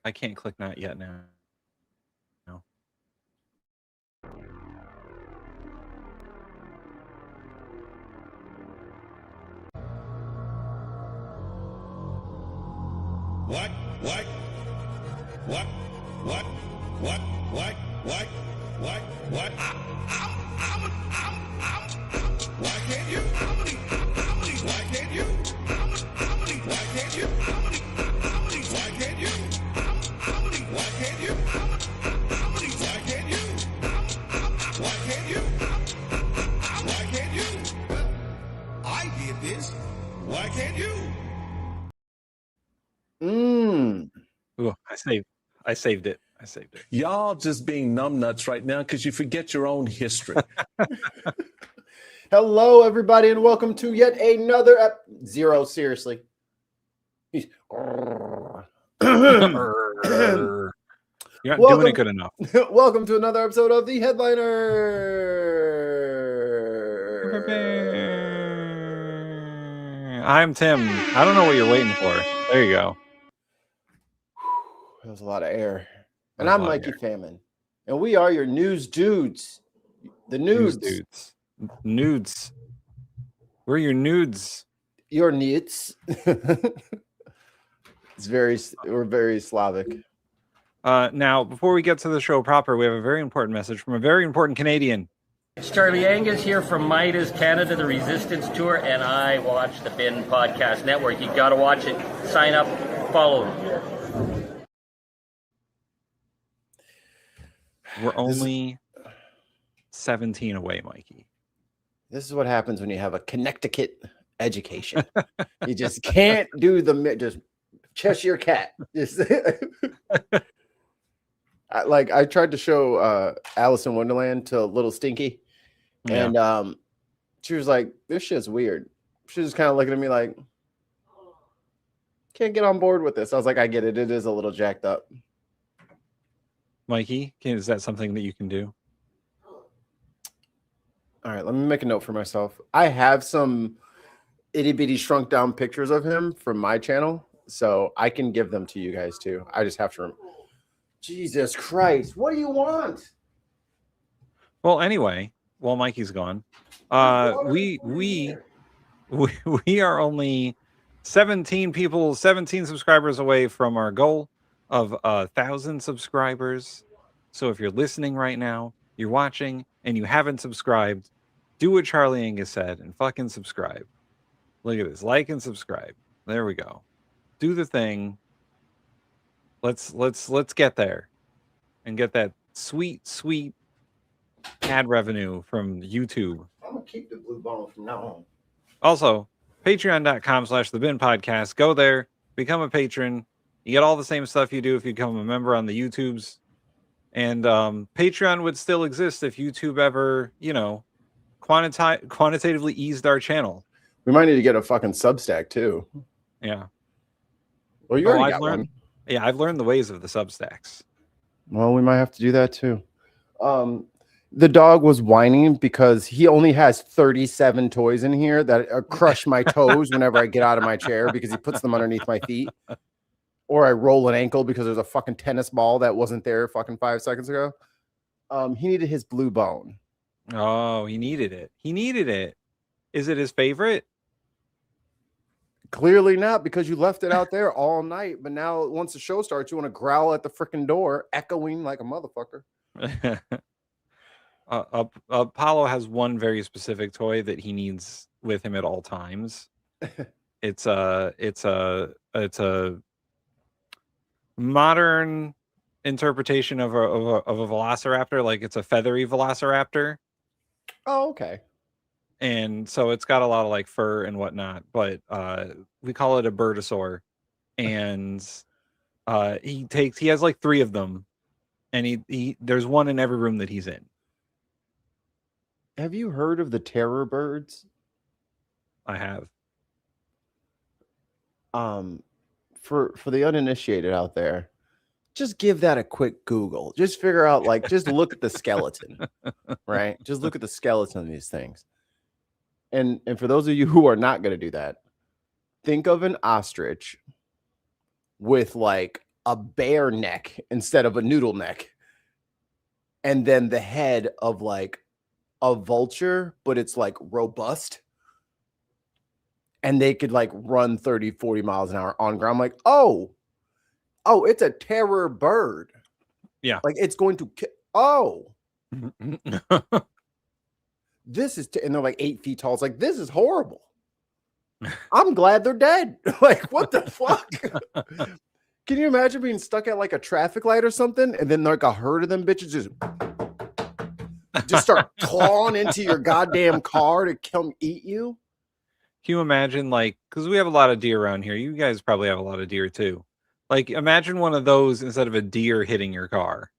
I can't click not yet now. No. What? Why can't you? Why can't you? Why can't you? Why can't you? Why can't you? Why can't you? Why can't you? Why can't you? I did this. Why can't you? Ooh, I saved it. Y'all just being numbnuts right now because you forget your own history. Hello, everybody, and welcome to yet another Zero. Seriously. You're not doing it good enough. Welcome to another episode of The Headliner. I'm Tim. I don't know what you're waiting for. There you go. That was a lot of air. And I'm Mikey Famine. And we are your news dudes. The nudes. Dudes. Nudes. We're your nudes. Your nudes. We're very Slavic. Now, before we get to the show proper, we have a very important message from a very important Canadian. It's Charlie Angus here from Midas Canada, the Resistance Tour, and I watch the Bin Podcast Network. You got to watch it. Sign up, follow them. We're only 17 away, Mikey. This is what happens when you have a Connecticut education. You just can't do just Cheshire Cat. Just I tried to show Alice in Wonderland to Little Stinky, and she was like, "This shit's weird." She was kind of looking at me like, "Can't get on board with this." I was like, "I get it. It is a little jacked up." Mikey, is that something that you can do? All right, let me make a note for myself. I have some itty bitty shrunk down pictures of him from my channel, so I can give them to you guys too. I just have to. Jesus Christ, what do you want? Well, anyway, while Mikey's gone, we are only 17 subscribers away from our goal of 1,000 subscribers. So if you're listening right now, you're watching, and you haven't subscribed, do what Charlie Angus said and fucking subscribe. Look at this, like and subscribe. There we go. Do the thing. Let's get there and get that sweet ad revenue from YouTube. I'm gonna keep the blue bone from now on. Also, patreon.com/thebin podcast. Go there, become a patron. You get all the same stuff you do if you become a member on the YouTubes. And Patreon would still exist if YouTube ever, quantitatively eased our channel. We might need to get a fucking Substack too. Yeah. Well, you already got one. Yeah, I've learned the ways of the Substacks. Well, we might have to do that too. The dog was whining because he only has 37 toys in here that crush my toes whenever I get out of my chair because he puts them underneath my feet. Or I roll an ankle because there's a fucking tennis ball that wasn't there fucking 5 seconds ago. He needed his blue bone. Oh, he needed it. Is it his favorite? Clearly not, because you left it out there all night. But now once the show starts, you want to growl at the freaking door, echoing like a motherfucker. Apollo has one very specific toy that he needs with him at all times. It's a modern interpretation of a velociraptor. Like, it's a feathery velociraptor. Oh, okay. And so it's got a lot of like fur and whatnot, but we call it a birdosaur. And he has like 3 of them, and he there's one in every room that he's in. Have you heard of the terror birds? I have. For the uninitiated out there, just give that a quick Google. Just figure out, just look at the skeleton, right? Just look at the skeleton of these things. And for those of you who are not going to do that, think of an ostrich with like a bear neck instead of a noodle neck. And then the head of like a vulture, but it's like robust. And they could like run 30, 40 miles an hour on ground. I'm like, oh, it's a terror bird. Yeah. Like it's going to kill. Oh, this is, and they're like 8 feet tall. It's like, this is horrible. I'm glad they're dead. Like, what the fuck? Can you imagine being stuck at like a traffic light or something? And then like a herd of them bitches just start clawing into your goddamn car to come eat you. Can you imagine, like, because we have a lot of deer around here. You guys probably have a lot of deer too. Like, imagine one of those instead of a deer hitting your car.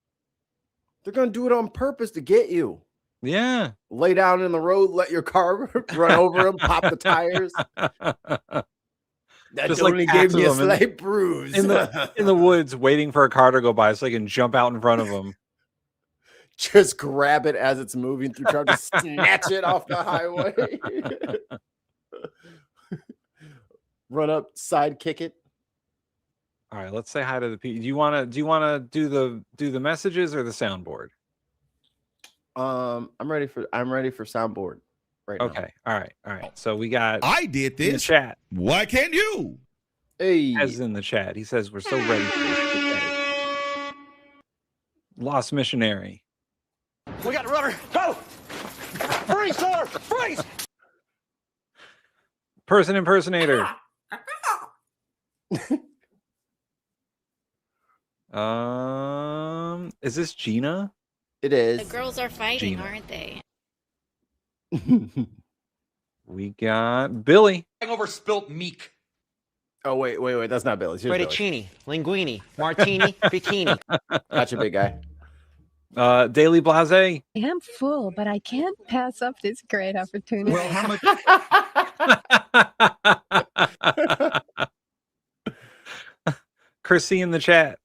They're going to do it on purpose to get you. Yeah. Lay down in the road, let your car run over them, pop the tires. That Just only like gave me a tackle them slight bruise. in the woods, waiting for a car to go by so they can jump out in front of them. Just grab it as it's moving through traffic, just snatch it off the highway. Run up, side kick it. All right, let's say hi to the people. Do you want to do the messages or the soundboard? I'm ready for soundboard right now. Okay. All right. So we got I did in the this. chat. Why can't you? Hey, As in the chat, he says we're so ready for this today. Lost missionary. We got rudder. Go! Freeze, sir! Freeze! Person impersonator. Is this Gina? it The is. girls are fighting, Gina. aren't they? We got Billy. Over spilt meek. Oh wait, that's not Billy. Here's Billy. Fettuccine, linguine, martini, bikini. Gotcha, big guy. Daily Blase. I am full, but I can't pass up this great opportunity. Well, how much? Chrissy in the chat.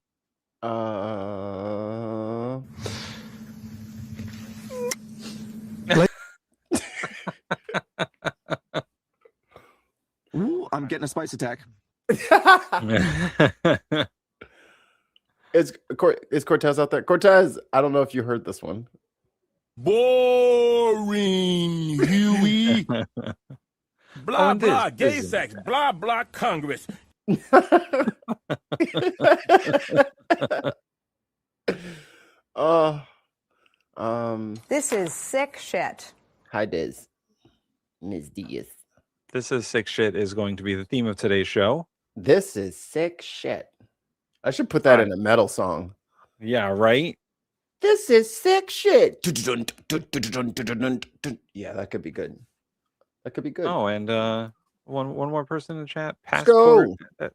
Ooh, I'm getting a spice attack. Is Cortez out there? Cortez, I don't know if you heard this one. Boring, Huey. Blah, and this blah, gay isn't sex. Blah, blah, Congress. This is sick shit. Hi, Diz. Ms. Diaz. This is sick shit is going to be the theme of today's show. This is sick shit. I should put that in a metal song. Yeah, right? This is sick shit. Yeah, that could be good. That could be good. Oh, and one more person in the chat. Sko.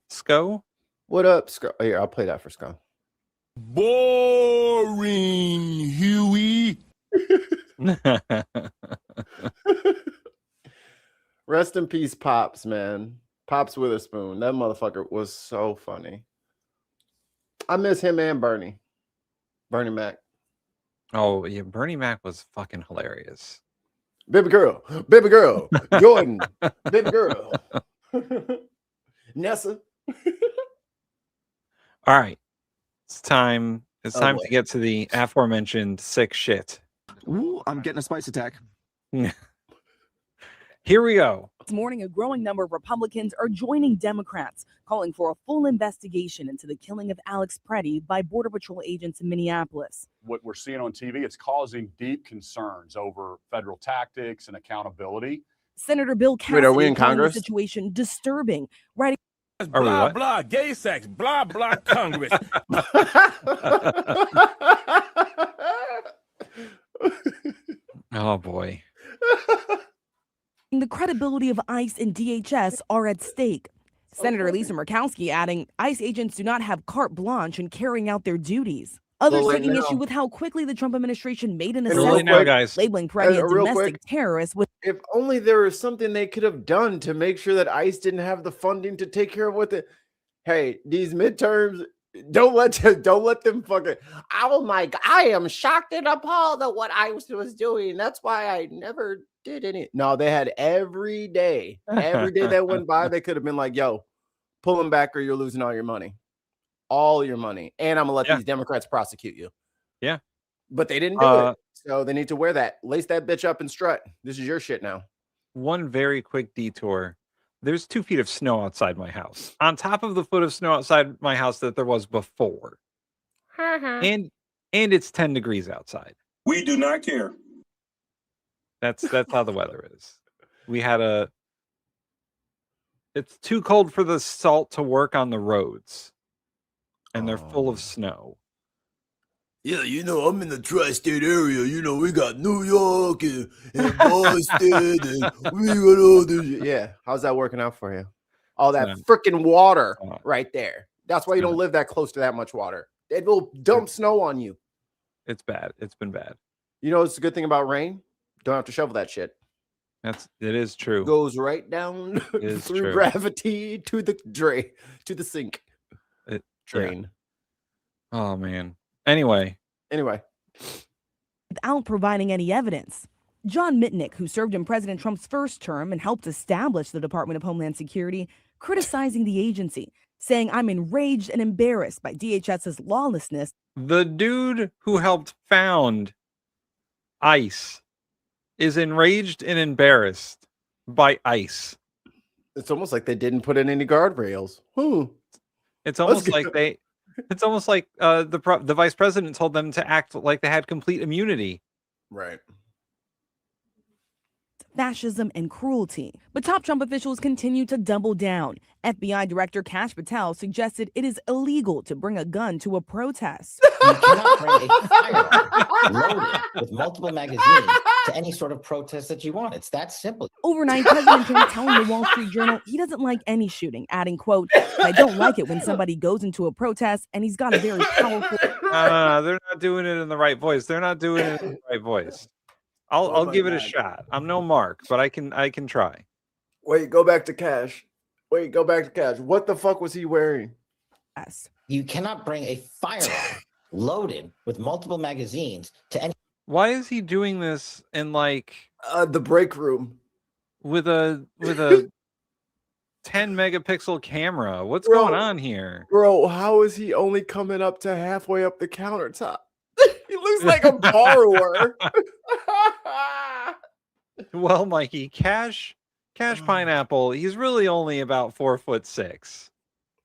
Sko? What up, Sko? Oh, here, I'll play that for Sko. Boring, Huey. Rest in peace, Pops, man. Pops Witherspoon. That motherfucker was so funny. I miss him and Bernie. Bernie Mac. Oh, yeah, Bernie Mac was fucking hilarious. Baby girl, Jordan, baby girl. Nessa. All right. It's time to boy. get to the aforementioned sick shit. Ooh, I'm getting a spice attack. Here we go. This morning, a growing number of Republicans are joining Democrats, calling for a full investigation into the killing of Alex Preddy by Border Patrol agents in Minneapolis. What we're seeing on TV, it's causing deep concerns over federal tactics and accountability. Senator Bill Cassidy are we in calling Congress? the situation disturbing, writing. Are we Blah, what? blah, gay sex. Blah, blah, Congress. Oh boy. The credibility of ICE and DHS are at stake. Senator Lisa Murkowski adding, ICE agents do not have carte blanche in carrying out their duties. Others Well, taking now- issue with how quickly the Trump administration made an And Really assessment, now, quick- guys. labeling Preddy a real domestic quick. terrorist with If only there was something they could have done to make sure that ICE didn't have the funding to take care of what the. Hey, these midterms, don't let them fucking. Oh my! I am shocked and appalled at what ICE was doing. That's why I never did any. No, they had every day that went by, they could have been like, "Yo, pull them back, or you're losing all your money." all your money, and I'm gonna let Yeah. these Democrats prosecute you. Yeah. But they didn't do it, so they need to wear that. Lace that bitch up and strut. This is your shit now. One very quick detour. There's 2 feet of snow outside my house, on top of the foot of snow outside my house that there was before. And it's 10 degrees outside. We do not care. That's how the weather is. We had it's too cold for the salt to work on the roads, and they're full of snow. Yeah, I'm in the tri-state area. We got New York and Boston, and we got all this. Yeah, how's that working out for you? All that Yeah. freaking water right there. That's why you don't live that close to that much water. It will dump snow on you. It's bad. It's been bad. It's a good thing about rain. Don't have to shovel that shit. It is true. Goes right down through gravity to the sink. Drain. Yeah. Oh man. Anyway. Without providing any evidence. John Mitnick, who served in President Trump's first term and helped establish the Department of Homeland Security, criticizing the agency, saying, "I'm enraged and embarrassed by DHS's lawlessness." The dude who helped found ICE is enraged and embarrassed by ICE. It's almost like they didn't put in any guardrails. It's almost like the vice president told them to act like they had complete immunity. Right. Fascism and cruelty. But top Trump officials continue to double down. FBI Director Kash Patel suggested it is illegal to bring a gun to a protest. You cannot bring a firearm loaded with multiple magazines to any sort of protest that you want. It's that simple. Overnight, President Trump telling the Wall Street Journal he doesn't like any shooting, adding, quote, "I don't like it when somebody goes into a protest and he's got a very powerful..." No, they're not doing it in the right voice. I'll give it a shot. I'm no Mark, but I can try. Wait, go back to Cash. What the fuck was he wearing? You cannot bring a firearm loaded with multiple magazines to any... Why is he doing this in the break room with a 10 megapixel camera? What's going on here? Bro, how is he only coming up to halfway up the countertop? He looks like a borrower. Well, Mikey, Cash Pineapple, he's really only about 4'6".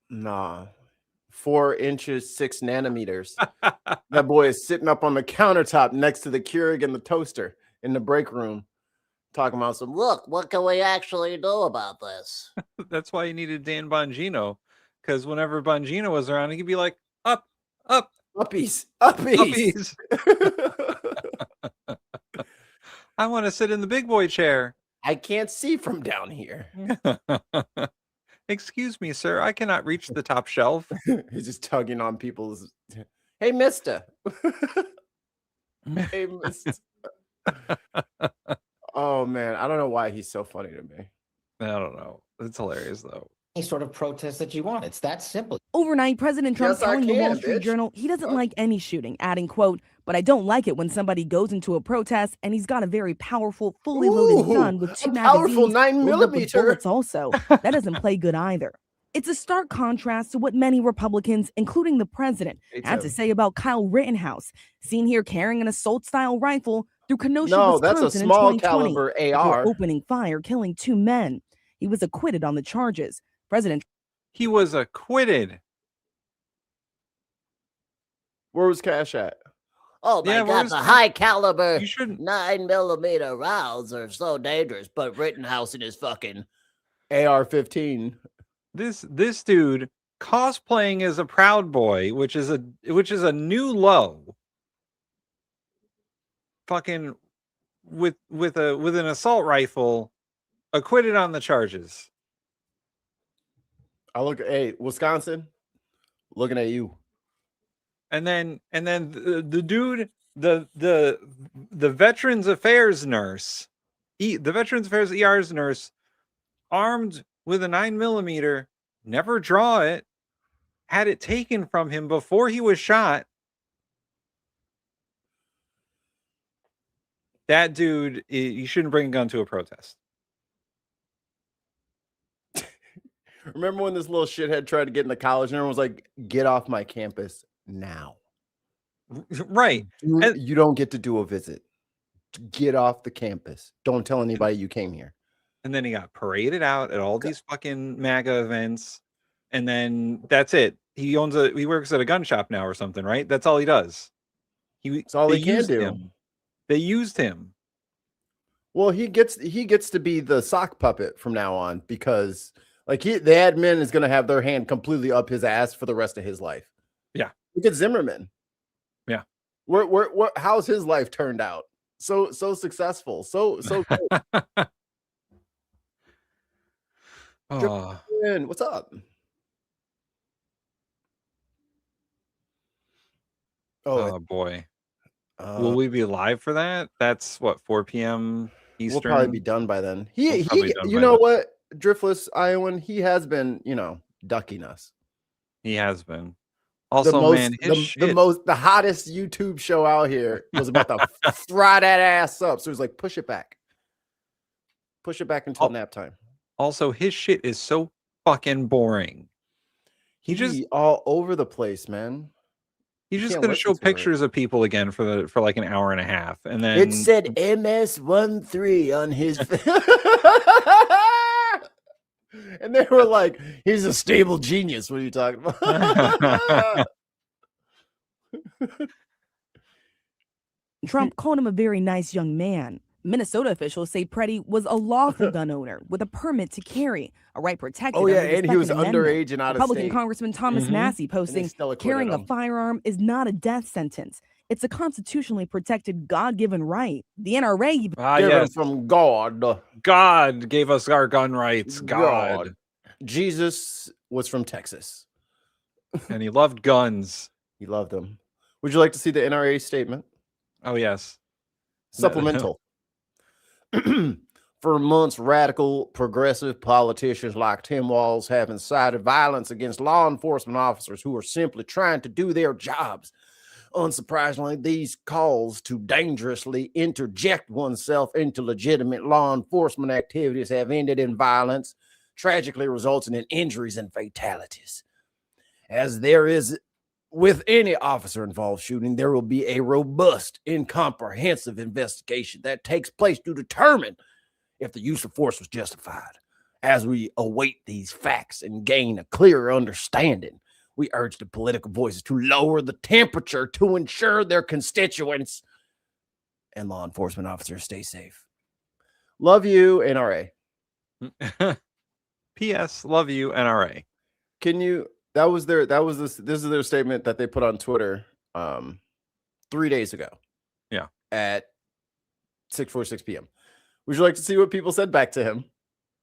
Nah. 4 inches, 6 nanometers. That boy is sitting up on the countertop next to the Keurig and the toaster in the break room, talking about look, what can we actually do about this? That's why you needed Dan Bongino, because whenever Bongino was around, he could be like, uppies. I want to sit in the big boy chair. I can't see from down here. Excuse me, sir. I cannot reach the top shelf. He's just tugging on people's... Hey, mister. Hey, mister. Oh, man. I don't know why he's so funny to me. I don't know. It's hilarious, though. Any sort of protest that you want. It's that simple. Overnight, President Trump telling the Wall Street Journal he doesn't like any shooting, adding, quote, "But I don't like it when somebody goes into a protest and he's got a very powerful, fully loaded gun with 2 magazines. Powerful 9mm. Bullets also. That doesn't play good either." It's a stark contrast to what many Republicans, including the president, had to say about Kyle Rittenhouse, seen here carrying an assault-style rifle through Kenosha, No, that's a Wisconsin in small 2020, caliber before AR. opening fire, killing 2 men. He was acquitted on the charges. He was acquitted. Where was Cash at? Oh my Yeah, God, where's the the- high caliber You shouldn't. 9mm rounds are so dangerous, but Rittenhouse and his fucking AR-15. This dude cosplaying as a Proud Boy, which is a new low. Fucking with an assault rifle, acquitted on the charges. Hey, Wisconsin, looking at you. And then the dude, the Veterans Affairs nurse, the Veterans Affairs ER's nurse, armed with a 9mm, never draw it, had it taken from him before he was shot. That dude, you shouldn't bring a gun to a protest. Remember when this little shithead tried to get into college and everyone was like, get off my campus now. Right. You don't get to do a visit. Get off the campus. Don't tell anybody you came here. And then he got paraded out at all these fucking MAGA events. And then that's it. He works at a gun shop now or something, right? That's all he does. That's all he can do. They used him. Well, he gets to be the sock puppet from now on because like the admin is going to have their hand completely up his ass for the rest of his life. Yeah. Look at Zimmerman. Yeah. How's his life turned out? So successful. So great. Oh. What's up? Oh boy. Will we be live for that? That's what, 4 p.m. Eastern. We'll probably be done by then. You know what? Driftless Iowan, he has been, ducking us. He has been. Also, the hottest YouTube show out here was about to fry that ass up. So it was like, push it back until nap time. Also, his shit is so fucking boring. He's all over the place, man. He's just going to show pictures of people again for like an hour and a half, and then it said MS13 on his. And they were like, "He's a stable genius." What are you talking about? Trump called him a very nice young man. Minnesota officials say Preddy was a lawful gun owner with a permit to carry, a right protected. And he was underage and out of Republican state. Congressman Thomas Massey posting, carrying a firearm is not a death sentence. It's a constitutionally protected God-given right. The NRA given from God. God gave us our gun rights. God. Jesus was from Texas. And he loved guns. He loved them. Would you like to see the NRA statement? Oh, yes. Supplemental. For months, radical progressive politicians like Tim Walz have incited violence against law enforcement officers who are simply trying to do their jobs. Unsurprisingly, these calls to dangerously interject oneself into legitimate law enforcement activities have ended in violence, tragically resulting in injuries and fatalities. As there is with any officer-involved shooting, there will be a robust and comprehensive investigation that takes place to determine if the use of force was justified. As we await these facts and gain a clearer understanding, we urge the political voices to lower the temperature to ensure their constituents and law enforcement officers stay safe. Love you, NRA. P.S. Love you, NRA. Can you... This is their statement that they put on Twitter 3 days ago. Yeah. At 6:46 p.m. Would you like to see what people said back to him?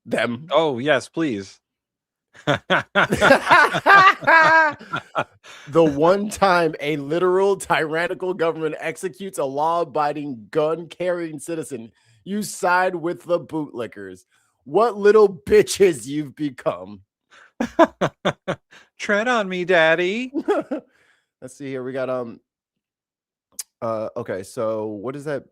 Them. Oh, yes, please. The one time a literal tyrannical government executes a law-abiding gun-carrying citizen, you side with the bootlickers. What little bitches you've become. Tread on me, daddy. Let's see here. We got okay, so what is that?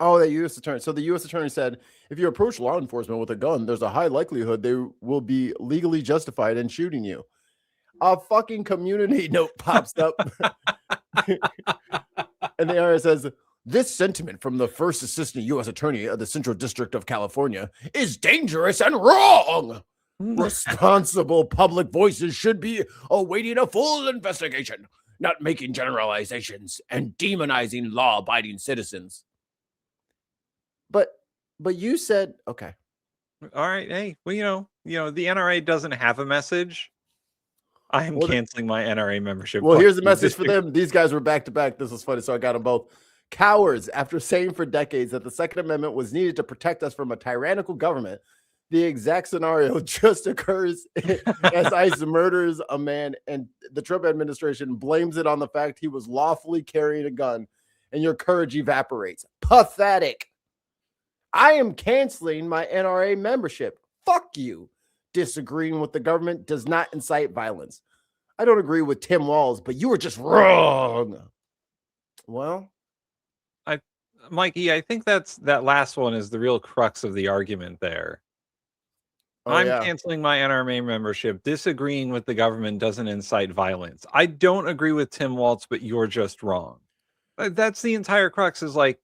Oh, the U.S. attorney. So the U.S. attorney said, if you approach law enforcement with a gun, there's a high likelihood they will be legally justified in shooting you. A fucking community note pops up. And the IRS says, this sentiment from the first assistant U.S. attorney of the Central District of California is dangerous and wrong. Responsible public voices should be awaiting a full investigation, not making generalizations and demonizing law-abiding citizens. But you said, okay. All right. Hey, well, the NRA doesn't have a message. I am canceling my NRA membership. Well, here's the message for them. These guys were back to back. This was funny, so I got them both. Cowards, after saying for decades that the Second Amendment was needed to protect us from a tyrannical government, the exact scenario just occurs as ICE murders a man, and the Trump administration blames it on the fact he was lawfully carrying a gun, and your courage evaporates. Pathetic. I am canceling my NRA membership. Fuck you. Disagreeing with the government does not incite violence. I don't agree with Tim Walz, but you were just wrong. Well, Mikey, I think that last one is the real crux of the argument there. I'm yeah. canceling my NRA membership. Disagreeing with the government doesn't incite violence. I don't agree with Tim Waltz, but you're just wrong. That's the entire crux, is like,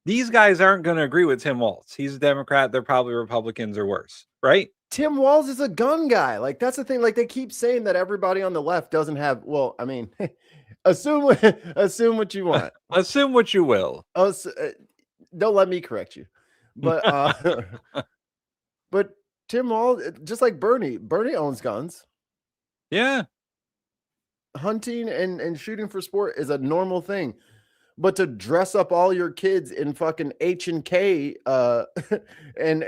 these guys aren't going to agree with Tim Waltz. He's a Democrat. They're probably Republicans or worse, right? Tim Walz is a gun guy. Like, that's the thing. Like, they keep saying that everybody on the left doesn't have. Well, I mean, assume what you want. Assume what you will. Don't let me correct you. But but Tim Walz, just like Bernie owns guns. Yeah. Hunting and shooting for sport is a normal thing. But to dress up all your kids in fucking H&K and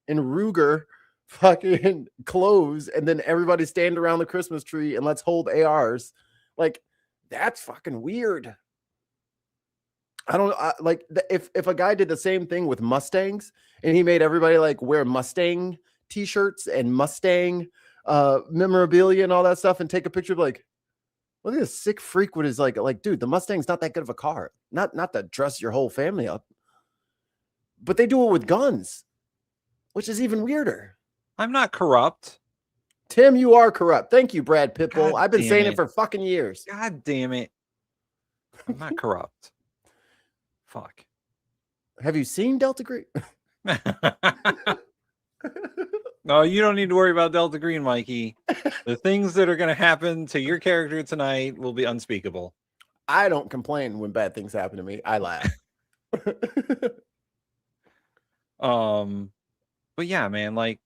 Ruger fucking clothes, and then everybody stand around the Christmas tree and let's hold ARs, like, that's fucking weird. I don't like if a guy did the same thing with Mustangs and he made everybody like wear Mustang t-shirts and Mustang memorabilia and all that stuff and take a picture of like, look at this sick freak with his like, dude, the Mustang's not that good of a car. Not to dress your whole family up. But they do it with guns, which is even weirder. I'm not corrupt. Tim, you are corrupt. Thank you, Brad Pitbull. I've been saying it for fucking years. God damn it. I'm not corrupt. Fuck. Have you seen Delta Green? No, you don't need to worry about Delta Green, Mikey. The things that are going to happen to your character tonight will be unspeakable. I don't complain when bad things happen to me. I laugh. But yeah, man, like,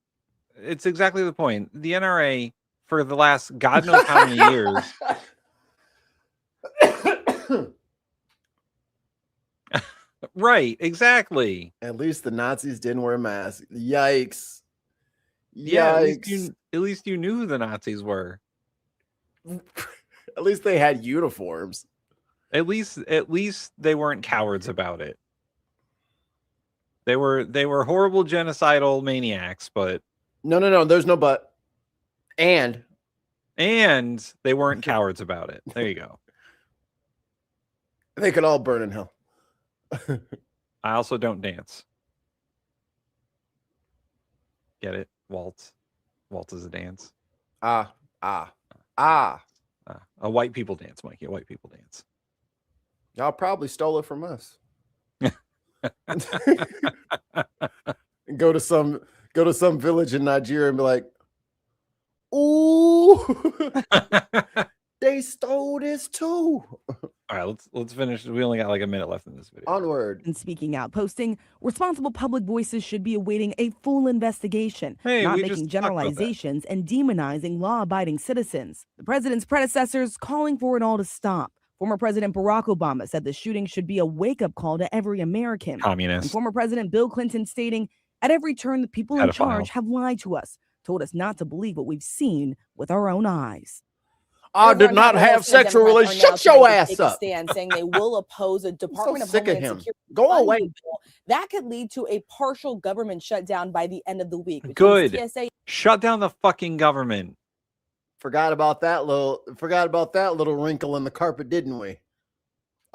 it's exactly the point. The NRA, for the last God knows how many years, right, exactly. At least the Nazis didn't wear masks. Yikes. Yeah, Yikes. at least you knew who the Nazis were. At least they had uniforms. At least they weren't cowards about it. They were horrible genocidal maniacs, but no, there's no but. And they weren't cowards about it. There you go. They could all burn in hell. I also don't dance. Get it? Waltz. Waltz is a dance. A white people dance, Mikey. A white people dance. Y'all probably stole it from us. Go to some village in Nigeria and be like, ooh, they stole this too. All right, let's finish. We only got like a minute left in this video. Onward. And speaking out, posting, responsible public voices should be awaiting a full investigation, Hey, not we making just talked about that. generalizations and demonizing law-abiding citizens. The president's predecessors calling for it all to stop. Former President Barack Obama said the shooting should be a wake-up call to every American. Communist. And former President Bill Clinton stating, at every turn, the people in Pedophile. charge have lied to us, told us not to believe what we've seen with our own eyes. I did not have sexual relations. Shut your ass up. Stand saying they will oppose a Department of sick of Homeland him. Security Go away. funding bill that could lead to a partial government shutdown by the end of the week. which Good. means TSA Shut down the fucking government. Forgot about that little wrinkle in the carpet, didn't we?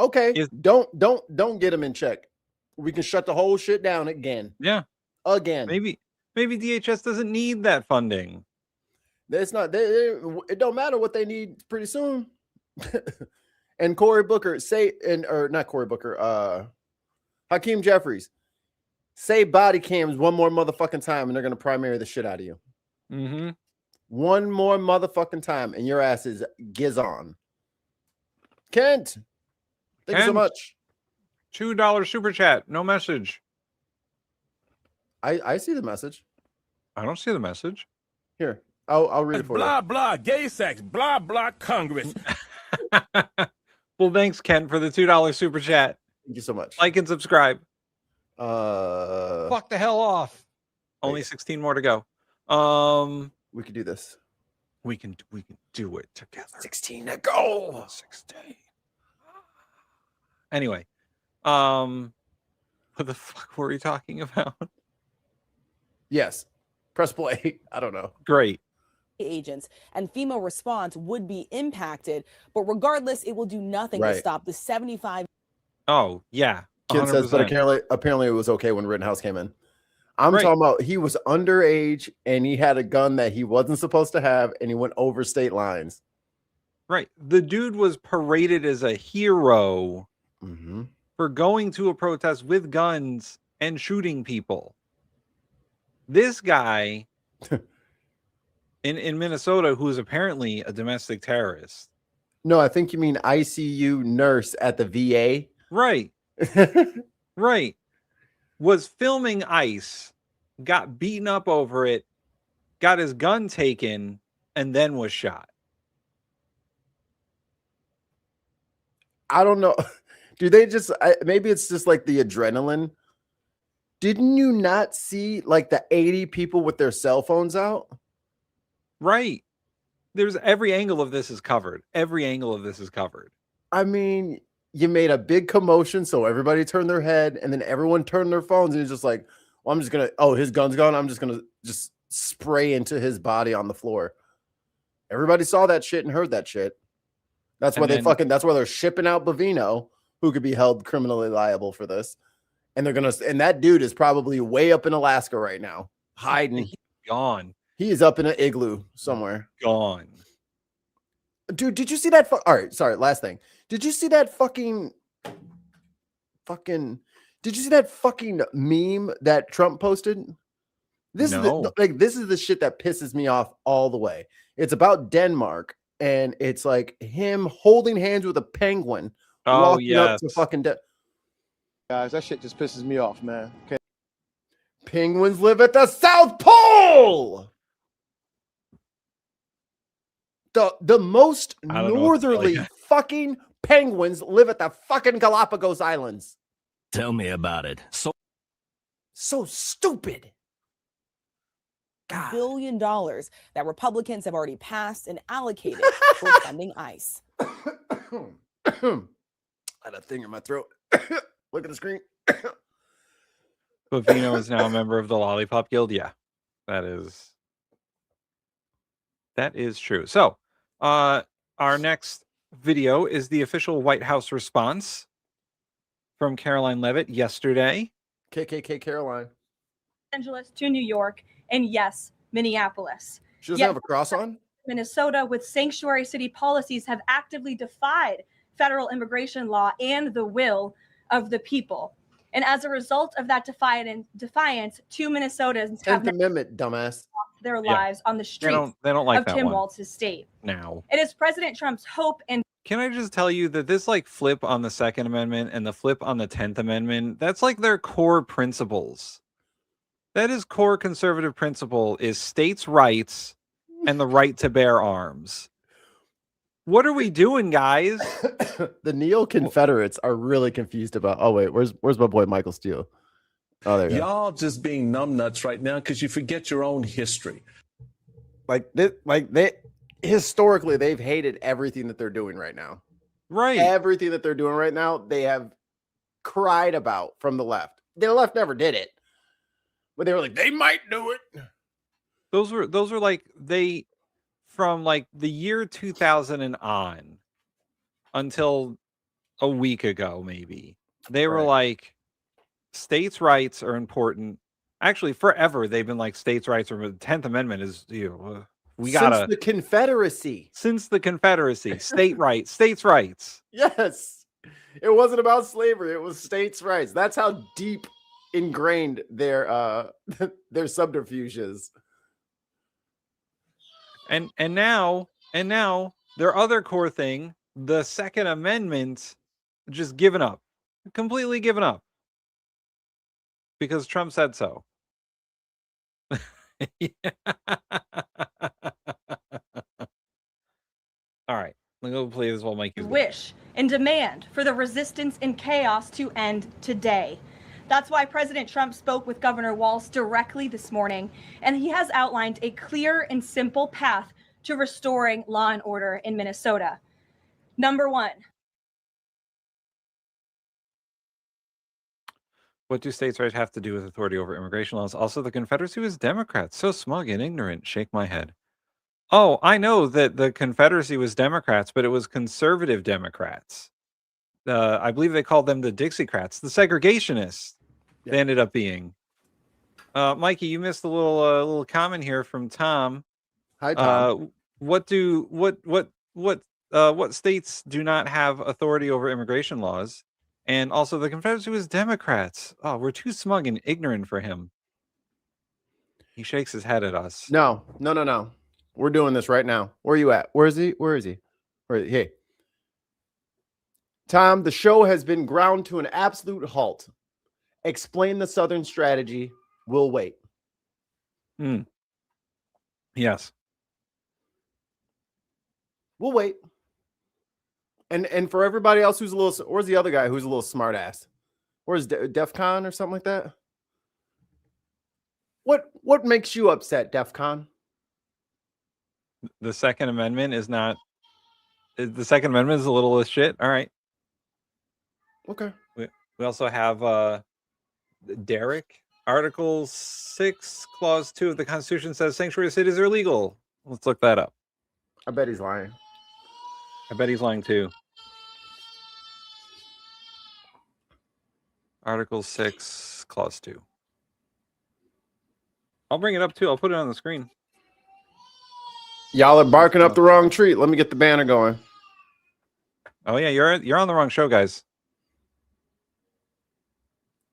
Okay. Don't get them in check. We can shut the whole shit down again. Yeah. Again. Maybe DHS doesn't need that funding. It's not. It don't matter what they need pretty soon. And Cory Booker not Cory Booker. Hakeem Jeffries say body cams one more motherfucking time, and they're gonna primary the shit out of you. Mm-hmm. One more motherfucking time, and your ass is on. Kent, thank you so much. $2 super chat. No message. I see the message. I don't see the message. Here. I'll read it for Blah, you. blah, gay sex, blah, blah, Congress. Well, thanks, Ken, for the $2 super chat. Thank you so much. Like and subscribe. Fuck the hell off. Only 16 more to go. We could do this. We can do it together. 16 to go. 16. Anyway, what the fuck were we talking about? Yes. Press play. I don't know. Great. agents and FEMA response would be impacted, but regardless, it will do nothing to Right. stop the 75. Oh, yeah. Kid says, but 100%. apparently it was okay when Rittenhouse came in. I'm Right. talking about he was underage and he had a gun that he wasn't supposed to have, and he went over state lines. Right. The dude was paraded as a hero for going to a protest with guns and shooting people. This guy in Minnesota, who is apparently a domestic terrorist. No, I think you mean ICU nurse at the VA. Right. Right. Was filming ICE, got beaten up over it, got his gun taken, and then was shot. I don't know. Do they just maybe it's just like the adrenaline? Didn't you not see like the 80 people with their cell phones out? Right. There's every angle of this is covered. Every angle of this is covered. I mean, you made a big commotion, so everybody turned their head, and then everyone turned their phones, and it's just like, well, I'm just gonna, oh, his gun's gone. I'm just gonna just spray into his body on the floor. Everybody saw that shit and heard that shit. That's why that's why they're shipping out Bovino, who could be held criminally liable for this. And and that dude is probably way up in Alaska right now, hiding. He's gone. He is up in an igloo somewhere. Gone. Dude, did you see that? All right, sorry, last thing. Did you see that fucking did you see that fucking meme that Trump posted? This is this is the shit that pisses me off all the way. It's about Denmark, and it's like him holding hands with a penguin. Oh yeah, fucking guys, that shit just pisses me off, man. Okay. Penguins live at the South Pole. The most northerly fucking penguins live at the fucking Galapagos Islands. Tell me about it. So stupid. $1 billion that Republicans have already passed and allocated for funding ICE. I had a thing in my throat. Look at the screen. Bovino is now a member of the Lollipop Guild. Yeah, that is true. So, our next video is the official White House response from Caroline Leavitt yesterday. KKK Caroline. Los Angeles to New York, and yes, Minneapolis. She doesn't have a cross on? Minnesota, with sanctuary city policies, have actively defied federal immigration law and the will of the people. And as a result of that defiance, 2 Minnesotans have 10th Amendment, dumbass. their lives on the streets they don't like of that Tim one. Walz's state. Now, it is President Trump's hope and can I just tell you that this like flip on the Second Amendment and the flip on the 10th Amendment, that's like their core principles. That is core conservative principle is states' rights and the right to bear arms. What are we doing, guys? The neo-Confederates are really confused about. Oh wait, where's my boy Michael Steele? Oh, there you go. Y'all just being numbnuts right now because you forget your own history. They historically they've hated everything that they're doing right now. Right, everything that they're doing right now, they have cried about from the left. The left never did it, but they were like they might do it. Those were like they. From like the year 2000 and on until a week ago, maybe they were like states' rights are important. Actually, forever they've been like states' rights or the 10th Amendment is we gotta since the Confederacy. Since the Confederacy, states' rights. Yes, it wasn't about slavery; it was states' rights. That's how deep ingrained their subterfuge is. And now their other core thing, the Second Amendment, just given up, completely given up, because Trump said so. All right, let me go play this while Mikey's wish and demand for the resistance and chaos to end today. That's why President Trump spoke with Governor Walz directly this morning, and he has outlined a clear and simple path to restoring law and order in Minnesota. Number 1. What do states' rights have to do with authority over immigration laws? Also, the Confederacy was Democrats. So smug and ignorant. Shake my head. Oh, I know that the Confederacy was Democrats, but it was conservative Democrats. I believe they called them the Dixiecrats, the segregationists. They ended up being. Mikey, you missed a little comment here from Tom. Hi, Tom. What states do not have authority over immigration laws? And also, the Confederacy was Democrats. Oh, we're too smug and ignorant for him. He shakes his head at us. No. We're doing this right now. Where are you at? Where is he? Hey. Tom, the show has been ground to an absolute halt. Explain the Southern strategy. We'll wait. Yes. We'll wait. And for everybody else who's a little, where's the other guy who's a little smart ass? Where's DEF CON or something like that? What makes you upset, DEF CON? The Second Amendment is not. The Second Amendment is a little of shit. All right. Okay. We also have Derek. Article 6, Clause 2 of the Constitution says sanctuary cities are illegal. Let's look that up. I bet he's lying. I bet he's lying too. Article 6, Clause 2. I'll bring it up too. I'll put it on the screen. Y'all are barking up the wrong tree. Let me get the banner going. Oh yeah, you're on the wrong show, guys.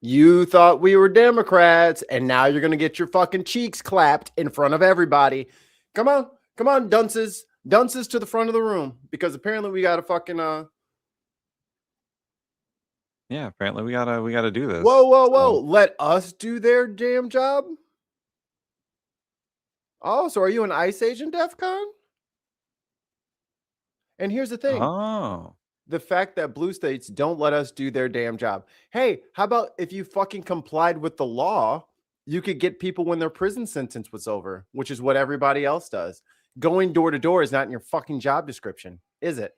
You thought we were Democrats, and now you're gonna get your fucking cheeks clapped in front of everybody. Come on, dunces to the front of the room, because apparently we got to fucking Yeah, apparently we gotta do this. Whoa! Let us do their damn job. Oh, so are you an ICE agent, DEF CON? And here's the thing. Oh. The fact that blue states don't let us do their damn job. Hey, how about if you fucking complied with the law, you could get people when their prison sentence was over, which is what everybody else does. Going door to door is not in your fucking job description, is it?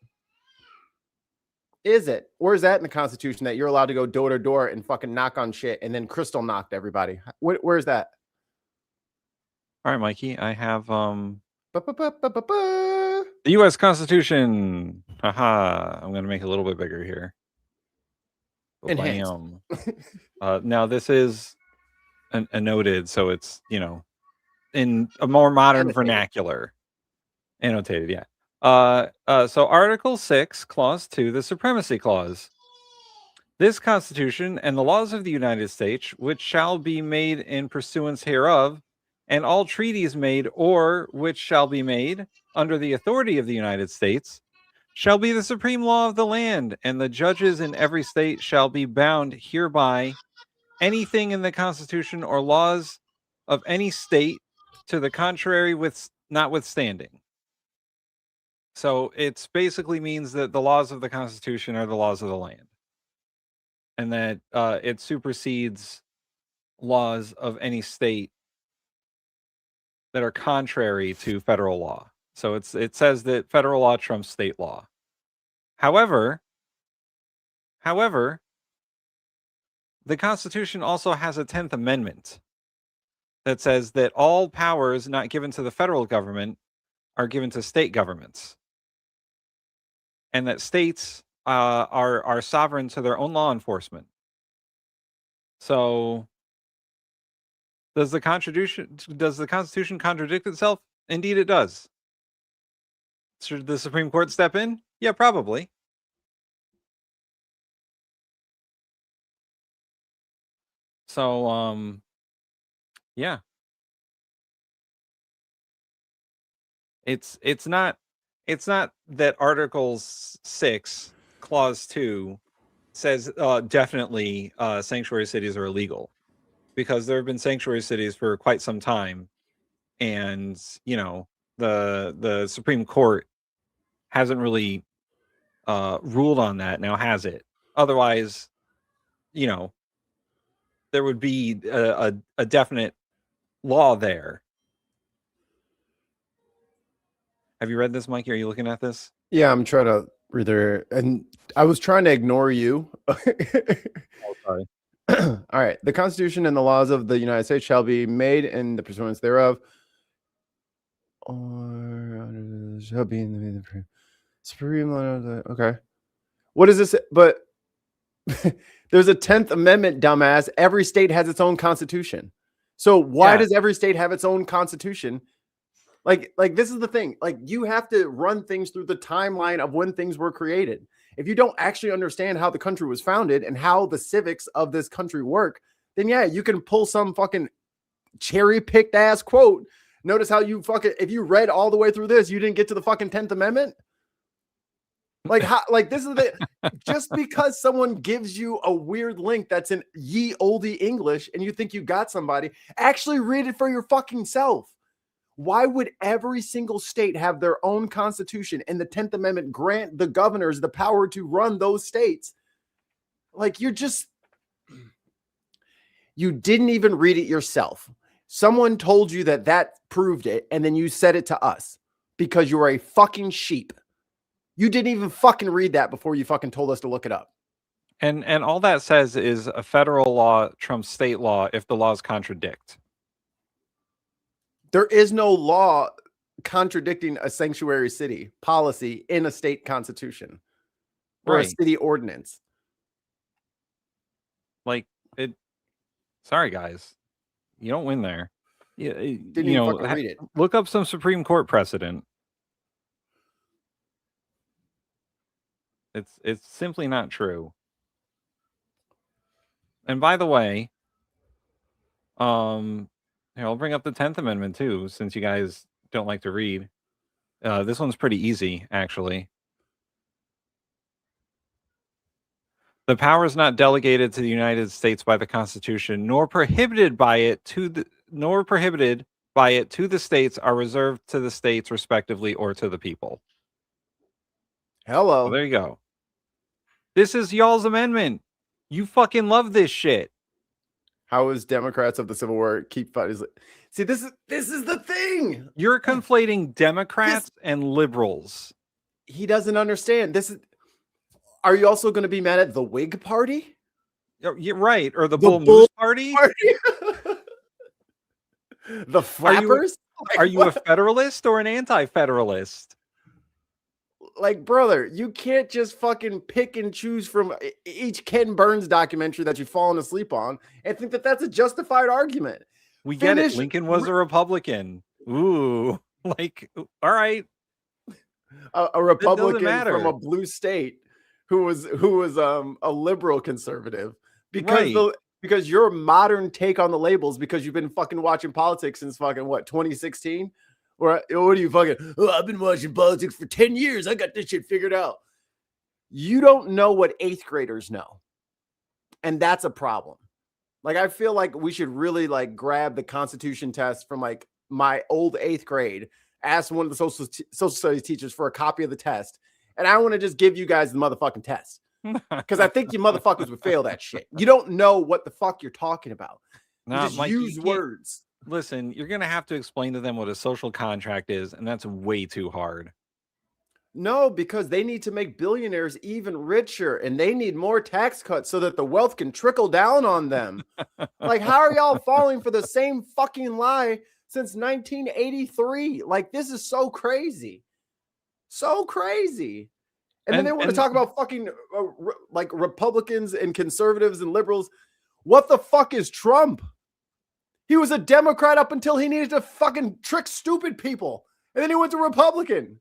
Is it? Where's that in the Constitution that you're allowed to go door to door and fucking knock on shit and then crystal knocked everybody? Where's that? All right, Mikey. I have the U.S. Constitution. Haha. I'm going to make it a little bit bigger here. Enhanced. Now, this is a noted, so it's, in a more modern vernacular. Annotated, yeah. So Article 6, Clause 2, the Supremacy Clause. This Constitution and the laws of the United States, which shall be made in pursuance hereof, and all treaties made or which shall be made under the authority of the United States, shall be the supreme law of the land, and the judges in every state shall be bound hereby. Anything in the Constitution or laws of any state to the contrary notwithstanding. So it basically means that the laws of the Constitution are the laws of the land, and that it supersedes laws of any state that are contrary to federal law. So it says that federal law trumps state law. However, the Constitution also has a 10th Amendment that says that all powers not given to the federal government are given to state governments, and that states are sovereign to their own law enforcement. So does the Constitution contradict itself? Indeed it does. Should the Supreme Court step in? Yeah, probably. So yeah. It's not that Article 6, Clause 2 says definitely sanctuary cities are illegal, because there have been sanctuary cities for quite some time, and the Supreme Court hasn't really ruled on that. Now, has it? Otherwise, there would be a definite law there. Have you read this, Mikey? Are you looking at this? Yeah, I'm trying to read there, and I was trying to ignore you. Oh, sorry. All right. The Constitution and the laws of the United States shall be made in the pursuance thereof, or shall be in the supreme law of the. Okay. What is this? But there's a 10th Amendment, dumbass. Every state has its own constitution. So why Yeah. does every state have its own constitution? Like this is the thing. Like you have to run things through the timeline of when things were created. If you don't actually understand how the country was founded and how the civics of this country work, then yeah, you can pull some fucking cherry-picked ass quote. Notice how you fucking, if you read all the way through this, you didn't get to the fucking 10th Amendment. Like how, like this is the just because someone gives you a weird link that's in ye olde English and you think you got somebody, actually read it for your fucking self. Why would every single state have their own constitution and the 10th Amendment grant the governors the power to run those states? Like you didn't even read it yourself. Someone told you that proved it, and then you said it to us because you were a fucking sheep. You didn't even fucking read that before you fucking told us to look it up. And all that says is a federal law trumps state law if the laws contradict. There is no law contradicting a sanctuary city policy in a state constitution or a Right. city ordinance. Like it. Sorry, guys, you don't win there. You Didn't even fucking read it. Look up some Supreme Court precedent. It's simply not true. And by the way, here, I'll bring up the 10th Amendment too, since you guys don't like to read. This one's pretty easy, actually. The power is not delegated to the United States by the Constitution, nor prohibited by it to the states, are reserved to the states respectively or to the people. Hello. So there you go. This is y'all's amendment. You fucking love this shit. How is Democrats of the Civil War keep fighting? See, this is the thing. You're conflating Democrats and liberals. He doesn't understand. Are you also going to be mad at the Whig Party? You're right, or the Bull Moose Party? The Flappers? Are you a federalist or an anti-federalist? Like, brother, you can't just fucking pick and choose from each Ken Burns documentary that you've fallen asleep on and think that that's a justified argument. We get it. Lincoln was a Republican. Ooh, like, all right. A Republican from a blue state who was a liberal conservative because your modern take on the labels, because you've been fucking watching politics since fucking what, 2016? Or what are you fucking? Oh, I've been watching politics for 10 years. I got this shit figured out. You don't know what 8th graders know. And that's a problem. Like, I feel like we should really like grab the Constitution test from like my old 8th grade, ask one of the social studies teachers for a copy of the test. And I want to just give you guys the motherfucking test. Because I think you motherfuckers would fail that shit. You don't know what the fuck you're talking about. You just Mike, use words. Listen, you're going to have to explain to them what a social contract is, and that's way too hard. No, because they need to make billionaires even richer, and they need more tax cuts so that the wealth can trickle down on them. Like, how are y'all falling for the same fucking lie since 1983? Like, this is so crazy. So crazy. And then they want to talk about fucking like Republicans and conservatives and liberals. What the fuck is Trump? He was a Democrat up until he needed to fucking trick stupid people. And then he went to Republican.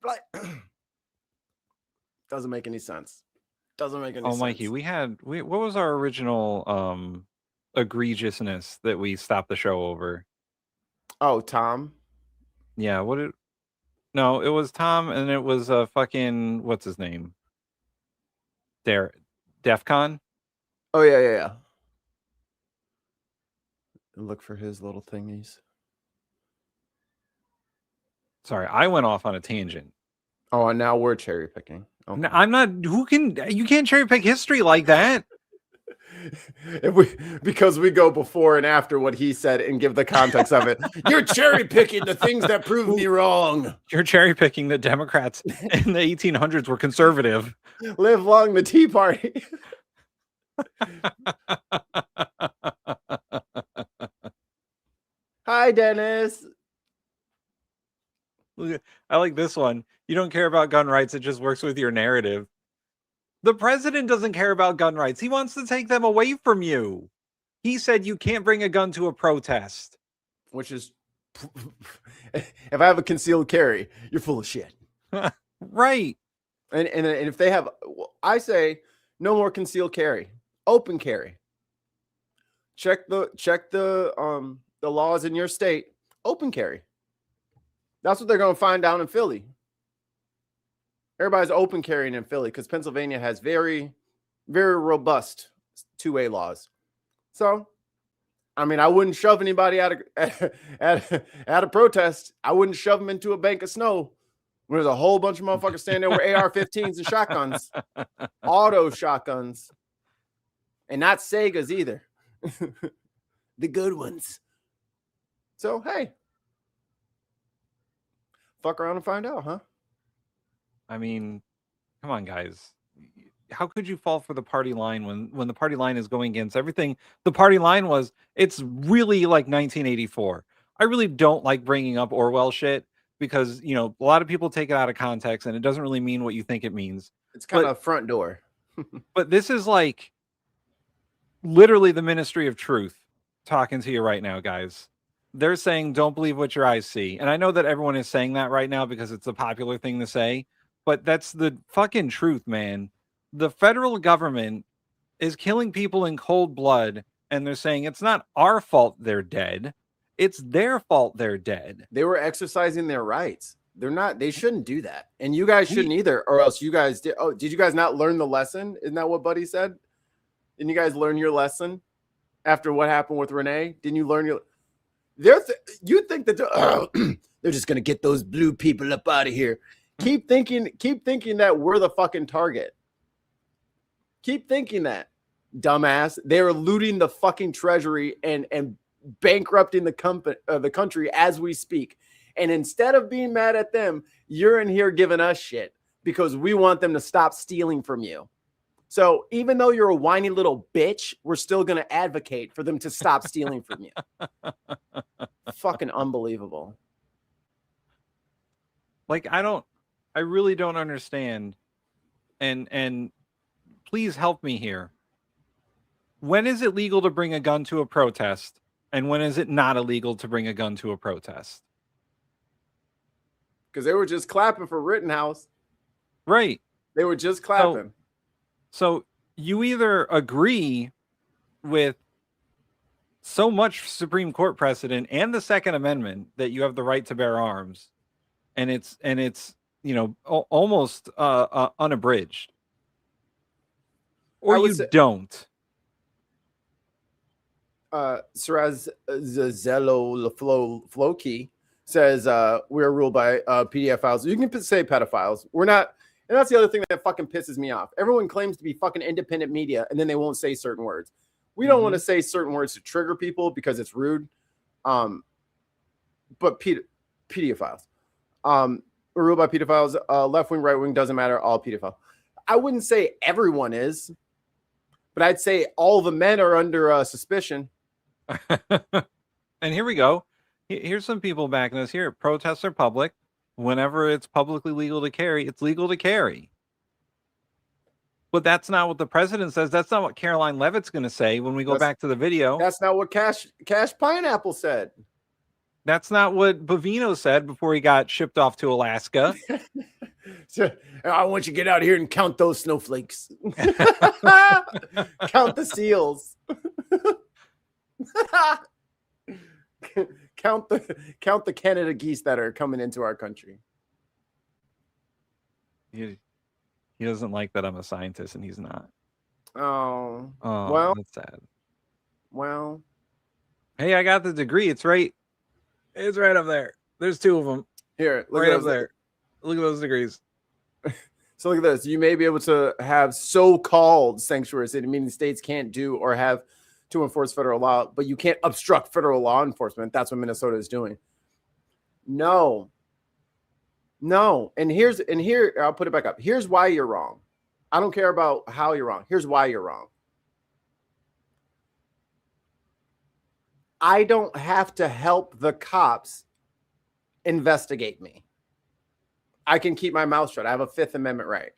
Like, doesn't make any sense. Doesn't make any sense. Oh, Mikey, what was our original egregiousness that we stopped the show over? Oh, Tom? Yeah, no, it was Tom, and it was fucking, what's his name? DEFCON? Oh, yeah. Look for his little thingies. Sorry, I went off on a tangent. Oh, and now we're cherry picking. Okay. No, I'm not. You can't cherry pick history like that. Because we go before and after what he said and give the context of it. You're cherry picking the things that prove me wrong. You're cherry picking that Democrats in the 1800s were conservative. Live long the Tea Party. Hi, Dennis. I like this one. You don't care about gun rights. It just works with your narrative. The president doesn't care about gun rights. He wants to take them away from you. He said you can't bring a gun to a protest. Which is, if I have a concealed carry, you're full of shit. Right. And if they have, I say no more concealed carry, open carry. Check the laws in your state. Open carry. That's what they're going to find down in Philly. Everybody's open carrying in Philly because Pennsylvania has very, very robust 2A laws. So, I mean, I wouldn't shove anybody at a protest. I wouldn't shove them into a bank of snow. There's a whole bunch of motherfuckers standing there with AR-15s and shotguns, auto shotguns, and not Segas either. The good ones. So, hey, fuck around and find out, huh? I mean, come on, guys. How could you fall for the party line when the party line is going against everything? The party line was, it's really like 1984. I really don't like bringing up Orwell shit because, you know, a lot of people take it out of context and it doesn't really mean what you think it means. It's kind of front door. But this is like literally the Ministry of Truth talking to you right now, guys. They're saying, don't believe what your eyes see. And I know that everyone is saying that right now because it's a popular thing to say, but that's the fucking truth, man. The federal government is killing people in cold blood, and they're saying it's not our fault they're dead. It's their fault they're dead. They were exercising their rights. They're not, they shouldn't do that. And you guys shouldn't either, or else you guys did. Oh, did you guys not learn the lesson? Isn't that what Buddy said? Didn't you guys learn your lesson after what happened with Renee? Didn't you learn your, you think that they're just going to get those blue people up out of here. Keep thinking that we're the fucking target. Keep thinking that, dumbass. They're looting the fucking treasury and bankrupting the country as we speak. And instead of being mad at them, you're in here giving us shit because we want them to stop stealing from you. So even though you're a whiny little bitch, we're still going to advocate for them to stop stealing from you. Fucking unbelievable. Like, I really don't understand. And please help me here. When is it legal to bring a gun to a protest? And when is it not illegal to bring a gun to a protest? Because they were just clapping for Rittenhouse. Right. They were just clapping. So you either agree with so much Supreme Court precedent and the Second Amendment that you have the right to bear arms, and it's you know, almost unabridged, or you don't. Siraz Zello Floki says we're ruled by PDF files. You can say pedophiles. We're not. And that's the other thing that fucking pisses me off. Everyone claims to be fucking independent media, and then they won't say certain words. We don't want to say certain words to trigger people because it's rude. But pedophiles. We're ruled by pedophiles. Left wing, right wing, doesn't matter. All pedophile. I wouldn't say everyone is, but I'd say all the men are under suspicion. And here we go. Here's some people backing us here. Protests are public. Whenever it's publicly legal to carry, it's legal to carry. But that's not what the president says. That's not what Caroline Levitt's going to say when we go back to the video. That's not what Cash Pineapple said. That's not what Bovino said before he got shipped off to Alaska. So, I want you to get out here and count those snowflakes. Count the seals. Count the Canada geese that are coming into our country. He doesn't like that I'm a scientist and he's not. Oh, well, that's sad. Well, hey, I got the degree. It's right up there. There's two of them. Here, look right at up there. Look at those degrees. So look at this. You may be able to have so-called sanctuary city, meaning states can't do or have to enforce federal law, but you can't obstruct federal law enforcement. That's what Minnesota is doing. No. And here, I'll put it back up. Here's why you're wrong. I don't care about how you're wrong. Here's why you're wrong. I don't have to help the cops investigate me. I can keep my mouth shut. I have a Fifth Amendment right.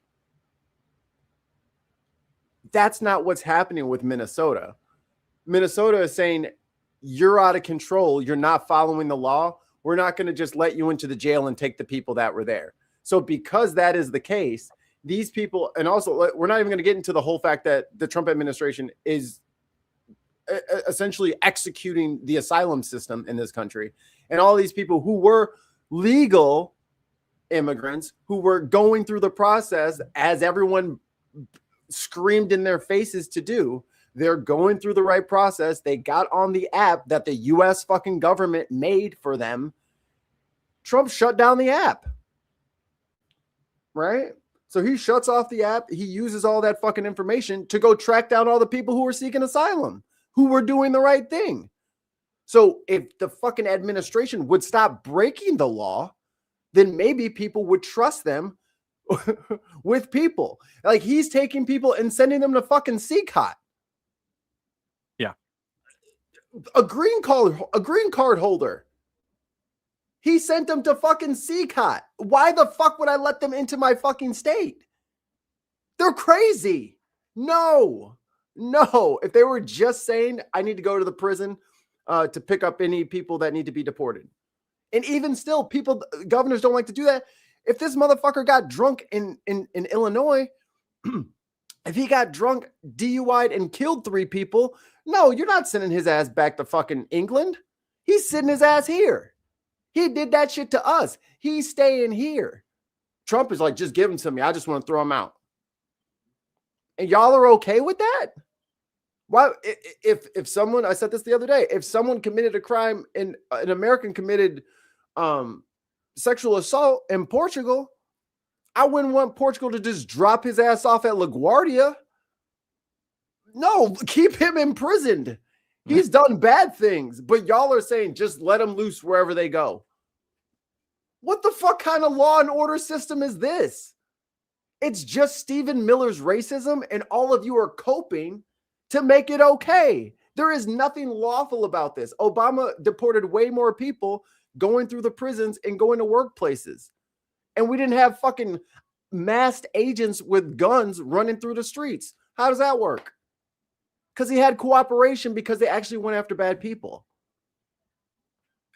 That's not what's happening with Minnesota. Minnesota is saying, you're out of control. You're not following the law. We're not going to just let you into the jail and take the people that were there. So because that is the case, these people, and also we're not even going to get into the whole fact that the Trump administration is essentially executing the asylum system in this country. And all these people who were legal immigrants, who were going through the process as everyone screamed in their faces to do, they're going through the right process. They got on the app that the US fucking government made for them. Trump shut down the app. Right? So he shuts off the app. He uses all that fucking information to go track down all the people who were seeking asylum, who were doing the right thing. So if the fucking administration would stop breaking the law, then maybe people would trust them with people. Like he's taking people and sending them to fucking CCOT. Yeah. A green card holder. He sent them to fucking CCOT. Why the fuck would I let them into my fucking state? They're crazy. No. If they were just saying, I need to go to the prison to pick up any people that need to be deported. And even still, governors don't like to do that. If this motherfucker got drunk in Illinois, if he got drunk, DUI'd, and killed 3 people, no, you're not sending his ass back to fucking England. He's sitting his ass here. He did that shit to us. He's staying here. Trump is like, just give him to me. I just want to throw him out. And y'all are okay with that? Why? If someone, I said this the other day, if someone committed a crime and an American committed sexual assault in Portugal, I wouldn't want Portugal to just drop his ass off at LaGuardia. No, keep him imprisoned. He's done bad things, but y'all are saying just let him loose wherever they go. What the fuck kind of law and order system is this? It's just Stephen Miller's racism, and all of you are coping to make it okay. There is nothing lawful about this. Obama deported way more people going through the prisons and going to workplaces. And we didn't have fucking masked agents with guns running through the streets. How does that work? Because he had cooperation because they actually went after bad people.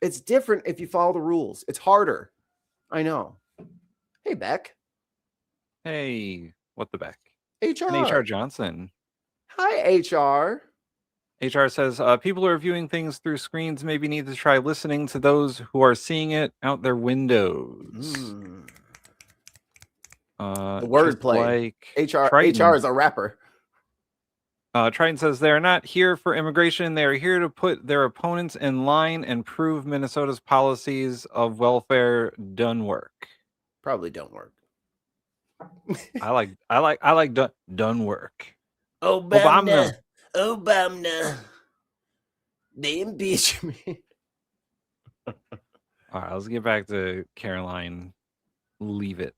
It's different if you follow the rules. It's harder. I know. Hey, Beck. Hey, what the Beck? HR. And HR Johnson. Hi, HR. HR says, people who are viewing things through screens maybe need to try listening to those who are seeing it out their windows. The wordplay. Like HR is a rapper. Triton says they're not here for immigration. They're here to put their opponents in line and prove Minnesota's policies of welfare done work. Probably don't work. I like done work. Obama. They impeach me. All right, let's get back to Caroline Leavitt.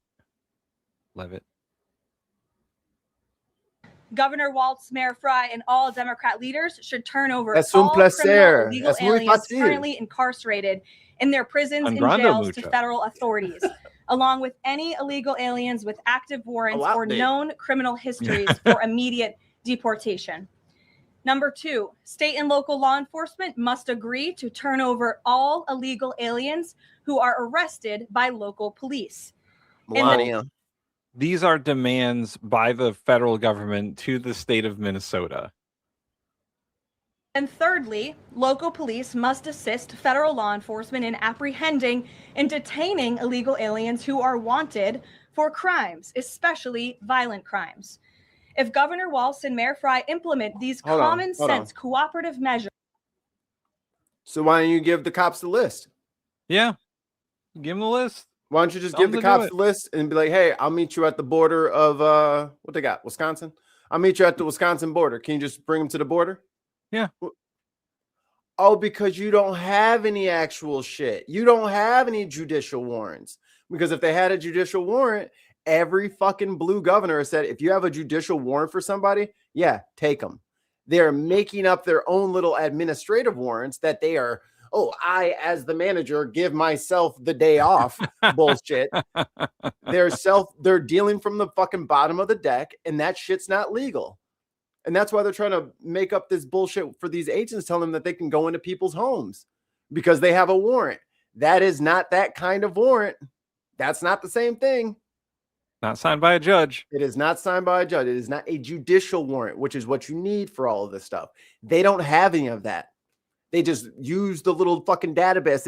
Governor Walz, Mayor Fry, and all Democrat leaders should turn over Es all un placer. criminal illegal Es muy aliens fácil. currently incarcerated in their prisons and Angrando jails mucho. to federal authorities, along with any illegal aliens with active warrants or known criminal histories for immediate deportation. Number 2, state and local law enforcement must agree to turn over all illegal aliens who are arrested by local police. Melania. These are demands by the federal government to the state of Minnesota. And thirdly, local police must assist federal law enforcement in apprehending and detaining illegal aliens who are wanted for crimes, especially violent crimes. If Governor Walz and Mayor Fry implement these common sense cooperative measures. So why don't you give the cops the list? Yeah. Give them the list. Why don't you just give the cops the list and be like, hey, I'll meet you at the border of what they got? Wisconsin? I'll meet you at the Wisconsin border. Can you just bring them to the border? Yeah. Oh, because you don't have any actual shit. You don't have any judicial warrants. Because if they had a judicial warrant, every fucking blue governor said, if you have a judicial warrant for somebody, yeah, take them. They're making up their own little administrative warrants that they are, I, as the manager, give myself the day off. Bullshit. They're dealing from the fucking bottom of the deck, and that shit's not legal. And that's why they're trying to make up this bullshit for these agents, telling them that they can go into people's homes because they have a warrant. That is not that kind of warrant. That's not the same thing. Not signed by a judge. It is not signed by a judge. It is not a judicial warrant, which is what you need for all of this stuff. They don't have any of that. They just use the little fucking database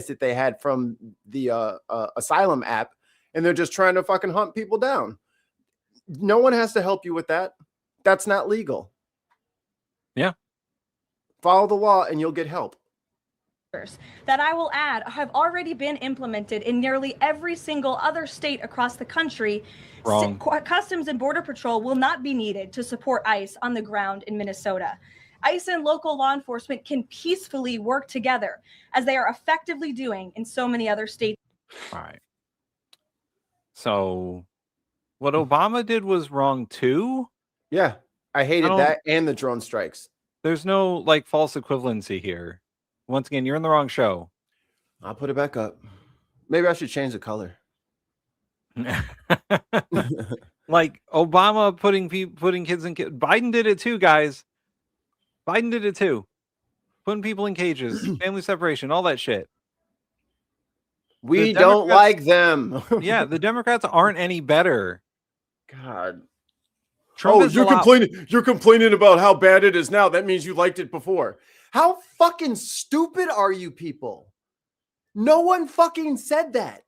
that they had from the asylum app, and they're just trying to fucking hunt people down. No one has to help you with that. That's not legal. Yeah. Follow the law and you'll get help. That I will add have already been implemented in nearly every single other state across the country. Wrong. Customs and Border Patrol will not be needed to support ICE on the ground in Minnesota. ICE and local law enforcement can peacefully work together, as they are effectively doing in so many other states. All right. So what Obama did was wrong too? Yeah. I hated that and the drone strikes. There's no like false equivalency here. Once again, you're in the wrong show. I'll put it back up. Maybe I should change the color. Like Obama putting kids in Biden did it too, guys. Biden did it too. Putting people in cages, family separation, all that shit. We don't like them. Yeah, the Democrats aren't any better. God. Trump You're complaining about how bad it is now. That means you liked it before. How fucking stupid are you people? No one fucking said that.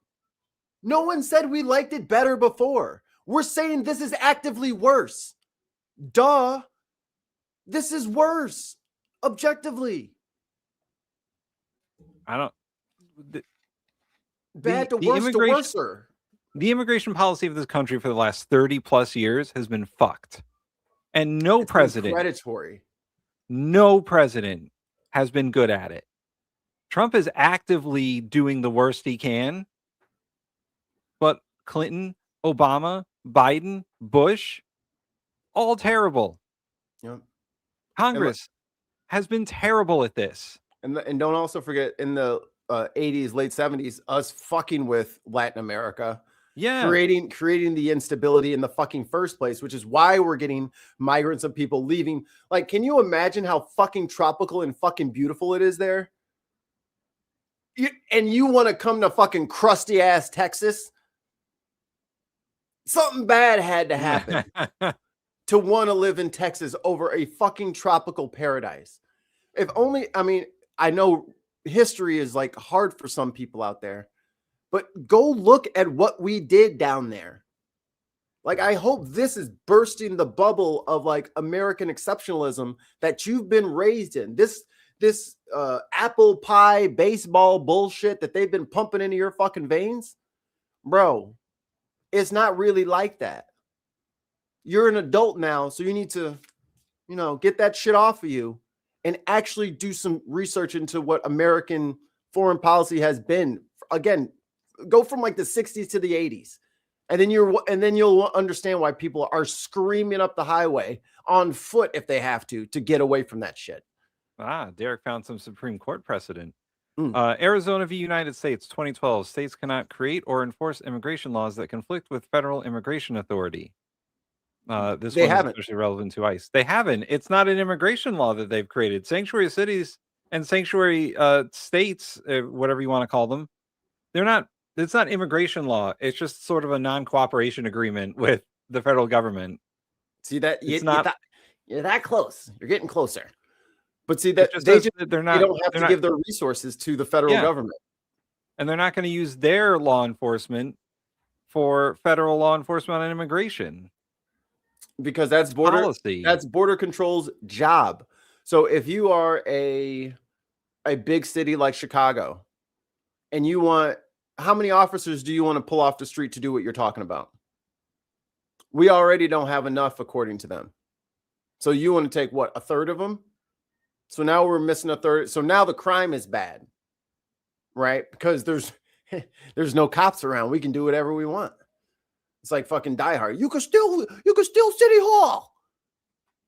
No one said we liked it better before. We're saying this is actively worse. Duh. This is worse. Objectively. I don't. Bad to worse to worser. The immigration policy of this country for the last 30 plus years has been fucked. And no president has been good at it. Trump is actively doing the worst he can. But Clinton, Obama, Biden, Bush, all terrible. Yep. Congress has been terrible at this. And don't also forget, in the 80s, late 70s, us fucking with Latin America. Yeah. Creating the instability in the fucking first place, which is why we're getting migrants and people leaving. Like, can you imagine how fucking tropical and fucking beautiful it is there? And you want to come to fucking crusty ass Texas? Something bad had to happen to want to live in Texas over a fucking tropical paradise. If only, I mean, I know history is like hard for some people out there, but go look at what we did down there. Like, I hope this is bursting the bubble of like American exceptionalism that you've been raised in. This apple pie baseball bullshit that they've been pumping into your fucking veins, bro. It's not really like that. You're an adult now, so you need to, get that shit off of you and actually do some research into what American foreign policy has been. Again, go from like the 60s to the 80s. And then you'll understand why people are screaming up the highway on foot if they have to get away from that shit. Derek found some Supreme Court precedent. Arizona v. United States, 2012. States cannot create or enforce immigration laws that conflict with federal immigration authority. This one is especially relevant to ICE. They haven't. It's not an immigration law that they've created. Sanctuary cities and sanctuary states, whatever you want to call them, they're not. It's not immigration law. It's just sort of a non-cooperation agreement with the federal government. See that you're that close. You're getting closer. But see that they don't have to give their resources to the federal government, and they're not going to use their law enforcement for federal law enforcement on immigration because that's border policy. That's border control's job. So if you are a big city like Chicago, and you want, how many officers do you want to pull off the street to do what you're talking about? We already don't have enough, according to them. So you want to take what, a third of them? So now we're missing a third. So now the crime is bad, right? Because there's no cops around. We can do whatever we want. It's like fucking Die Hard. You could steal City Hall.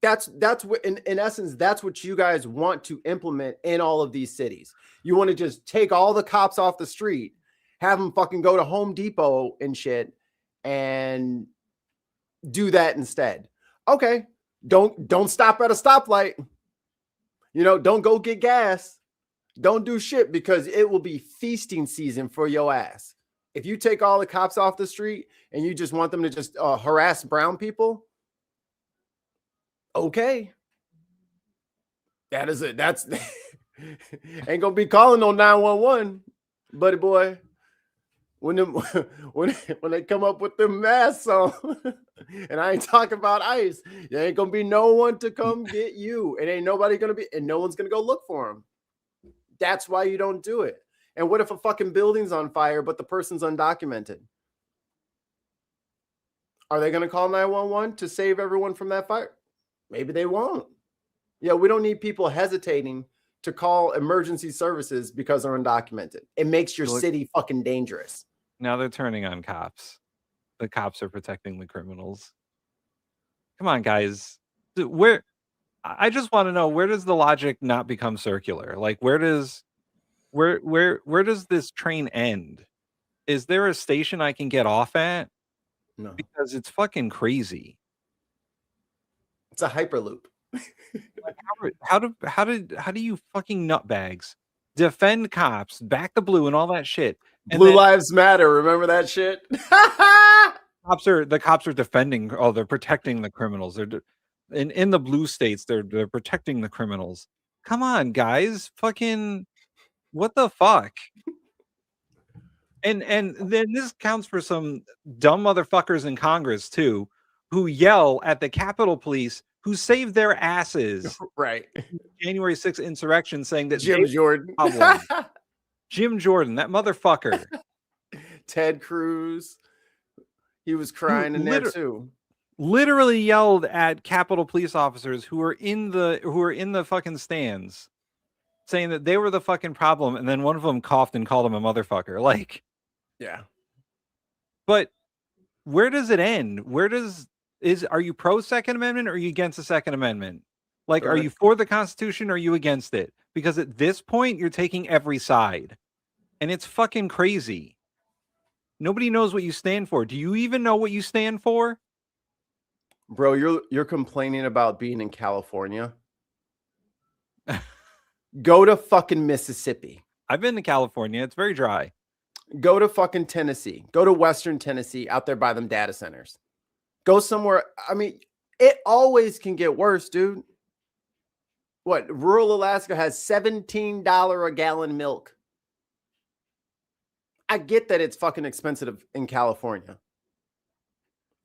That's what in essence, that's what you guys want to implement in all of these cities. You want to just take all the cops off the street, have them fucking go to Home Depot and shit, and do that instead. Okay, Don't stop at a stoplight. You know, don't go get gas. Don't do shit because it will be feasting season for your ass. If you take all the cops off the street and you just want them to just harass brown people, okay. That is it. That's ain't gonna be calling on 911, buddy boy. When they come up with them masks on, and I ain't talking about ICE, there ain't gonna be no one to come get you. It ain't nobody gonna be, and no one's gonna go look for them. That's why you don't do it. And what if a fucking building's on fire, but the person's undocumented? Are they gonna call 911 to save everyone from that fire? Maybe they won't. Yeah, we don't need people hesitating to call emergency services because they're undocumented. It makes your city fucking dangerous. Now they're turning on cops. The cops are protecting the criminals. Come on, guys. Where I just want to know, where does the logic not become circular? Like, where does this train end? Is there a station I can get off at? No. Because it's fucking crazy. It's a hyperloop. Like, how do you fucking nutbags defend cops, back the blue and all that shit? And Blue Lives Matter. Remember that shit? The cops are defending. Oh, they're protecting the criminals. They're in the blue states. They're protecting the criminals. Come on, guys. Fucking what the fuck? And then this counts for some dumb motherfuckers in Congress too, who yell at the Capitol Police, who saved their asses right January 6th insurrection, saying that Jim Jordan. Jim Jordan, that motherfucker. Ted Cruz. He was crying in there too. Literally yelled at Capitol Police officers who were in the fucking stands, saying that they were the fucking problem, and then one of them coughed and called him a motherfucker. Like, yeah. But where does it end? Are you pro Second Amendment or are you against the Second Amendment? Like, are you for the Constitution or are you against it? Because at this point, you're taking every side. And it's fucking crazy. Nobody knows what you stand for. Do you even know what you stand for? Bro, you're complaining about being in California. Go to fucking Mississippi. I've been to California. It's very dry. Go to fucking Tennessee. Go to Western Tennessee out there by them data centers. Go somewhere. I mean, it always can get worse, dude. What? Rural Alaska has $17 a gallon milk. I get that it's fucking expensive in California.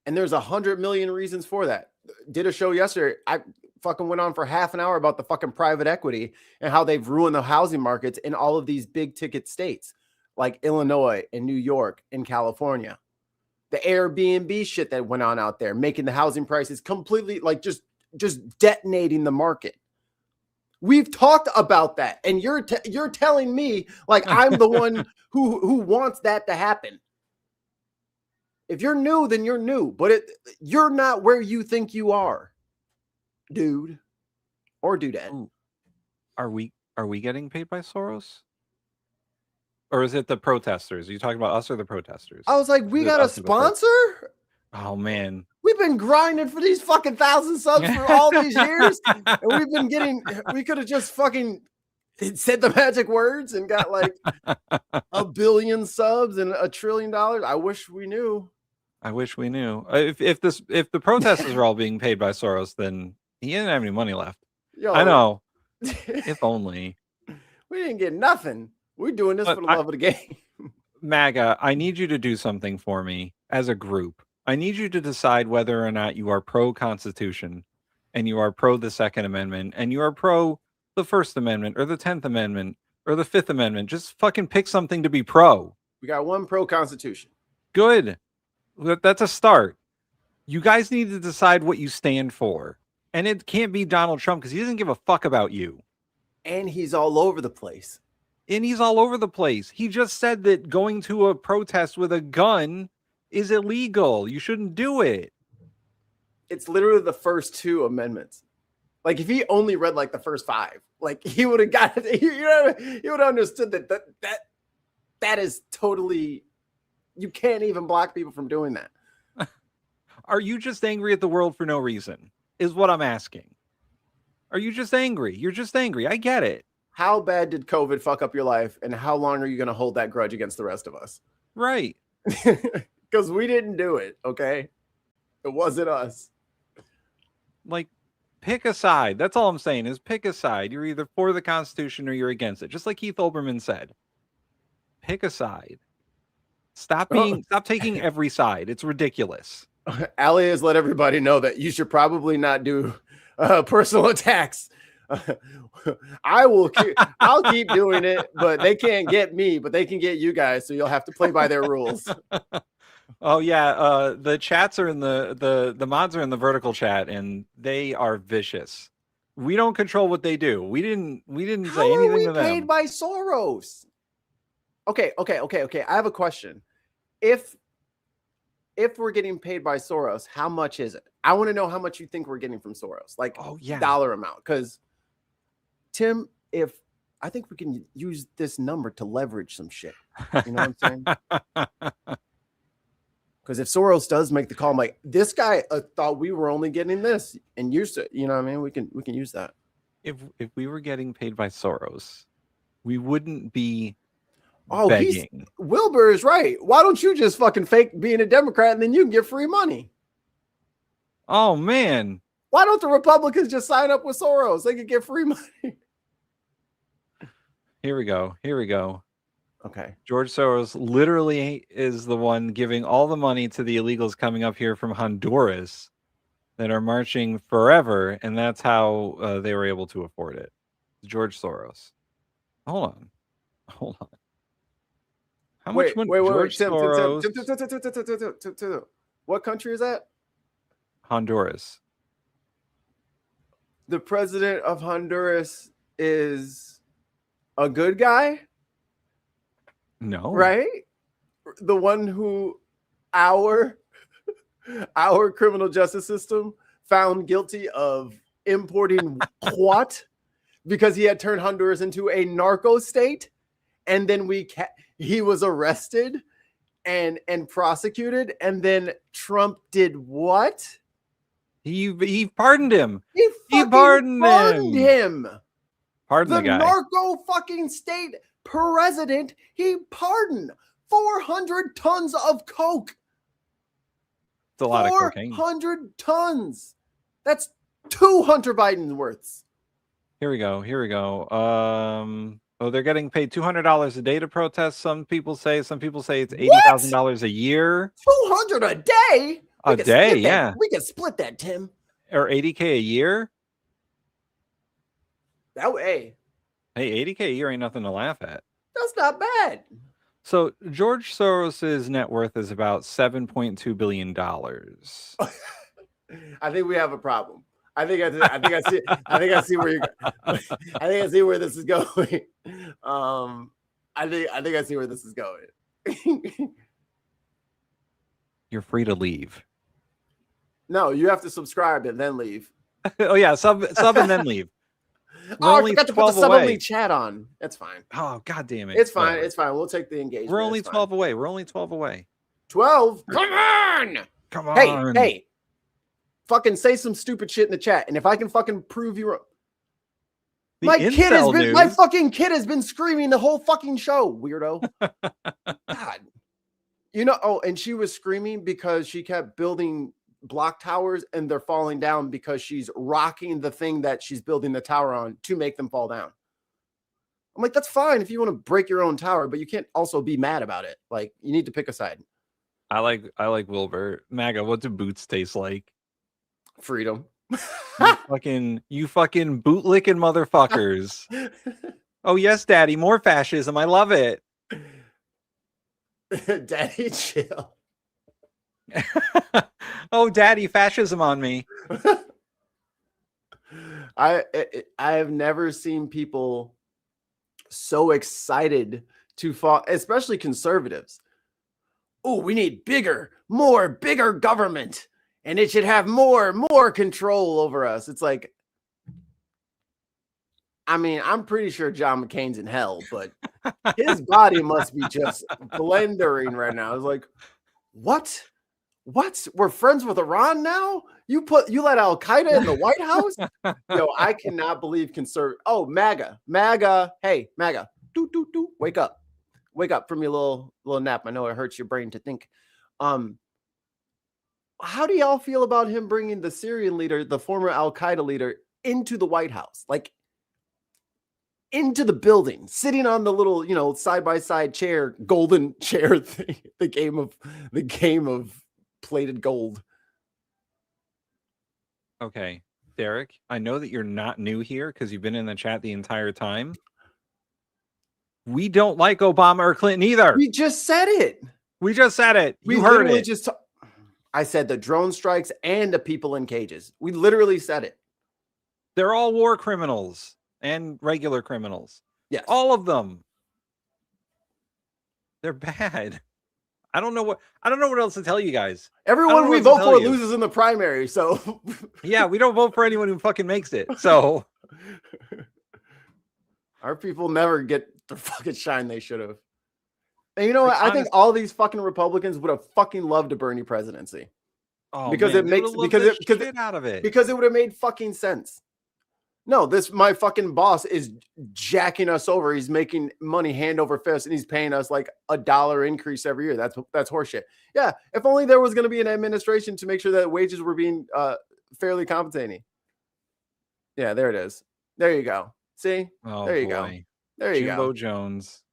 And there's 100 million reasons for that. Did a show yesterday. I fucking went on for half an hour about the fucking private equity and how they've ruined the housing markets in all of these big ticket states like Illinois and New York and California. The Airbnb shit that went on out there, making the housing prices completely like just detonating the market. We've talked about that, and you're telling me like I'm the one who wants that to happen. If you're new, then you're new, but you're not where you think you are, dude, or dudette. Are we getting paid by Soros? Or is it the protesters? Are you talking about us or the protesters? I was like, we got a sponsor? Oh, man. We've been grinding for these fucking 1,000 subs for all these years. And we could have just fucking said the magic words and got like 1 billion subs and $1 trillion. I wish we knew. I wish we knew. If the protesters are all being paid by Soros, then he didn't have any money left. Yo, I know. If only. We didn't get nothing. We're doing this for the love of the game. MAGA, I need you to do something for me as a group. I need you to decide whether or not you are pro-Constitution and you are pro the Second Amendment and you are pro the First Amendment or the 10th Amendment or the Fifth Amendment. Just fucking pick something to be pro. We got one pro-Constitution. Good. That's a start. You guys need to decide what you stand for. And it can't be Donald Trump because he doesn't give a fuck about you. And he's all over the place. He just said that going to a protest with a gun is illegal. You shouldn't do it. It's literally the first 2 amendments. Like if he only read like the first 5, like he would have got it. He would have understood that is totally. You can't even block people from doing that. Are you just angry at the world for no reason? is what I'm asking. Are you just angry? You're just angry. I get it. How bad did COVID fuck up your life, and how long are you going to hold that grudge against the rest of us? Right. Because we didn't do it, okay? It wasn't us. Like, pick a side. That's all I'm saying is pick a side. You're either for the Constitution or you're against it. Just like Keith Olbermann said. Pick a side. Stop taking every side. It's ridiculous. Ali has let everybody know that you should probably not do personal attacks. I'll keep doing it, but they can't get me, but they can get you guys, so you'll have to play by their rules. Oh yeah, the chats are in the mods are in the vertical chat, and they are vicious. We don't control what they do. We didn't say anything to them. Paid by Soros? Okay. I have a question. If we're getting paid by Soros, how much is it? I want to know how much you think we're getting from Soros, like dollar amount. Because Tim, I think we can use this number to leverage some shit. You know what I'm saying? Because if Soros does make the call, I'm like, this guy thought we were only getting this and used it. You know what I mean? We can use that. If we were getting paid by Soros, we wouldn't be Oh, begging. Wilbur is right. Why don't you just fucking fake being a Democrat and then you can get free money? Oh, man. Why don't the Republicans just sign up with Soros? They could get free money. Here we go. Okay. George Soros literally is the one giving all the money to the illegals coming up here from Honduras that are marching forever, and that's how they were able to afford it. George Soros. Hold on. How much money? George Soros. Tim, what country is that? Honduras. The president of Honduras is a good guy? No. Right? The one who our criminal justice system found guilty of importing what? Because he had turned Honduras into a narco state, and then he was arrested and prosecuted, and then Trump did what? He pardoned him. He pardoned him. Pardon the guy. Narco fucking state president. He pardoned 400 tons of coke. It's a lot of cocaine. 400 tons. That's 2 Hunter Biden worths. Here we go. They're getting paid $200 a day to protest. Some people say it's $80,000 a year. 200 a day? A day, yeah. We can split that, Tim. Or $80K a year. That way. Hey, $80K a year ain't nothing to laugh at. That's not bad. So George Soros's net worth is about $7.2 billion. I think we have a problem. I think I see where this is going. I think I see where this is going. You're free to leave. No, you have to subscribe and then leave. Oh yeah, sub and then leave. I forgot to put the sub-only chat on. That's fine. Oh, god damn it. It's fine. It's fine. We'll take the engagement. We're only 12 away. 12? Come on. Hey. Fucking say some stupid shit in the chat. And if I can fucking prove you wrong. My fucking kid has been screaming the whole fucking show, weirdo. God. You know, and she was screaming because she kept building block towers and they're falling down because she's rocking the thing that she's building the tower on to make them fall down. I'm like, that's fine if you want to break your own tower, but you can't also be mad about it. Like, you need to pick a side. I like Wilbur. MAGA, what do boots taste like? Freedom. you fucking bootlicking motherfuckers. Oh yes, daddy, more fascism. I love it. Daddy, chill. Oh, daddy, fascism on me. I have never seen people so excited to fall, especially conservatives. Oh, we need bigger government, and it should have more control over us. It's like, I mean, I'm pretty sure John McCain's in hell, but his body must be just blendering right now. It's like, what? What? We're friends with Iran now? You let Al Qaeda in the White House? Yo, I cannot believe Oh, MAGA. Hey, MAGA. Wake up. Wake up from your little nap. I know it hurts your brain to think. How do y'all feel about him bringing the Syrian leader, the former Al Qaeda leader, into the White House? Like into the building, sitting on the little, side-by-side chair, golden chair thing, the game of plated gold. Okay, Derek, I know that you're not new here because you've been in the chat the entire time. We don't like Obama or Clinton either. We just said it. We just said it. We You heard literally it. I said the drone strikes and the people in cages. We literally said it. They're all war criminals and regular criminals. Yes. All of them. They're bad. I don't know what else to tell you guys. Everyone we vote for loses in the primary, so yeah, we don't vote for anyone who fucking makes it. So our people never get the fucking shine they should have. And you know what? I think all these fucking Republicans would have fucking loved a Bernie presidency. Oh, because man, it makes shit out of it. Because it would have made fucking sense. No, my fucking boss is jacking us over. He's making money hand over fist, and he's paying us like $1 increase every year. That's horseshit. Yeah, if only there was going to be an administration to make sure that wages were being fairly compensating. Yeah, there it is. There you go. See? Oh, there you boy. go. There you Jimbo go. Jones.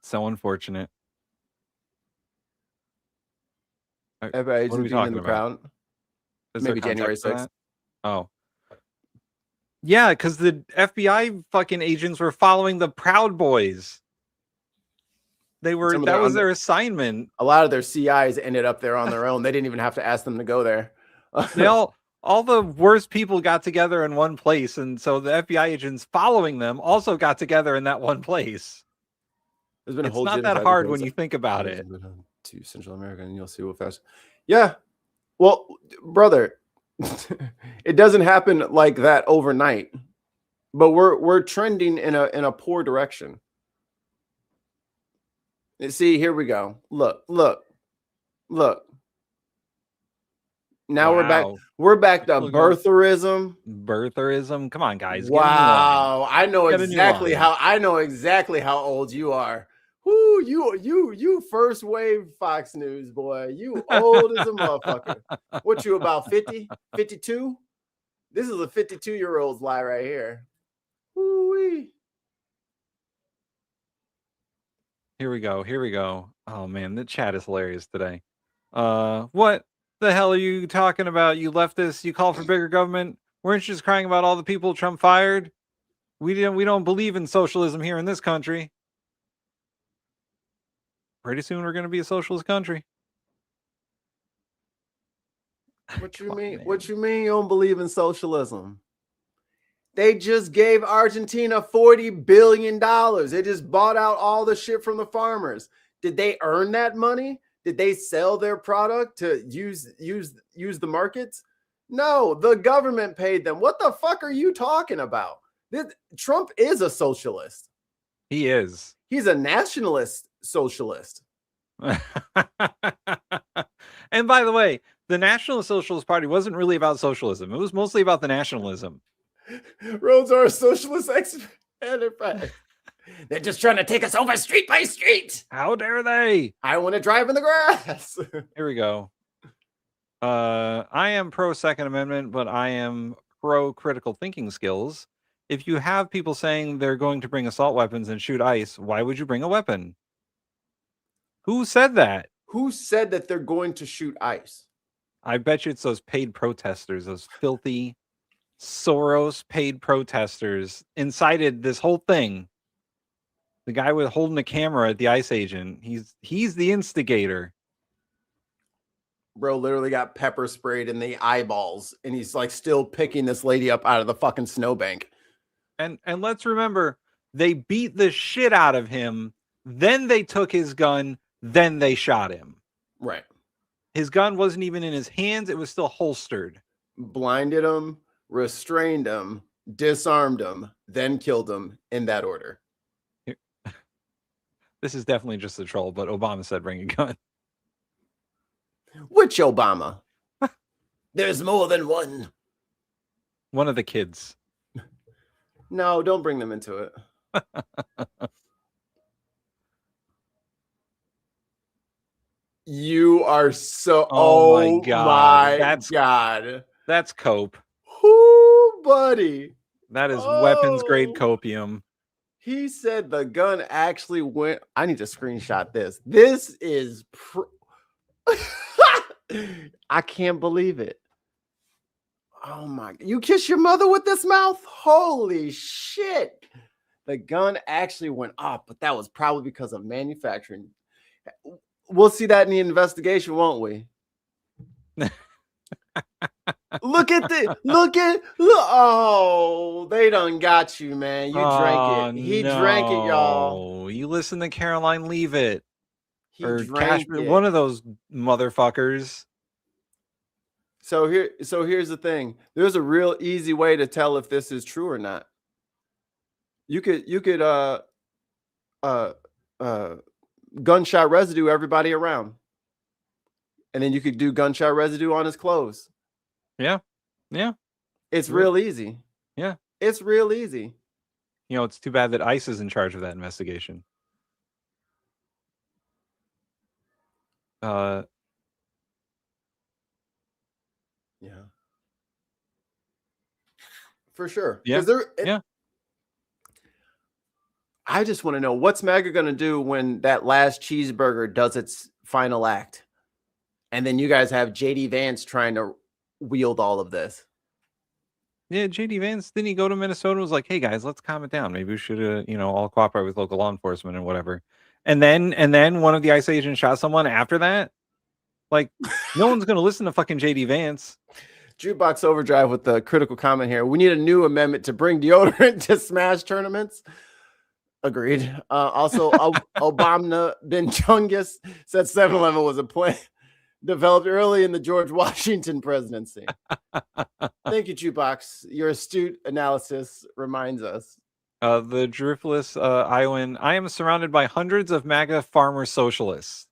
So unfortunate. Everybody's What are we being in talking the about? crowd. Is there Maybe January context for 6th. that? Oh. Yeah, because the FBI fucking agents were following the Proud Boys. That was their assignment. A lot of their CIs ended up there on their own. They didn't even have to ask them to go there. They all the worst people got together in one place, and so the FBI agents following them also got together in that one place. There's been a It's whole not that genocide hard because when you think about it. to Central America, and you'll see what fast. Yeah, well, brother, it doesn't happen like that overnight, but we're trending in a poor direction. See, here we go. Look. Now we're back to birtherism. Birtherism. Come on, guys. Get a new Wow, line. I know Get a new exactly how old you are. Whoo, you first wave Fox News boy. You old as a motherfucker. What you about 50? 52? This is a 52-year-old's lie right here. Woo-wee. Here we go. Oh man, the chat is hilarious today. What the hell are you talking about? You leftists, you call for bigger government. Weren't you just crying about all the people Trump fired? We don't believe in socialism here in this country. Pretty soon we're gonna be a socialist country. What you mean? What you mean you don't believe in socialism? They just gave Argentina $40 billion. They just bought out all the shit from the farmers. Did they earn that money? Did they sell their product to use the markets? No, the government paid them. What the fuck are you talking about? Trump is a socialist. He is. He's a nationalist socialist. And by the way, the National Socialist Party wasn't really about socialism. It was mostly about the nationalism. Roads are a socialist enterprise. They're just trying to take us over street by street. How dare they? I want to drive in the grass. Here we go. I am pro Second Amendment, but I am pro critical thinking skills. If you have people saying they're going to bring assault weapons and shoot ICE, why would you bring a weapon? Who said that? Who said that they're going to shoot ICE? I bet you it's those paid protesters, those filthy Soros paid protesters incited this whole thing. The guy with holding the camera at the ICE agent, he's the instigator. Bro literally got pepper sprayed in the eyeballs, and he's like still picking this lady up out of the fucking snowbank. And let's remember, they beat the shit out of him, then they took his gun, then they shot him. Right. His gun wasn't even in his hands, it was still holstered. Blinded him, restrained him, disarmed him, then killed him in that order. This is definitely just a troll, but Obama said bring a gun. Which Obama? There's more than one. One of the kids. No, don't bring them into it. You are so. Oh my God. God. That's cope. Whoo, buddy. That is weapons grade copium. He said the gun actually went. I need to screenshot this. This is. I can't believe it. Oh my. You kiss your mother with this mouth? Holy shit. The gun actually went off, but that was probably because of manufacturing. We'll see that in the investigation, won't we? Look. Oh, they done got you, man. You drank it. He drank it, y'all. You listen to Caroline Leave It. Or drank it. One of those motherfuckers. So here's the thing. There's a real easy way to tell if this is true or not. You could gunshot residue everybody around. And then you could do gunshot residue on his clothes. Yeah. Yeah. It's real easy. Yeah. It's real easy. You know, it's too bad that ICE is in charge of that investigation. Yeah. For sure. Yeah. Yeah. I just want to know, what's MAGA going to do when that last cheeseburger does its final act? And then you guys have JD Vance trying to wield all of this. Yeah, JD Vance, didn't he go to Minnesota and was like, hey guys, let's calm it down. Maybe we should all cooperate with local law enforcement and whatever. And then one of the ICE agents shot someone after that. Like, no one's gonna listen to fucking JD Vance. Jukebox Overdrive with the critical comment here. We need a new amendment to bring deodorant to Smash tournaments. Agreed. Also, Obama bin Chungus said 7-Eleven was a plan developed early in the George Washington presidency. Thank you, Jukebox. Your astute analysis reminds us. The Driftless Iowan. I am surrounded by hundreds of MAGA farmer socialists.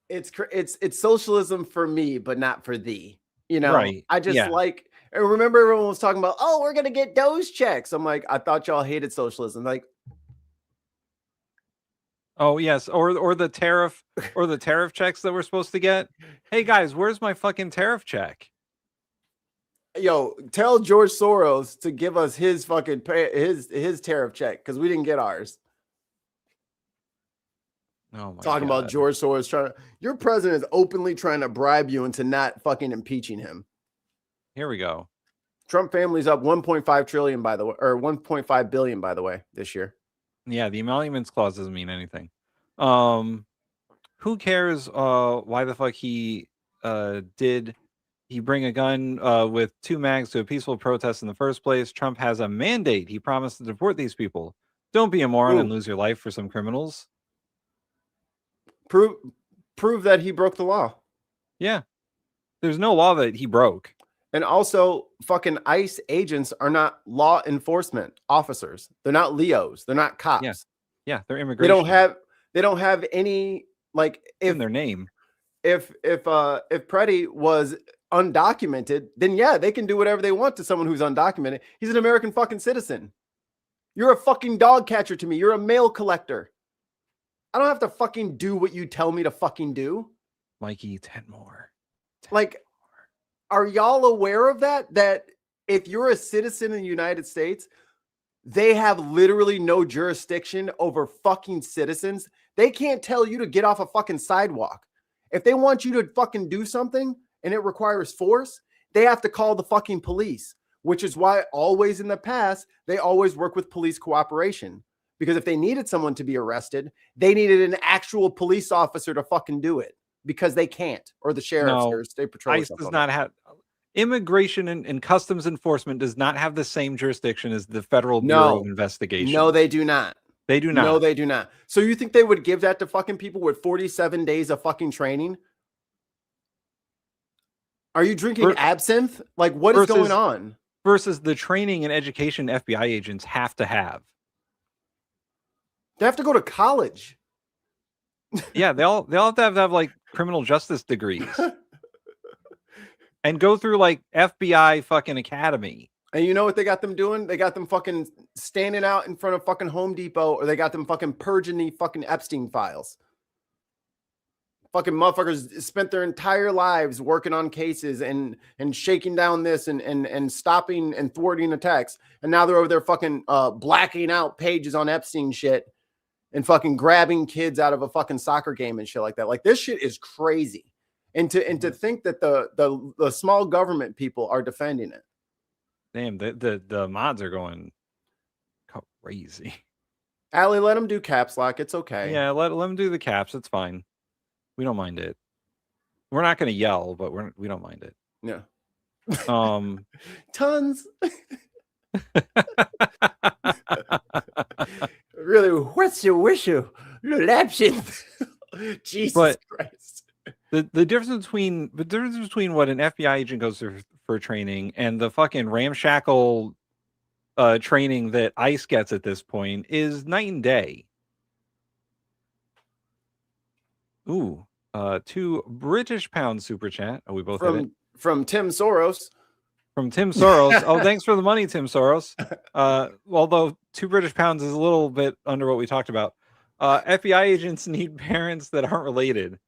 It's socialism for me, but not for thee. You know, right. I just like. And remember, everyone was talking about, oh, we're gonna get those checks. I'm like, I thought y'all hated socialism. Like, oh yes, or the tariff checks that we're supposed to get. Hey guys, where's my fucking tariff check? Yo, tell George Soros to give us his fucking his tariff check because we didn't get ours. Oh my Talking about George Soros your president is openly trying to bribe you into not fucking impeaching him. Here we go. Trump family's up 1.5 trillion by the way, or 1.5 billion by the way, this year. Yeah, the emoluments clause doesn't mean anything. Who cares why the fuck he did he bring a gun with 2 mags to a peaceful protest in the first place? Trump has a mandate. He promised to deport these people. Don't be a moron and lose your life for some criminals. Prove that he broke the law. Yeah. There's no law that he broke. And also, fucking ICE agents are not law enforcement officers. They're not Leos. They're not cops. Yeah, they're immigration. They don't have any, like, in their name. If Preddy was undocumented, then yeah, they can do whatever they want to someone who's undocumented. He's an American fucking citizen. You're a fucking dog catcher to me. You're a mail collector. I don't have to fucking do what you tell me to fucking do. Mikey, 10 more. Like, are y'all aware of that? That if you're a citizen in the United States, they have literally no jurisdiction over fucking citizens. They can't tell you to get off a fucking sidewalk. If they want you to fucking do something and it requires force, they have to call the fucking police, which is why always in the past, they always work with police cooperation. Because if they needed someone to be arrested, they needed an actual police officer to fucking do it. Because they can't, or the sheriffs or state patrol. ICE does not have immigration and customs enforcement does not have the same jurisdiction as the Federal Bureau of Investigation. No, they do not. They do not. No, they do not. So you think they would give that to fucking people with 47 days of fucking training? Are you drinking absinthe? Like, what is going on? Versus the training and education FBI agents have to have. They have to go to college. Yeah, they all have to have like criminal justice degrees and go through like FBI fucking academy. And you know what they got them doing? They got them fucking standing out in front of fucking Home Depot, or they got them fucking purging the fucking Epstein files. Fucking motherfuckers spent their entire lives working on cases and shaking down this and stopping and thwarting attacks. And now they're over there fucking blacking out pages on Epstein shit and fucking grabbing kids out of a fucking soccer game and shit like that. Like, this shit is crazy. And to think that the small government people are defending it. Damn, the mods are going crazy. Allie, let them do caps lock. It's okay. Yeah, let them do the caps. It's fine. We don't mind it. We're not going to yell, but we don't mind it. Yeah. Tons. Really, what's your wish? Jesus Christ. The difference between what an FBI agent goes through for training and the fucking ramshackle training that ICE gets at this point is night and day. Ooh, 2 British pound super chat. Oh, we both hit it. From Tim Soros. From Tim Soros. Oh, thanks for the money, Tim Soros. Although 2 British pounds is a little bit under what we talked about. FBI agents need parents that aren't related.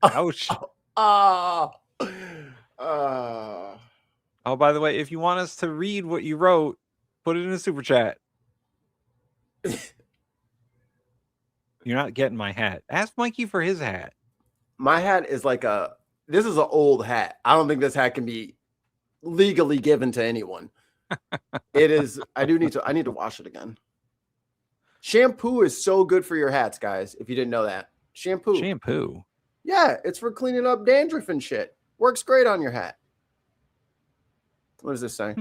Ouch. Oh, by the way, if you want us to read what you wrote, put it in a super chat. You're not getting my hat. Ask Mikey for his hat. My hat is like this is an old hat. I don't think this hat can be legally given to anyone. It is. I need to wash it again. Shampoo is so good for your hats, guys. If you didn't know that. Shampoo. Yeah, it's for cleaning up dandruff and shit. Works great on your hat. What does this say?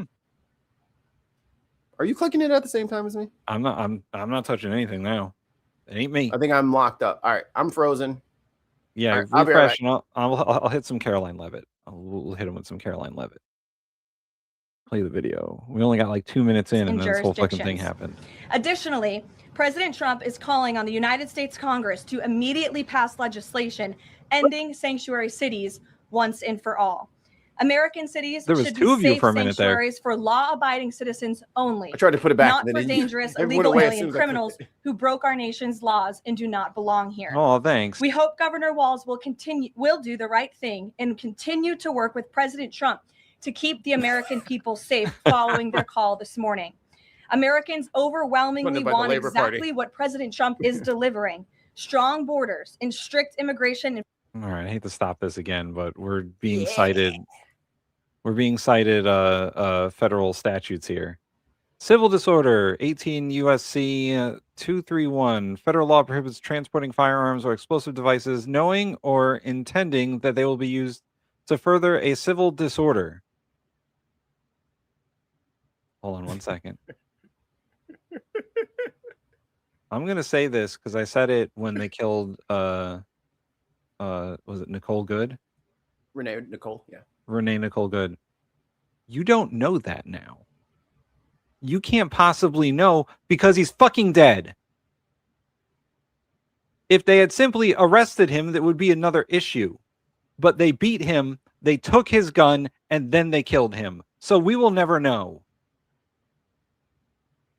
Are you clicking it at the same time as me? I'm not touching anything now. It ain't me. I think I'm locked up. All right, I'm frozen. Yeah, right, refresh. And I'll hit some Caroline Levitt. We'll hit him with some Caroline Levitt. Play the video. We only got like 2 minutes in, and then this whole fucking thing happened. Additionally, President Trump is calling on the United States Congress to immediately pass legislation ending sanctuary cities once and for all. American cities should be safe sanctuaries for law-abiding citizens only. I tried to put it back, not for dangerous illegal alien criminals who broke our nation's laws and do not belong here. Oh, thanks. We hope Governor Walz will do the right thing and continue to work with President Trump to keep the American people safe following their call this morning. Americans overwhelmingly want exactly what President Trump is delivering: strong borders and strict immigration. All right, I hate to stop this again, but we're being cited. We're being cited federal statutes here. Civil disorder, 18 USC 231. Federal law prohibits transporting firearms or explosive devices knowing or intending that they will be used to further a civil disorder. Hold on 1 second. I'm going to say this because I said it when they killed, was it Nicole Good? Renee Nicole, yeah. Renee Nicole Good. You don't know that now. You can't possibly know because he's fucking dead. If they had simply arrested him, that would be another issue. But they beat him, they took his gun, and then they killed him. So we will never know.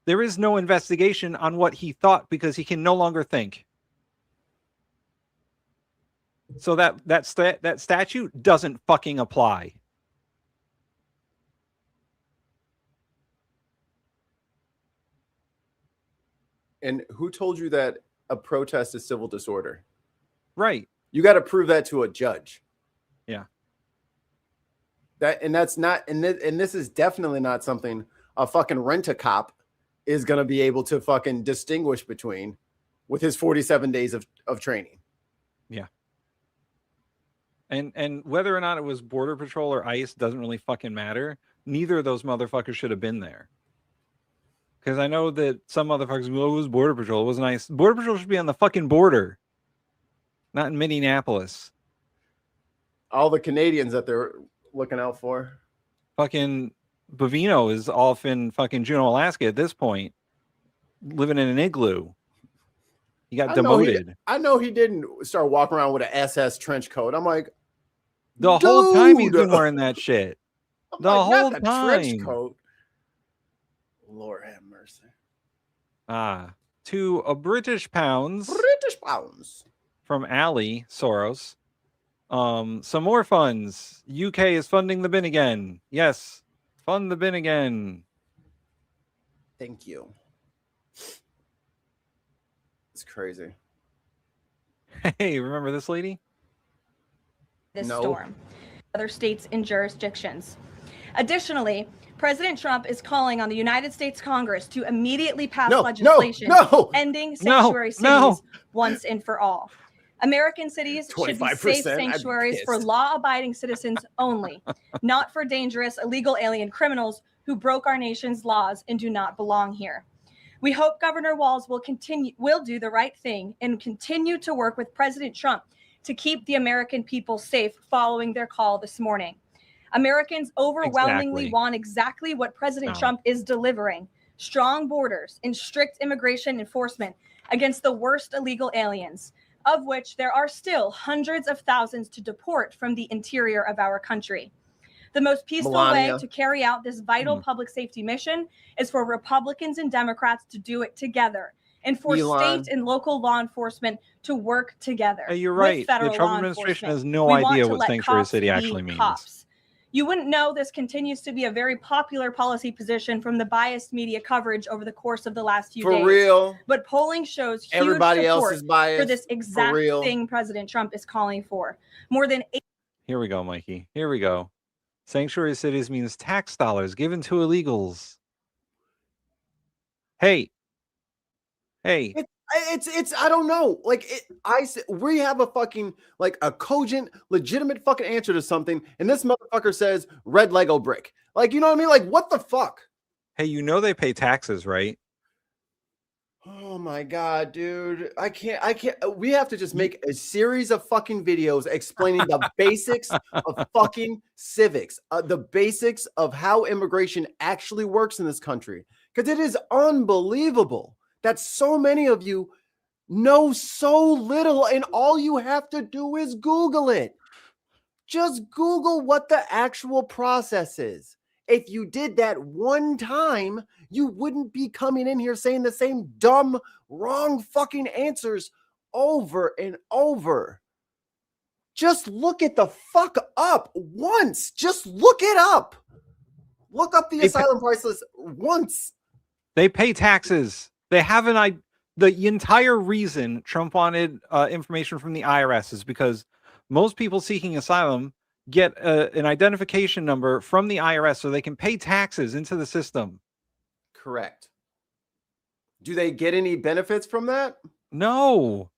There is no investigation on what he thought because he can no longer think. So that statute doesn't fucking apply. And who told you that a protest is civil disorder? Right. You got to prove that to a judge. Yeah. That's not, and this is definitely not something a fucking rent-a-cop is going to be able to fucking distinguish between with his 47 days of training. Yeah. And whether or not it was Border Patrol or ICE doesn't really fucking matter. Neither of those motherfuckers should have been there. Because I know that some motherfuckers go, oh, it was Border Patrol. It wasn't ICE. Border Patrol should be on the fucking border. Not in Minneapolis. All the Canadians that they're looking out for. Fucking Bovino is off in fucking Juneau, Alaska at this point. Living in an igloo. He got demoted. I know he didn't start walking around with an SS trench coat. I'm like, The whole time he's been wearing that shit. I'm The like, whole not the time. trench coat. Lord have mercy. To a British pounds. British pounds. From Ali Soros. Some more funds. UK is funding the bin again. Yes. Fund the bin again. Thank you. It's crazy. Hey, remember this lady? This storm. Other states and jurisdictions. Additionally, President Trump is calling on the United States Congress to immediately pass legislation ending sanctuary cities once and for all. American cities should be safe sanctuaries for law-abiding citizens only, not for dangerous illegal alien criminals who broke our nation's laws and do not belong here. We hope Governor Walz will do the right thing and continue to work with President Trump to keep the American people safe following their call this morning. Americans overwhelmingly want exactly what President Trump is delivering: strong borders and strict immigration enforcement against the worst illegal aliens, of which there are still hundreds of thousands to deport from the interior of our country. The most peaceful way to carry out this vital public safety mission is for Republicans and Democrats to do it together, and for state and local law enforcement to work together. Hey, you're right. The Trump administration has no idea what sanctuary city actually means. You wouldn't know this continues to be a very popular policy position from the biased media coverage over the course of the last few days. For real. But polling shows huge Everybody else support is biased. for this exact thing President Trump is calling for. More than Here we go, Mikey. Here we go. Sanctuary cities means tax dollars given to illegals. Hey. It's I don't know. Like we have a fucking like a cogent, legitimate fucking answer to something, and this motherfucker says red Lego brick. Like, you know what I mean? Like, what the fuck? Hey, you know they pay taxes, right? Oh my god, dude. I can't. We have to just make a series of fucking videos explaining the basics of fucking civics, the basics of how immigration actually works in this country. Because it is unbelievable that so many of you know so little, and all you have to do is Google it. Just Google what the actual process is. If you did that one time, you wouldn't be coming in here saying the same dumb, wrong fucking answers over and over. Just look it the fuck up once. Just look it up. Look up the asylum price list once. They pay taxes. They haven't. The entire reason Trump wanted information from the IRS is because most people seeking asylum get an identification number from the IRS so they can pay taxes into the system. Correct. Do they get any benefits from that? No.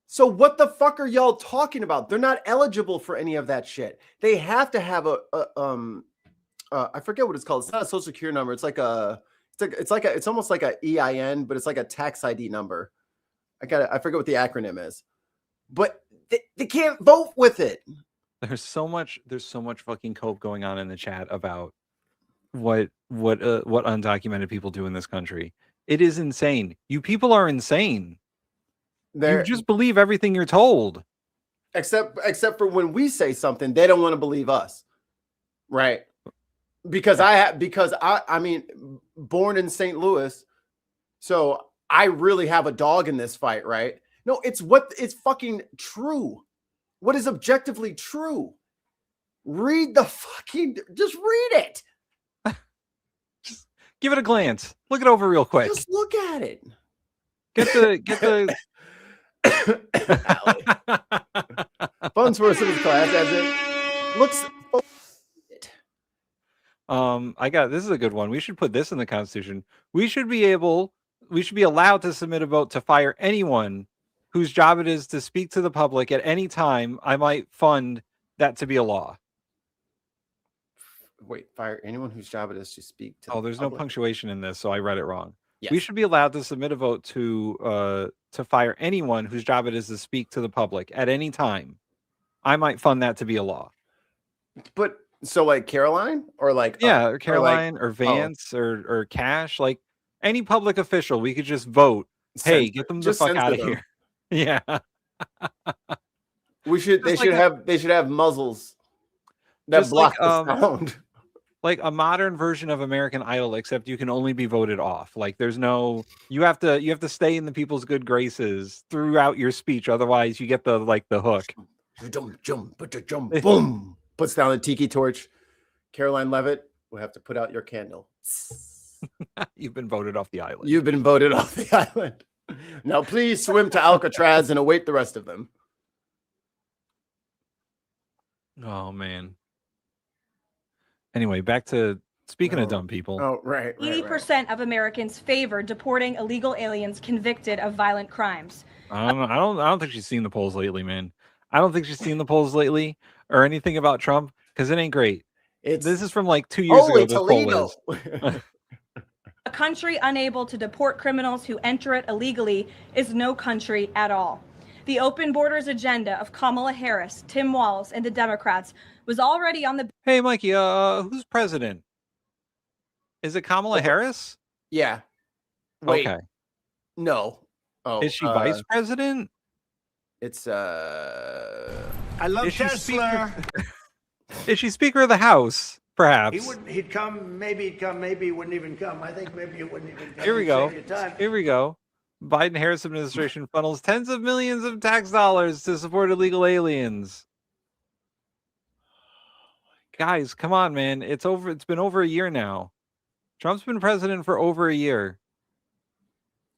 So what the fuck are y'all talking about? They're not eligible for any of that shit. They have to have I forget what it's called. It's not a social security number. It's like it's almost like a EIN, but it's like a tax ID number. I forget what the acronym is. But they can't vote with it. There's so much fucking cope going on in the chat about what undocumented people do in this country. It is insane. You people are insane. You just believe everything you're told. Except for when we say something, they don't want to believe us. Right? Because I mean, born in St. Louis, so I really have a dog in this fight, right? No, it's fucking true. What is objectively true? Just read it. Just give it a glance. Look it over real quick. Just look at it. Get the funds for a civics class as it looks. This is a good one. We should put this in the Constitution. We should be allowed to submit a vote to fire anyone whose job it is to speak to the public at any time. I might fund that to be a law. Wait, fire anyone whose job it is to speak to. There's no punctuation in this, so I read it wrong. Yes. We should be allowed to submit a vote to fire anyone whose job it is to speak to the public at any time. I might fund that to be a law. But so like Caroline or like or Caroline or Vance or Cash, like any public official, we could just vote Hey, get them the Just fuck censor out of them. here. Yeah. They should have muzzles that Just like, block the sound. like a modern version of American Idol, except you can only be voted off. Like there's no, you have to stay in the people's good graces throughout your speech, otherwise you get the hook. Jump, boom. Puts down the tiki torch. Caroline Levitt will have to put out your candle. You've been voted off the island. You've been voted off the island. Now please swim to Alcatraz and await the rest of them. Oh man. Anyway, back to speaking of dumb people. Oh, right. 80% of Americans favor deporting illegal aliens convicted of violent crimes. I don't know. I don't think she's seen the polls lately, man. I don't think she's seen the polls lately or anything about Trump because it ain't great. This is from like 2 years ago. This poll is. A country unable to deport criminals who enter it illegally is no country at all. The open borders agenda of Kamala Harris, Tim Walz, and the Democrats was already on the... Hey, Mikey, who's president? Is it Kamala Harris? Yeah. Wait. Okay. No. Oh, is she vice president? It's I love Is she Tesla. Is she Speaker of the House? Perhaps. He'd come, maybe he wouldn't even come. I think maybe he wouldn't even come. Here we He'd go. save you time. Here we go. Biden-Harris administration funnels tens of millions of tax dollars to support illegal aliens. Guys, come on, man. It's over. It's been over a year now. Trump's been president for over a year.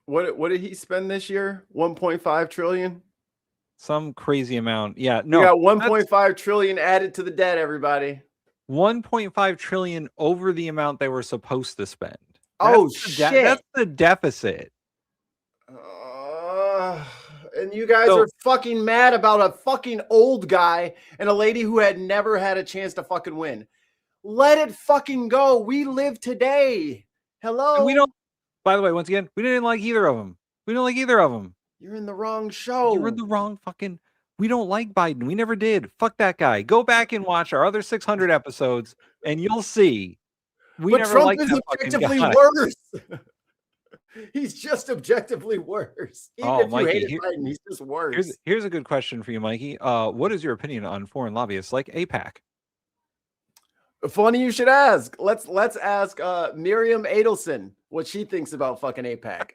What did he spend this year? 1.5 trillion? Some crazy amount. Yeah, no. We got 1.5 trillion added to the debt, everybody. 1.5 trillion over the amount they were supposed to spend. Oh, shit. shit. That's the deficit. And you guys are fucking mad about a fucking old guy and a lady who had never had a chance to fucking win. Let it fucking go. We live today. Hello. And we don't, by the way, once again, we didn't like either of them. We don't like either of them. You're in the wrong show. You're in the wrong fucking, we don't like Biden. We never did. Fuck that guy. Go back and watch our other 600 episodes and you'll see. But never Trump liked is that fucking objectively guy. worse. He's just objectively worse. Even if Mikey, you hated Biden, he's just worse. Here's a good question for you, Mikey. What is your opinion on foreign lobbyists like AIPAC? Funny you should ask. Let's ask Miriam Adelson what she thinks about fucking AIPAC.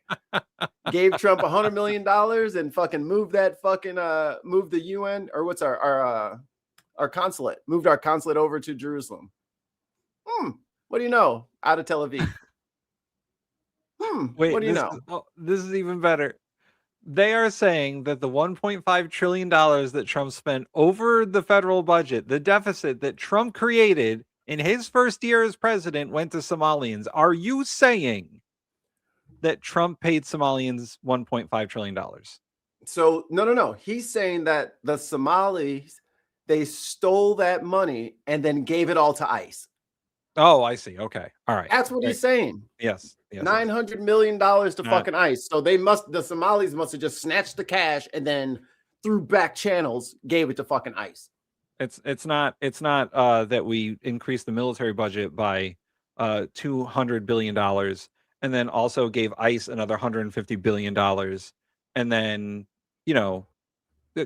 Gave Trump $100 million and fucking moved that fucking moved the UN or what's our consulate, moved our consulate over to Jerusalem. What do you know? Out of Tel Aviv. Wait, what do you know? This is even better. They are saying that the $1.5 trillion that Trump spent over the federal budget, the deficit that Trump created in his first year as president, went to Somalians. Are you saying that Trump paid Somalians $1.5 trillion? So no. He's saying that the Somalis, they stole that money and then gave it all to ICE. Oh, I see. Okay. All right. That's what he's saying. Yes. $900 million to fucking ICE. So the Somalis must have just snatched the cash and then through back channels gave it to fucking ICE. It's not that we increased the military budget by $200 billion and then also gave ICE another $150 billion and then,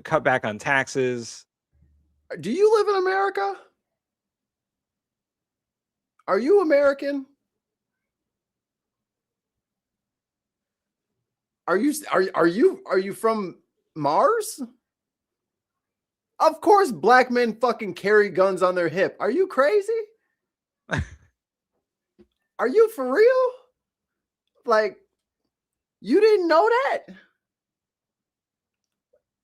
cut back on taxes. Do you live in America? Are you American? Are you from Mars? Of course, black men fucking carry guns on their hip. Are you crazy? Are you for real? Like, you didn't know that?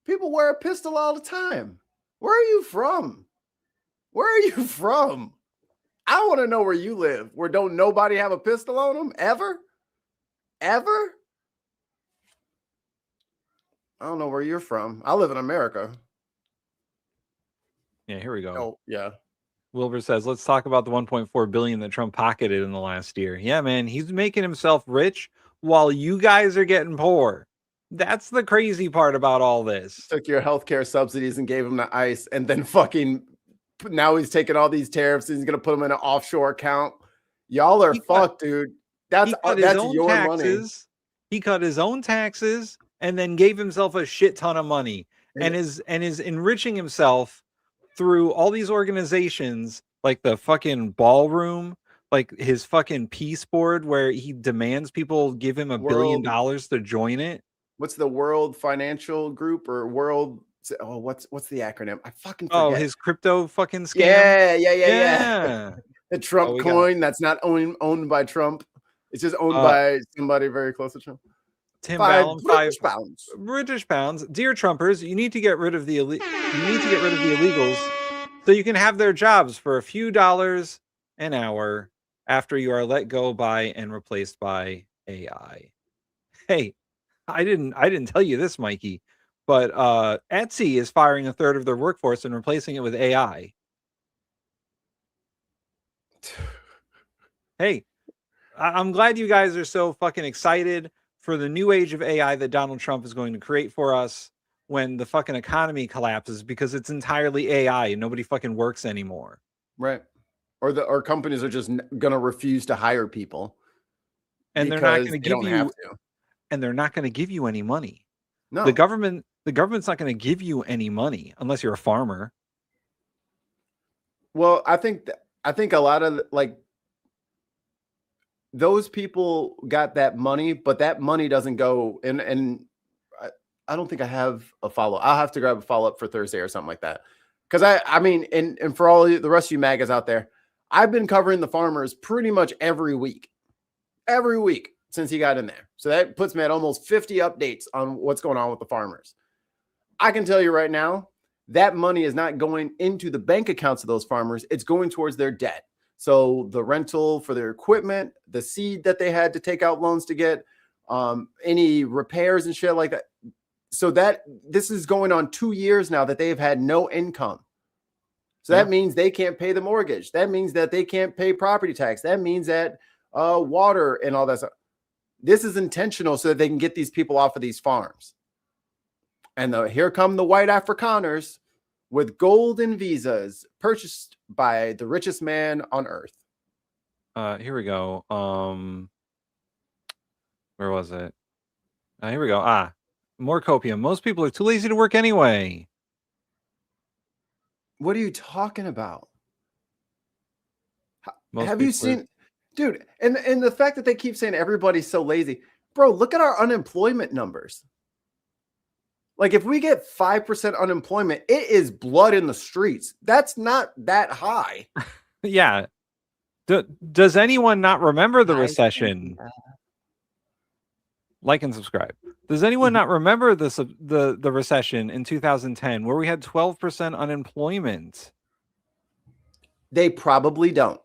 People wear a pistol all the time. Where are you from? Where are you from? I want to know where you live. Where don't nobody have a pistol on them ever? Ever? I don't know where you're from. I live in America. Yeah, here we go. Oh, yeah. Wilbur says, let's talk about the 1.4 billion that Trump pocketed in the last year. Yeah, man, he's making himself rich while you guys are getting poor. That's the crazy part about all this. Took your healthcare subsidies and gave them to ICE, and then fucking now he's taking all these tariffs and he's gonna put them in an offshore account. Y'all are fucked, dude. That's your money. He cut his own taxes and then gave himself a shit ton of money and is enriching himself through all these organizations like the fucking ballroom, like his fucking peace board where he demands people give him $1 billion to join it. What's the World Financial Group or World? Oh, what's the acronym? I fucking forget. Oh, his crypto fucking scam. Yeah. The Trump coin that's not owned by Trump. It's just owned by somebody very close to Trump. Tim 5 Ballon, British pounds. British pounds. Dear Trumpers, you need to get rid of the illegals so you can have their jobs for a few dollars an hour after you are let go by and replaced by AI. Hey, I didn't tell you this, Mikey, but Etsy is firing a third of their workforce and replacing it with AI. Hey, I'm glad you guys are so fucking excited for the new age of AI that Donald Trump is going to create for us when the fucking economy collapses because it's entirely AI and nobody fucking works anymore. Right. Or companies are just going to refuse to hire people. And they're not going to give you and they're not going to give you any money. No. The government's not going to give you any money unless you're a farmer. Well, I think a lot of those people got that money, but that money doesn't go and I don't think I have a follow. I'll have to grab a follow-up for Thursday or something like that. Because I mean, and for all the rest of you MAGAs out there, I've been covering the farmers pretty much every week since he got in there. So that puts me at almost 50 updates on what's going on with the farmers. I can tell you right now, that money is not going into the bank accounts of those farmers. It's going towards their debt. So the rental for their equipment, the seed that they had to take out loans to get, any repairs and shit like that. So that this is going on 2 years now that they've had no income. So that means they can't pay the mortgage. That means that they can't pay property tax. That means that water and all that stuff. This is intentional so that they can get these people off of these farms. And here come the white Afrikaners with golden visas purchased by the richest man on earth. Here we go. Where was it? Here we go. More copium. Most people are too lazy to work anyway. What are you talking about? Most Have you seen, dude? And the fact that they keep saying everybody's so lazy, bro. Look at our unemployment numbers. Like if we get 5% unemployment, it is blood in the streets. That's not that high. Yeah. Does anyone not remember the recession? Like and subscribe. Does anyone not remember the recession in 2010 where we had 12% unemployment? They probably don't.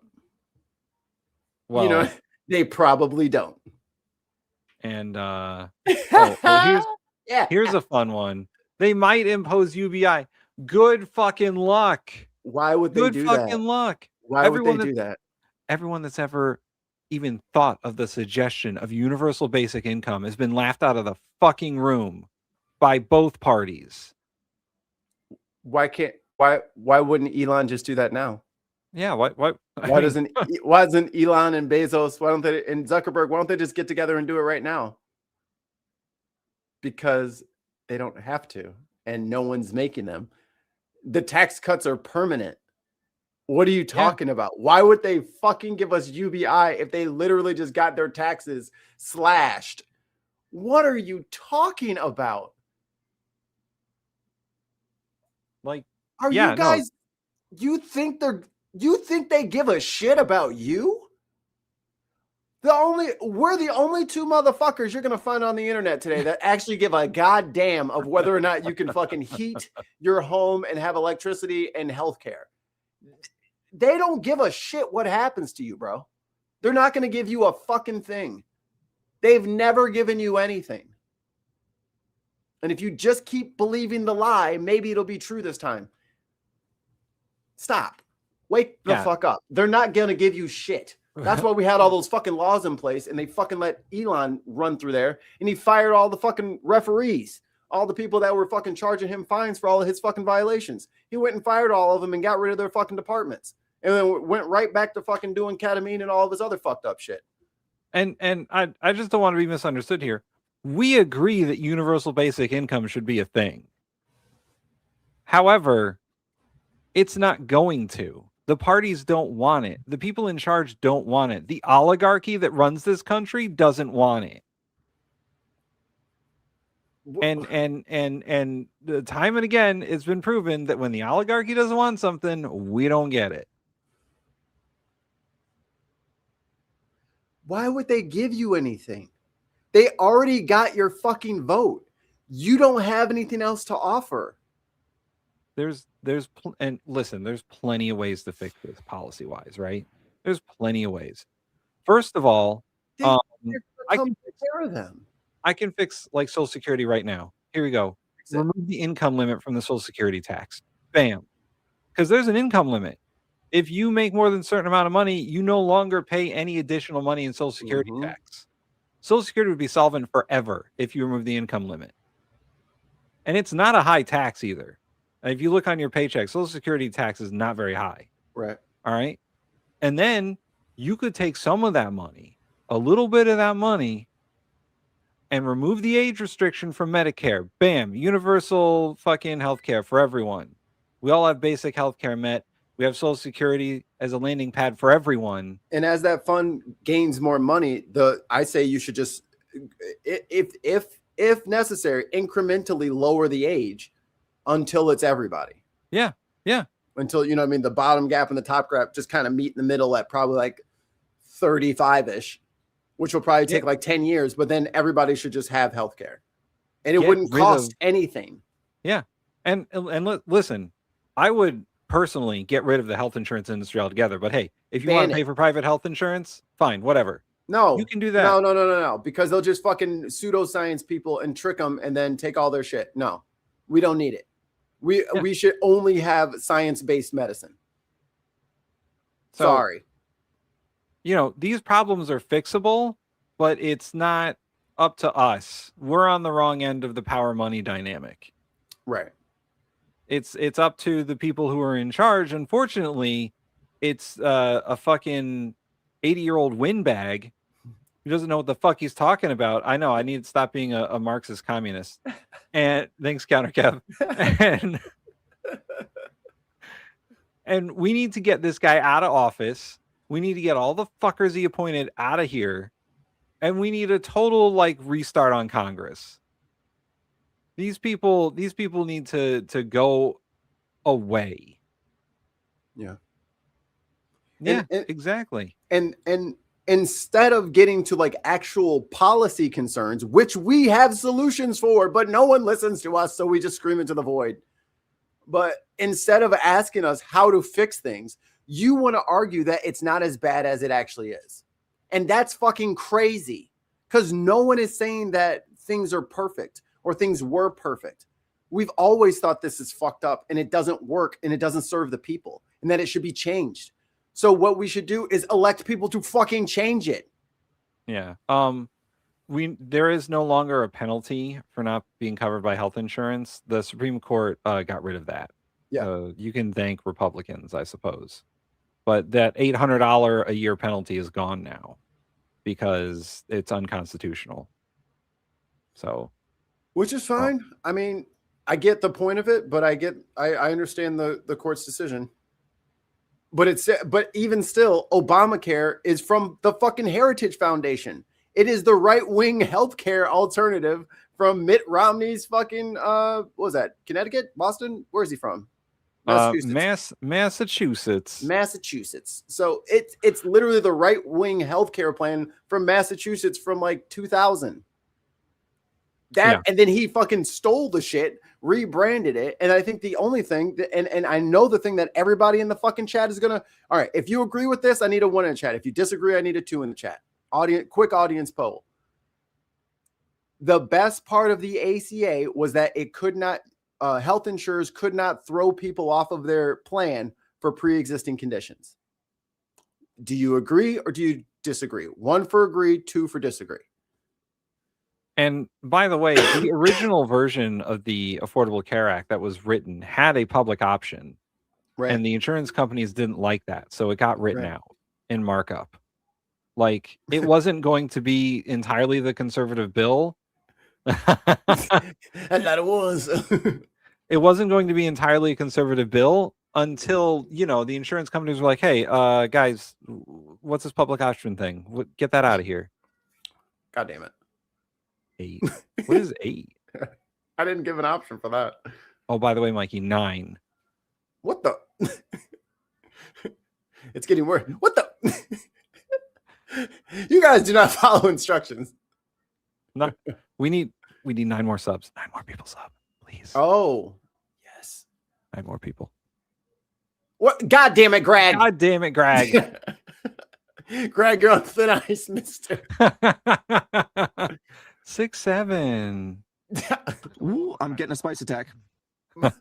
Well, they probably don't. And here's a fun one. They might impose UBI. Good fucking luck. Why would they do that? Good fucking luck. Why would they do that? Everyone that's ever even thought of the suggestion of universal basic income has been laughed out of the fucking room by both parties. Why wouldn't Elon just do that now? Yeah, why doesn't Elon and Bezos, and Zuckerberg, why don't they just get together and do it right now? Because they don't have to, and no one's making them. The tax cuts are permanent. What are you talking about? Why would they fucking give us UBI if they literally just got their taxes slashed? What are you talking about? Like, are you guys? You think they give a shit about you? We're the only two motherfuckers you're gonna find on the internet today that actually give a goddamn of whether or not you can fucking heat your home and have electricity and healthcare. They don't give a shit what happens to you, bro. They're not gonna give you a fucking thing. They've never given you anything. And if you just keep believing the lie, maybe it'll be true this time. Stop. Wake the fuck up. They're not gonna give you shit. That's why we had all those fucking laws in place, and they fucking let Elon run through there, and he fired all the fucking referees, all the people that were fucking charging him fines for all of his fucking violations. He went and fired all of them and got rid of their fucking departments, and then went right back to fucking doing ketamine and all of his other fucked up shit. And I just don't want to be misunderstood here. we agree that universal basic income should be a thing. However, it's not going to. The parties don't want it. The people in charge don't want it. The oligarchy that runs this country doesn't want it. And the time and again, it's been proven that when the oligarchy doesn't want something, we don't get it. Why would they give you anything? They already got your fucking vote. You don't have anything else to offer. There's plenty of ways to fix this policy wise, right? There's plenty of ways. First of all, I can take care of them. I can fix like Social Security right now. Here we go. Remove the income limit from the Social Security tax. Bam. Because there's an income limit. If you make more than a certain amount of money, you no longer pay any additional money in Social Security tax. Social Security would be solvent forever if you remove the income limit. And it's not a high tax either. If you look on your paycheck, Social Security tax is not very high. Right. All right. And then you could take some of that money, a little bit of that money, and remove the age restriction from Medicare. Bam. Universal fucking healthcare for everyone. We all have basic healthcare met. We have Social Security as a landing pad for everyone. And as that fund gains more money, I say you should just, if necessary, incrementally lower the age until it's everybody. Yeah. Yeah. Until, you know what I mean, the bottom gap and the top gap just kind of meet in the middle at probably like 35-ish, which will probably take like 10 years, but then everybody should just have healthcare. And it wouldn't cost anything. Yeah. And listen, I would personally get rid of the health insurance industry altogether. But hey, if you want to pay for private health insurance, fine, whatever. No, you can do that. No, because they'll just fucking pseudoscience people and trick them and then take all their shit. No, we don't need it. We should only have science-based medicine. So, sorry. You know, these problems are fixable, but it's not up to us. We're on the wrong end of the power money dynamic. Right. It's up to the people who are in charge. Unfortunately, it's a fucking 80-year-old windbag who doesn't know what the fuck he's talking about. I know I need to stop being a Marxist communist. And thanks, Counter Kev. And we need to get this guy out of office. We need to get all the fuckers he appointed out of here. And we need a total like restart on Congress. These people need to go away. Yeah. Yeah, exactly. And instead of getting to like actual policy concerns, which we have solutions for, but no one listens to us, so we just scream into the void. But instead of asking us how to fix things, you want to argue that it's not as bad as it actually is. And that's fucking crazy, because no one is saying that things are perfect or things were perfect. We've always thought this is fucked up and it doesn't work and it doesn't serve the people and that it should be changed. So what we should do is elect people to fucking change it. Yeah. There is no longer a penalty for not being covered by health insurance. The Supreme Court got rid of that. Yeah. You can thank Republicans, I suppose. But that $800 a year penalty is gone now because it's unconstitutional. So, which is fine. I mean, I get the point of it, but I understand the court's decision. But even still, Obamacare is from the fucking Heritage Foundation. It is the right-wing healthcare alternative from Mitt Romney's fucking what was that? Connecticut? Boston? Where is he from? Massachusetts. Massachusetts. So it's literally the right-wing healthcare plan from Massachusetts from like 2000. And then he fucking stole the shit, rebranded it. And I think the only thing and I know the thing that everybody in the fucking chat is gonna, all right, if you agree with this, I need a 1 in the chat. If you disagree, I need a 2 in the chat. Quick audience poll. The best part of the ACA was that it could not, health insurers could not throw people off of their plan for pre-existing conditions. Do you agree or do you disagree? 1 for agree, 2 for disagree. And by the way, the original version of the Affordable Care Act that was written had a public option. Right. And the insurance companies didn't like that. So it got written out in markup. Like, it wasn't going to be entirely the conservative bill, And that it was. It wasn't going to be entirely a conservative bill until, the insurance companies were like, hey, guys, what's this public option thing? Get that out of here. God damn it. 8. What is 8? I didn't give an option for that. Oh, by the way, Mikey, 9. What the? It's getting worse. What the? You guys do not follow instructions. No, we need 9 more subs. 9 more people sub, please. Oh, yes. 9 more people. What? God damn it, Greg. God damn it, Greg. Greg, you're on thin ice, mister. 6, 7. Ooh, I'm getting a spice attack. But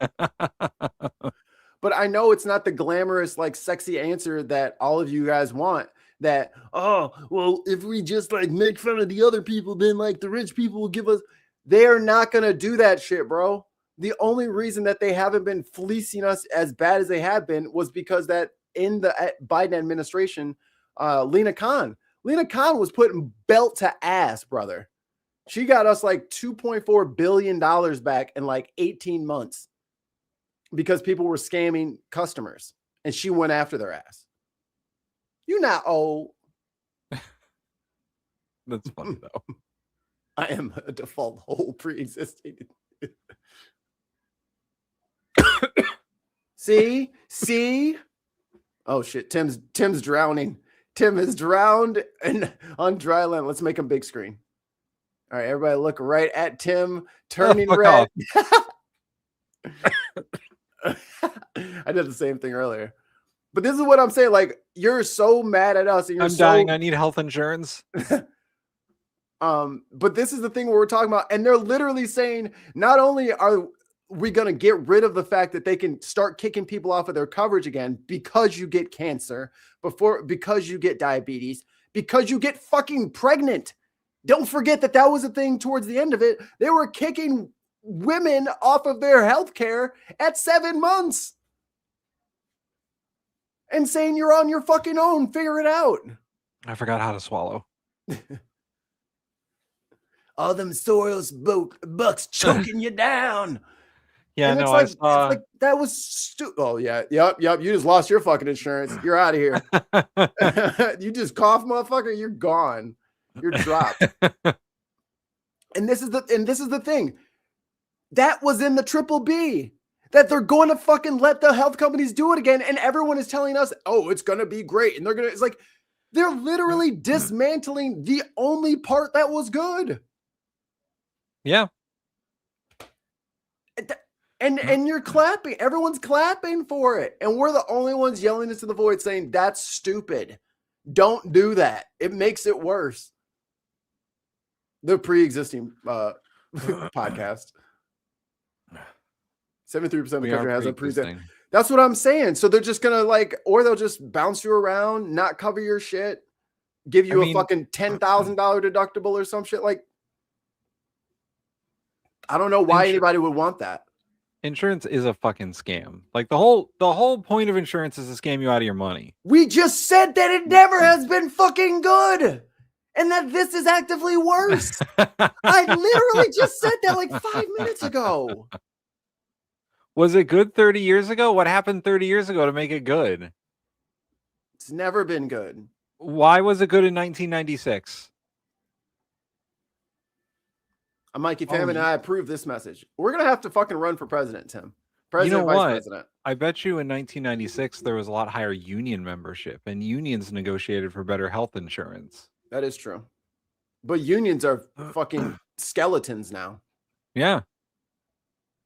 I know it's not the glamorous, like, sexy answer that all of you guys want. That, oh, well, if we just like make fun of the other people, then like the rich people will give us. They are not going to do that shit, bro. The only reason that they haven't been fleecing us as bad as they have been was because that in the Biden administration, Lena Khan was putting belt to ass, brother. She got us like $2.4 billion back in like 18 months because people were scamming customers and she went after their ass. You're not old. That's funny, though. I am a default whole pre-existing. See? Oh, shit. Tim's drowning. Tim is drowned and on dry land. Let's make him big screen. All right, everybody look right at Tim turning red. I did the same thing earlier. But this is what I'm saying. Like, you're so mad at us. And you're dying. I need health insurance. But this is the thing we're talking about. And they're literally saying, not only are we going to get rid of the fact that they can start kicking people off of their coverage again because you get cancer, because you get diabetes, because you get fucking pregnant. Don't forget that was a thing towards the end of it. They were kicking women off of their health care at 7 months. And saying you're on your fucking own, figure it out. I forgot how to swallow. All them Soros bucks choking you down. Yeah, and no, I saw. It's like, that was stupid. Oh, yeah. Yep. You just lost your fucking insurance. You're out of here. You just cough, motherfucker. You're gone. You're dropped. And this is the thing. That was in the triple B. That they're going to fucking let the health companies do it again. And everyone is telling us, oh, it's going to be great. And it's like, they're literally dismantling the only part that was good. Yeah. And you're clapping. Everyone's clapping for it. And we're the only ones yelling into the void saying, that's stupid. Don't do that. It makes it worse. The pre-existing podcast. 73% of the country has a pre-existing. That's what I'm saying. So they're just going to or they'll just bounce you around, not cover your shit, give you a fucking $10,000 deductible or some shit. Like, I don't know why anybody would want that. Insurance is a fucking scam. Like the whole point of insurance is to scam you out of your money. We just said that it never has been fucking good. And that this is actively worse. I literally just said that like 5 minutes ago. Was it good 30 years ago? What happened 30 years ago to make it good? It's never been good. Why was it good in 1996? I'm Mikey Tim, and I approve this message. We're going to have to fucking run for president, Tim. President, vice president. I bet you in 1996, there was a lot higher union membership, and unions negotiated for better health insurance. That is true. But unions are fucking skeletons now. Yeah.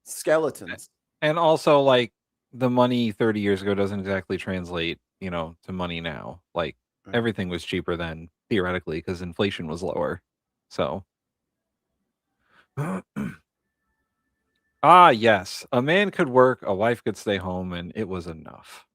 Skeletons. And also, like, the money 30 years ago doesn't exactly translate, to money now. Like, everything was cheaper then, theoretically, because inflation was lower. So. Yes. A man could work, a wife could stay home, and it was enough.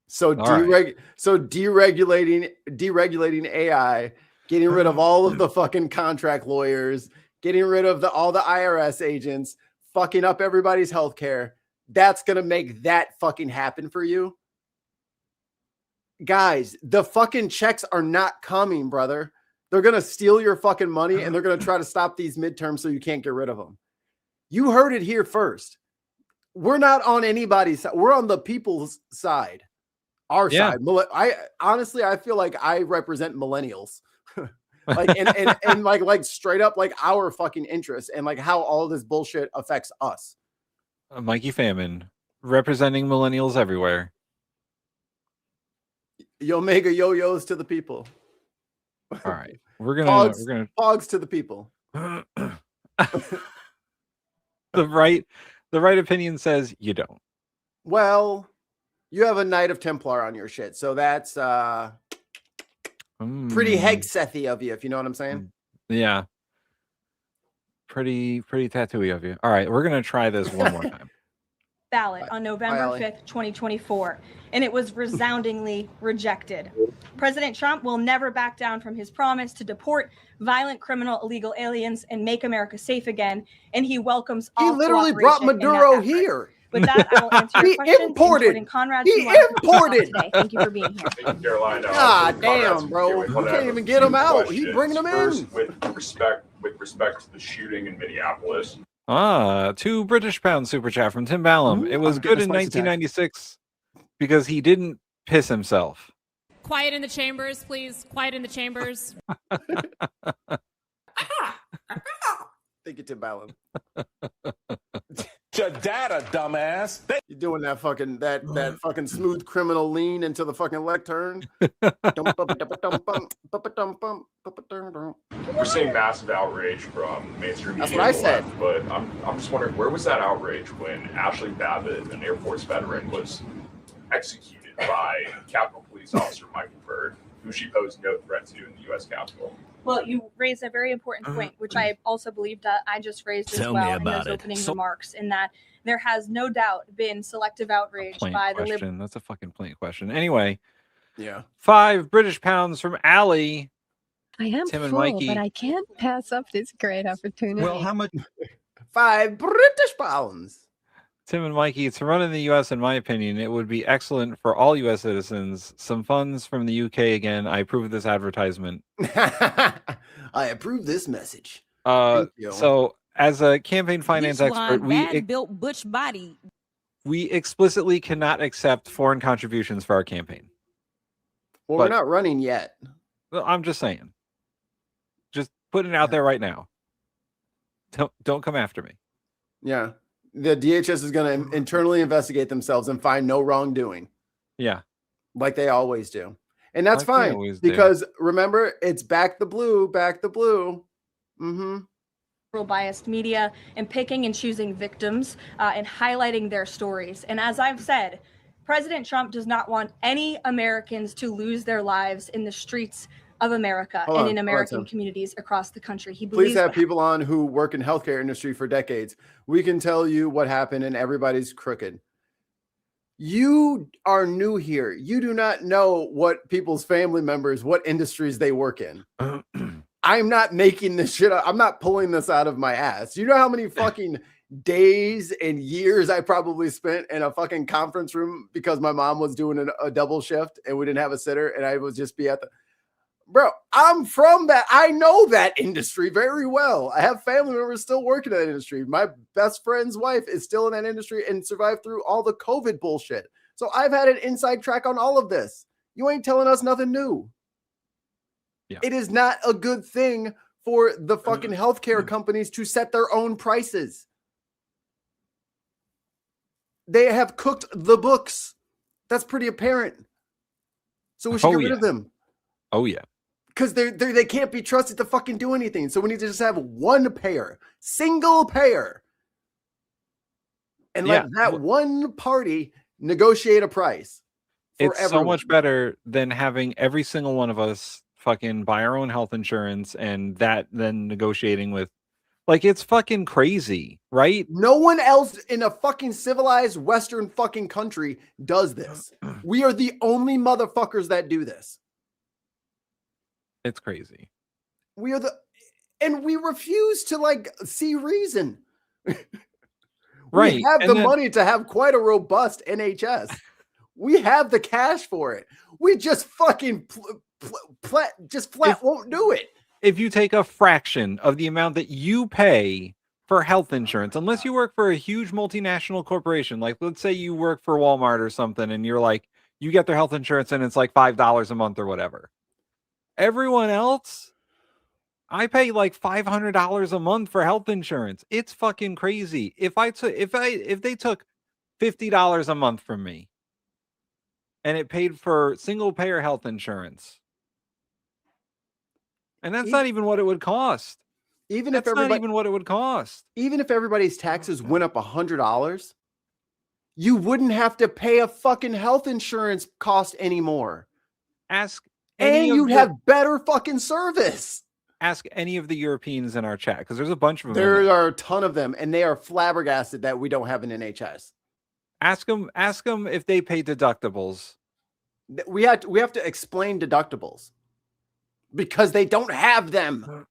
So deregulating AI, getting rid of all of the fucking contract lawyers, getting rid of all the IRS agents, fucking up everybody's healthcare. That's going to make that fucking happen for you. Guys, the fucking checks are not coming, brother. They're going to steal your fucking money and they're going to try to stop these midterms so you can't get rid of them. You heard it here first. We're not on anybody's side. We're on the people's side. Our side. I feel like I represent millennials. Like and like straight up like our fucking interests and like how all this bullshit affects us. Mikey Famine representing millennials everywhere. Yo mega yo-yos to the people. All right. We're gonna pogs to the people. The right opinion says you don't. Well, you have a Knight of Templar on your shit, so that's pretty Hegseth-y of you, if you know what I'm saying. Yeah. Pretty tattooy of you. All right, we're gonna try this one more time. Ballot on November 5th, 2024, and it was resoundingly rejected. President Trump will never back down from his promise to deport violent, criminal, illegal aliens and make America safe again, and he welcomes all He literally brought Maduro here. With that, I will answer your questions. Imported. Conrad, he imported. Today. Thank you for being here. Carolina. God damn, bro. You can't even get him out. He's bringing them in. With respect to the shooting in Minneapolis. 2 British pound super chat from Tim Ballum. It was good in 1996 because he didn't piss himself. Quiet in the chambers, please. Quiet in the chambers. Thank you, Tim Ballum. Your data, dumbass. You're doing that fucking smooth criminal lean into the fucking lectern. We're seeing massive outrage from mainstream media. That's what I said. But I'm just wondering, where was that outrage when Ashley Babbitt, an Air Force veteran, was executed by Capitol Police Officer Michael Byrd, who she posed no threat to in the U.S. Capitol? Well, you raised a very important point, which I also believe that I just raised as well in those opening remarks, in that there has no doubt been selective outrage by the liberal. That's a fucking plain question. Anyway, yeah. 5 British pounds from Allie. I am Tim and full, Mikey. but I can't pass up this great opportunity. Well, how much? 5 British pounds. Tim and Mikey, to run in the U.S., in my opinion, it would be excellent for all U.S. citizens. Some funds from the U.K. again. I approve of this advertisement. I approve this message. So, as a campaign finance expert, built butch body. We explicitly cannot accept foreign contributions for our campaign. Well, we're not running yet. I'm just saying. Just putting it out there right now. Don't come after me. Yeah. The DHS is going to internally investigate themselves and find no wrongdoing. Yeah. Like they always do. And that's Like they fine always do. because remember, it's back the blue, back the blue. Mm-hmm. Biased media and picking and choosing victims and highlighting their stories. And as I've said, President Trump does not want any Americans to lose their lives in the streets of America and in American communities across the country. He believes Please have people on who work in healthcare industry for decades. We can tell you what happened and everybody's crooked. You are new here. You do not know what people's family members, what industries they work in. I'm not making this shit up. I'm not pulling this out of my ass. You know how many fucking days and years I probably spent in a fucking conference room because my mom was doing a double shift and we didn't have a sitter and I would just be at the... Bro, I'm from that. I know that industry very well. I have family members still working in that industry. My best friend's wife is still in that industry and survived through all the COVID bullshit. So I've had an inside track on all of this. You ain't telling us nothing new. Yeah. It is not a good thing for the fucking healthcare companies to set their own prices. They have cooked the books. That's pretty apparent. So we should get rid of them. Oh, yeah. Because they can't be trusted to fucking do anything. So we need to just have one payer, single payer. And let that one party negotiate a price. It's so much better than having every single one of us fucking buy our own health insurance and that then negotiating with, like, it's fucking crazy, right? No one else in a fucking civilized Western fucking country does this. We are the only motherfuckers that do this. It's crazy. And we refuse to like see reason. Right. We have the money to have quite a robust NHS. We have the cash for it. We just fucking flat won't do it. if you take a fraction of the amount that you pay for health insurance, unless you work for a huge multinational corporation, like let's say you work for Walmart or something, and you're like, you get their health insurance and it's like $5 a month or whatever. Everyone else, I pay like $500 a month for health insurance. It's fucking crazy. If they took $50 a month from me and it paid for single payer health insurance, and that's not even what it would cost. Even That's not even what it would cost. Even if everybody's taxes went up $100, you wouldn't have to pay a fucking health insurance cost anymore. And you'd have better fucking service. Ask any of the Europeans in our chat, because there's a bunch of them. There are a ton of them, and they are flabbergasted that we don't have an NHS. Ask them if they pay deductibles. We have to explain deductibles because they don't have them.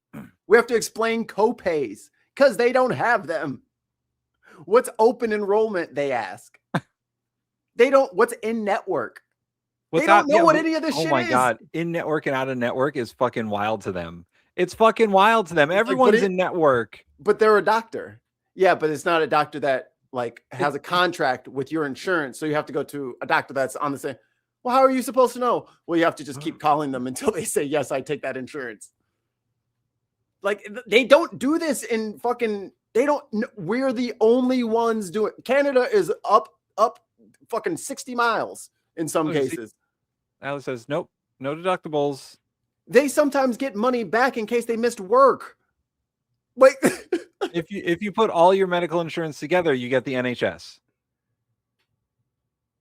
We have to explain copays because they don't have them. What's open enrollment? They ask. They don't. What's in network? They don't know what any of this shit is. Oh my god, in network and out of network is fucking wild to them. It's fucking wild to them. Everyone's in network, but they're a doctor. Yeah, but it's not a doctor that like has a contract with your insurance, so you have to go to a doctor that's on the same. Well, how are you supposed to know? Well, you have to just keep calling them until they say yes, I take that insurance. Like they don't do this in fucking. They don't. We're the only ones doing. Canada is up fucking 60 miles in some cases. Alice says nope, no deductibles. They sometimes get money back in case they missed work. Like if you put all your medical insurance together, you get the NHS.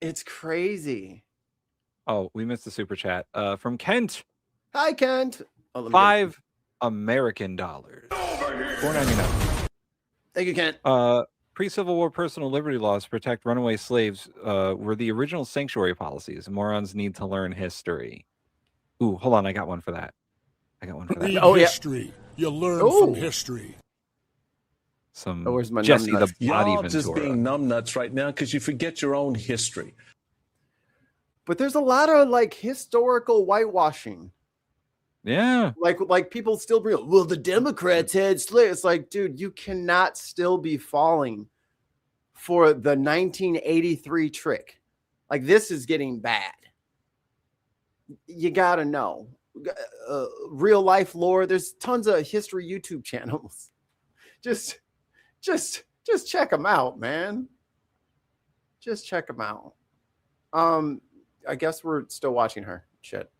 It's crazy. Oh, we missed the super chat from Kent. Hi, Kent. Oh, $5 American dollars. $4.99. Thank you, Kent. Pre-Civil War personal liberty laws to protect runaway slaves were the original sanctuary policies. Morons need to learn history. Ooh, hold on. I got one for that. Read history. You learn from history. Some where's my Jesse the numbnuts? Body Y'all Ventura. just being numbnuts right now because you forget your own history. But there's a lot of like historical whitewashing. Yeah. Like people still bring, well, the Democrats had slaves. It's like, dude, you cannot still be falling for the 1983 trick. Like this is getting bad. You gotta know. Real life lore. There's tons of history YouTube channels. Just check them out, man. Just check them out. I guess we're still watching her. Shit.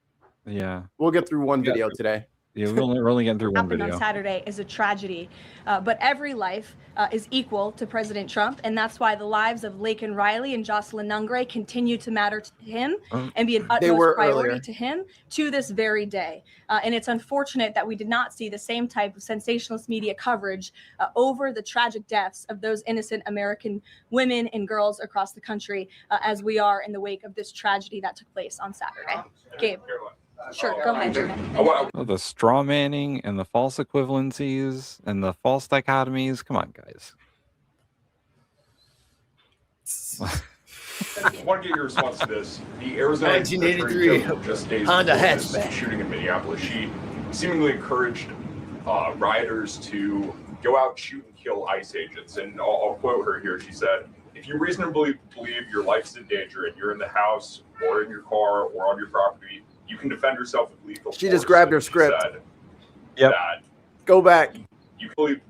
Yeah. We'll get through one video today. Yeah, we're only getting through one happened video. on Saturday is a tragedy, but every life is equal to President Trump, and that's why the lives of Laken Riley and Jocelyn Nungray continue to matter to him and be an utmost priority to him to this very day. And it's unfortunate that we did not see the same type of sensationalist media coverage over the tragic deaths of those innocent American women and girls across the country as we are in the wake of this tragedy that took place on Saturday. Gabe. Sure, go ahead. Oh, the straw manning and the false equivalencies and the false dichotomies. Come on, guys. I want to get your response to this. The Arizona 1983 just days Honda before this hatchback shooting in Minneapolis, she seemingly encouraged rioters to go out, shoot, and kill ICE agents. And I'll quote her here. She said, "If you reasonably believe your life's in danger and you're in the house or in your car or on your property, you can defend yourself with lethal force." She just grabbed her script. Yep. Go back. You believe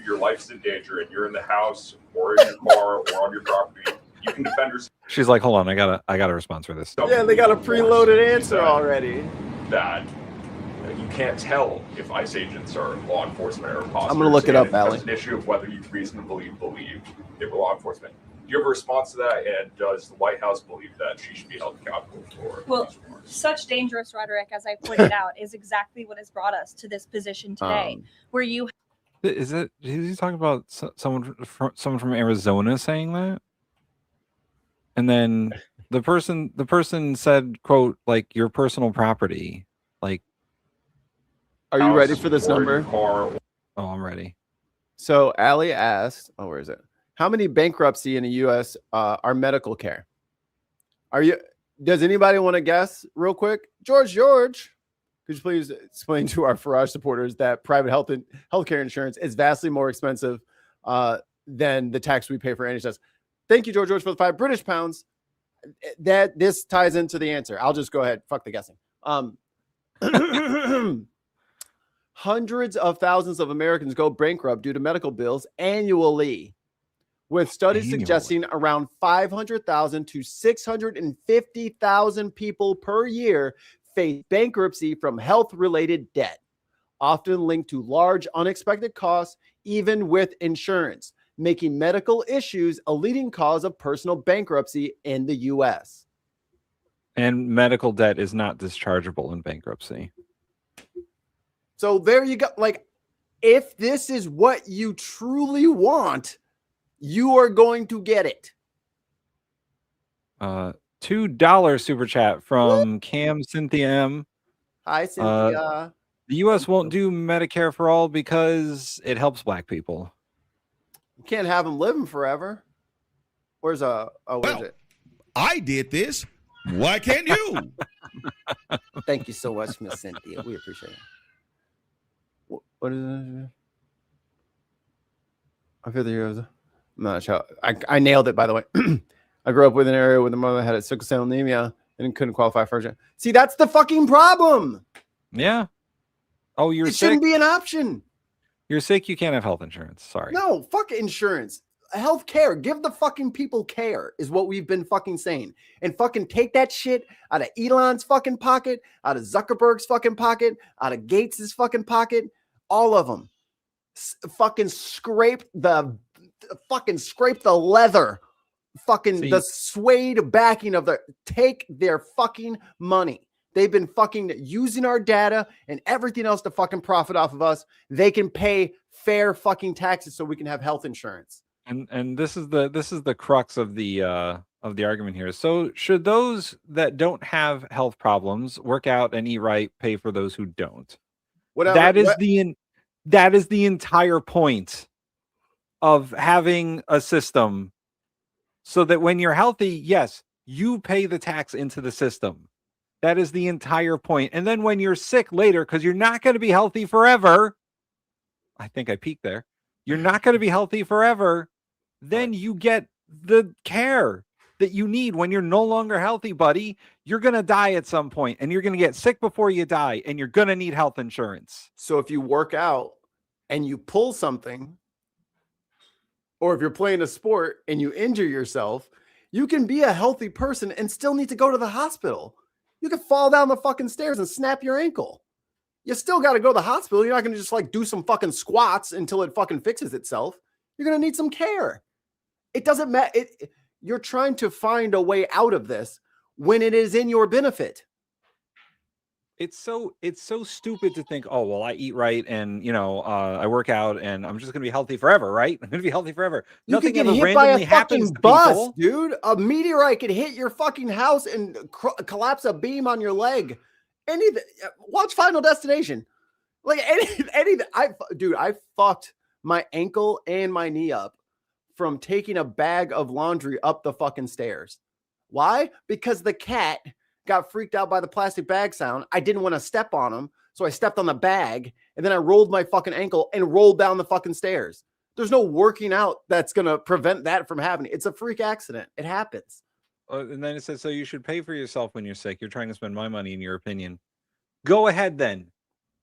your life's in danger and you're in the house or in your car or on your property, you can defend yourself. She's like, hold on, I got a response for this. Yeah, they got a preloaded answer already. That you can't tell if ICE agents are law enforcement or imposters. I'm gonna look it up, Allie. It's an issue of whether you reasonably believe they were law enforcement. Do you have a response to that? And does the White House believe that she should be held accountable for? Well, such dangerous rhetoric, as I pointed out, is exactly what has brought us to this position today, where you. Is he talking about someone from Arizona saying that? And then the person said, "quote like your personal property." Like, are you ready for this number? Oh, I'm ready. So Allie asked, "Oh, where is it? How many bankruptcy in the U.S. Are medical care? Are you? Does anybody want to guess real quick? George, Could you please explain to our Farage supporters that private healthcare insurance is vastly more expensive than the tax we pay for NHS? Thank you, George, for the £5 That this ties into the answer. I'll just go ahead. Fuck the guessing. Hundreds of thousands of Americans go bankrupt due to medical bills annually, with studies suggesting around 500,000 to 650,000 people per year face bankruptcy from health-related debt, often linked to large unexpected costs, even with insurance, making medical issues a leading cause of personal bankruptcy in the U.S. And medical debt is not dischargeable in bankruptcy. So there you go. Like, if this is what you truly want, you are going to get it. $2 super chat from Cam Cynthia M. Hi, Cynthia. The U.S. won't do Medicare for all because it helps black people. You can't have them living forever. Where's where's it? I did this. Why can't you? Thank you so much, Miss Cynthia. We appreciate it. What is it? I feel the heroes. I'm not sure. I nailed it, by the way. I grew up with an area where the mother had a sickle cell anemia and couldn't qualify for it. See, that's the fucking problem. Yeah. Oh, you're It sick? shouldn't be an option. You're sick, you can't have health insurance. Sorry. No, fuck insurance. Health care. Give the fucking people care is what we've been fucking saying. And fucking take that shit out of Elon's fucking pocket, out of Zuckerberg's fucking pocket, out of Gates's fucking pocket. All of them. Fucking scrape the leather. The suede backing of take their fucking money. They've been fucking using our data and everything else to fucking profit off of us. They can pay fair fucking taxes so we can have health insurance. And this is the crux of the argument here. So should those that don't have health problems work out and eat right pay for those who don't? That is the entire point of having a system, so that when you're healthy, yes, you pay the tax into the system. That is the entire point. And then when you're sick later, because you're not going to be healthy forever, I think I peaked there. You're not going to be healthy forever. Then you get the care that you need when you're no longer healthy, buddy. You're going to die at some point, and you're going to get sick before you die, and you're going to need health insurance. So if you work out and you pull something, or if you're playing a sport and you injure yourself, you can be a healthy person and still need to go to the hospital. You could fall down the fucking stairs and snap your ankle. You still got to go to the hospital. You're not going to just like do some fucking squats until it fucking fixes itself. You're going to need some care. It doesn't matter. You're trying to find a way out of this when it is in your benefit. It's so stupid to think, oh, well, I eat right and, I work out and I'm just going to be healthy forever, right? I'm going to be healthy forever. You could get hit by a fucking bus, dude. A meteorite could hit your fucking house and collapse a beam on your leg. Anything. Watch Final Destination. Like anything. I fucked my ankle and my knee up from taking a bag of laundry up the fucking stairs. Why? Because the cat got freaked out by the plastic bag sound. I didn't want to step on him, so I stepped on the bag, and then I rolled my fucking ankle and rolled down the fucking stairs. There's no working out that's going to prevent that from happening. It's a freak accident. It happens. And then it says, so you should pay for yourself when you're sick. You're trying to spend my money, in your opinion. Go ahead then.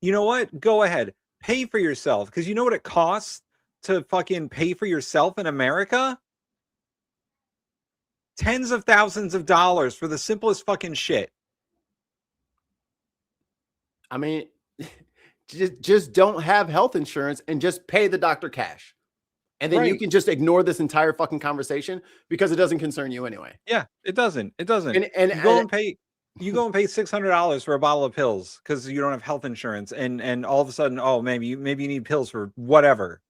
You know what? Go ahead. Pay for yourself, because you know what it costs to fucking pay for yourself in America? Tens of thousands of dollars for the simplest fucking shit. I mean, just don't have health insurance and just pay the doctor cash. And then you can just ignore this entire fucking conversation because it doesn't concern you anyway. Yeah, it doesn't. It doesn't. And you go and pay $600 for a bottle of pills because you don't have health insurance, and all of a sudden, oh, maybe you need pills for whatever.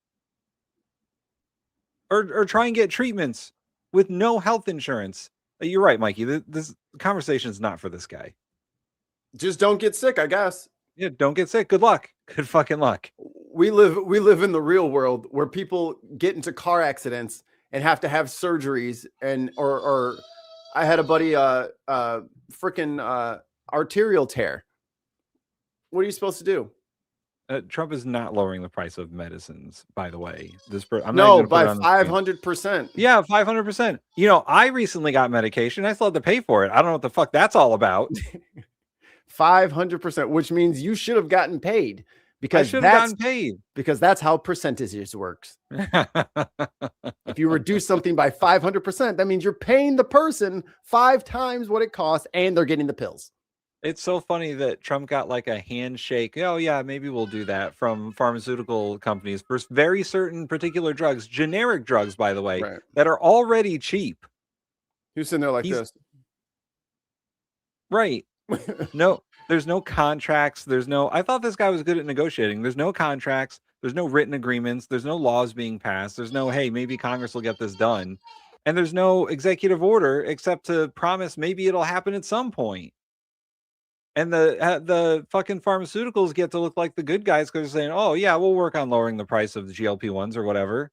Or try and get treatments with no health insurance. You're right, Mikey. This conversation is not for this guy. Just don't get sick, I guess. Yeah, don't get sick. Good luck. Good fucking luck. We live in the real world where people get into car accidents and have to have surgeries, or I had a buddy freaking arterial tear. What are you supposed to do? Trump is not lowering the price of medicines, by the way. I'm no, not by 500%. Yeah, 500%. You know, I recently got medication. I still had to pay for it. I don't know what the fuck that's all about. 500%, which means you should have gotten paid. Because I should have gotten paid. Because that's how percentages works. If you reduce something by 500%, that means you're paying the person 5 times what it costs, and they're getting the pills. It's so funny that Trump got like a handshake. Oh, yeah, maybe we'll do that from pharmaceutical companies for very certain particular drugs, generic drugs, by the way, that are already cheap. Who's sitting there like this? Right. No, there's no contracts. I thought this guy was good at negotiating. There's no contracts. There's no written agreements. There's no laws being passed. There's no, hey, maybe Congress will get this done. And there's no executive order except to promise maybe it'll happen at some point. And the fucking pharmaceuticals get to look like the good guys because they're saying, oh, yeah, we'll work on lowering the price of the GLP-1s or whatever.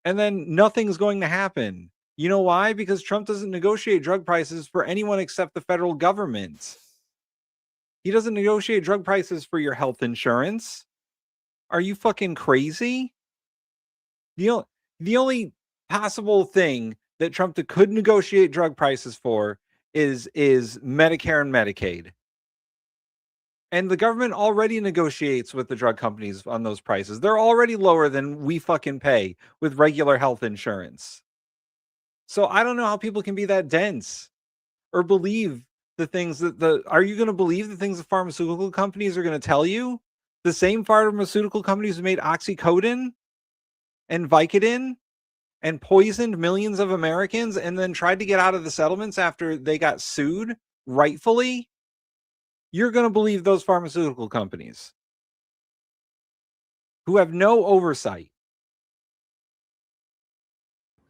And then nothing's going to happen. You know why? Because Trump doesn't negotiate drug prices for anyone except the federal government. He doesn't negotiate drug prices for your health insurance. Are you fucking crazy? The only possible thing that Trump could negotiate drug prices for is Medicare and Medicaid. And the government already negotiates with the drug companies on those prices. They're already lower than we fucking pay with regular health insurance. So I don't know how people can be that dense or believe the things that are you going to believe the things the pharmaceutical companies are going to tell you? The same pharmaceutical companies who made oxycodone and Vicodin and poisoned millions of Americans and then tried to get out of the settlements after they got sued rightfully. You're going to believe those pharmaceutical companies who have no oversight.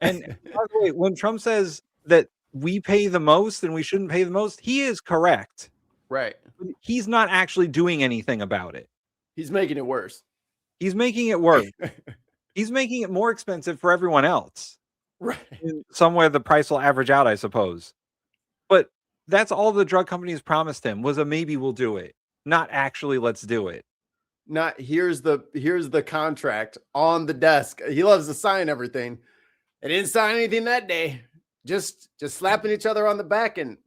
And by the way, when Trump says that we pay the most and we shouldn't pay the most, he is correct. Right. He's not actually doing anything about it. He's making it worse. He's making it worse. He's making it more expensive for everyone else. Right. Somewhere the price will average out, I suppose. But that's all the drug companies promised him was a maybe we'll do it. Not actually let's do it. Not here's the contract on the desk. He loves to sign everything. They didn't sign anything that day. Just slapping each other on the back and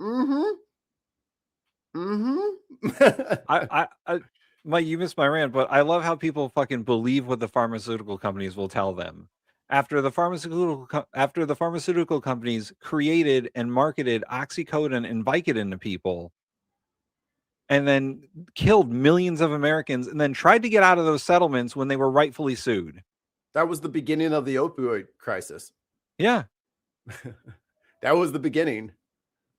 Mike, you missed my rant, but I love how people fucking believe what the pharmaceutical companies will tell them. After the pharmaceutical companies created and marketed oxycodone and Vicodin to people, and then killed millions of Americans, and then tried to get out of those settlements when they were rightfully sued. That was the beginning of the opioid crisis. Yeah, that was the beginning.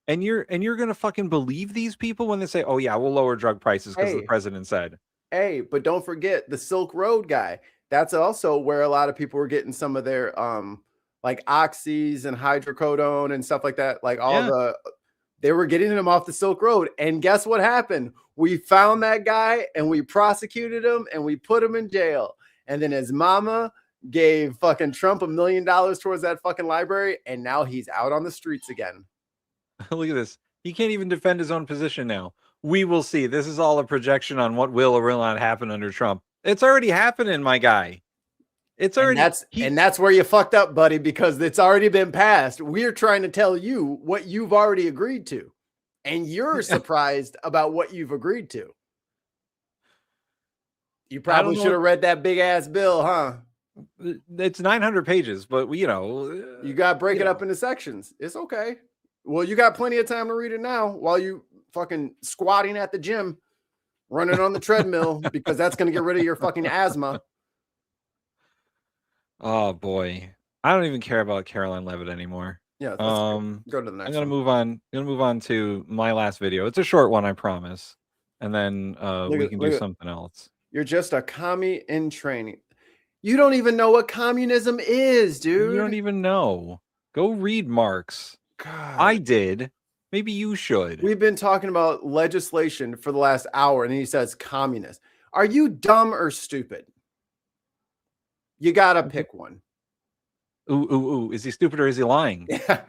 And you're gonna fucking believe these people when they say, "Oh yeah, we'll lower drug prices because the president said." Hey, but don't forget the Silk Road guy. That's also where a lot of people were getting some of their like oxys and hydrocodone and stuff like that. Like they were getting them off the Silk Road. And guess what happened? We found that guy and we prosecuted him and we put him in jail. And then his mama gave fucking Trump $1 million towards that fucking library, and now he's out on the streets again. Look at this. He can't even defend his own position now. We will see. This is all a projection on what will or will not happen under Trump. It's already happening, my guy. It's already and that's where you fucked up, buddy, because it's already been passed. We're trying to tell you what you've already agreed to, and you're surprised about what you've agreed to. You probably should have read that big ass bill, huh? It's 900 pages, but you got to break it up into sections. It's okay. Well, you got plenty of time to read it now while you fucking squatting at the gym, running on the treadmill, because that's going to get rid of your fucking asthma. Oh boy. I don't even care about Caroline Leavitt anymore. Yeah. Go to the next I'm going to move on to my last video. It's a short one, I promise. And then we can do something else. You're just a commie in training. You don't even know what communism is, dude. You don't even know. Go read Marx. God. I did. Maybe you should. We've been talking about legislation for the last hour, and he says communist. Are you dumb or stupid? You got to pick one. Ooh. Is he stupid or is he lying? Yeah.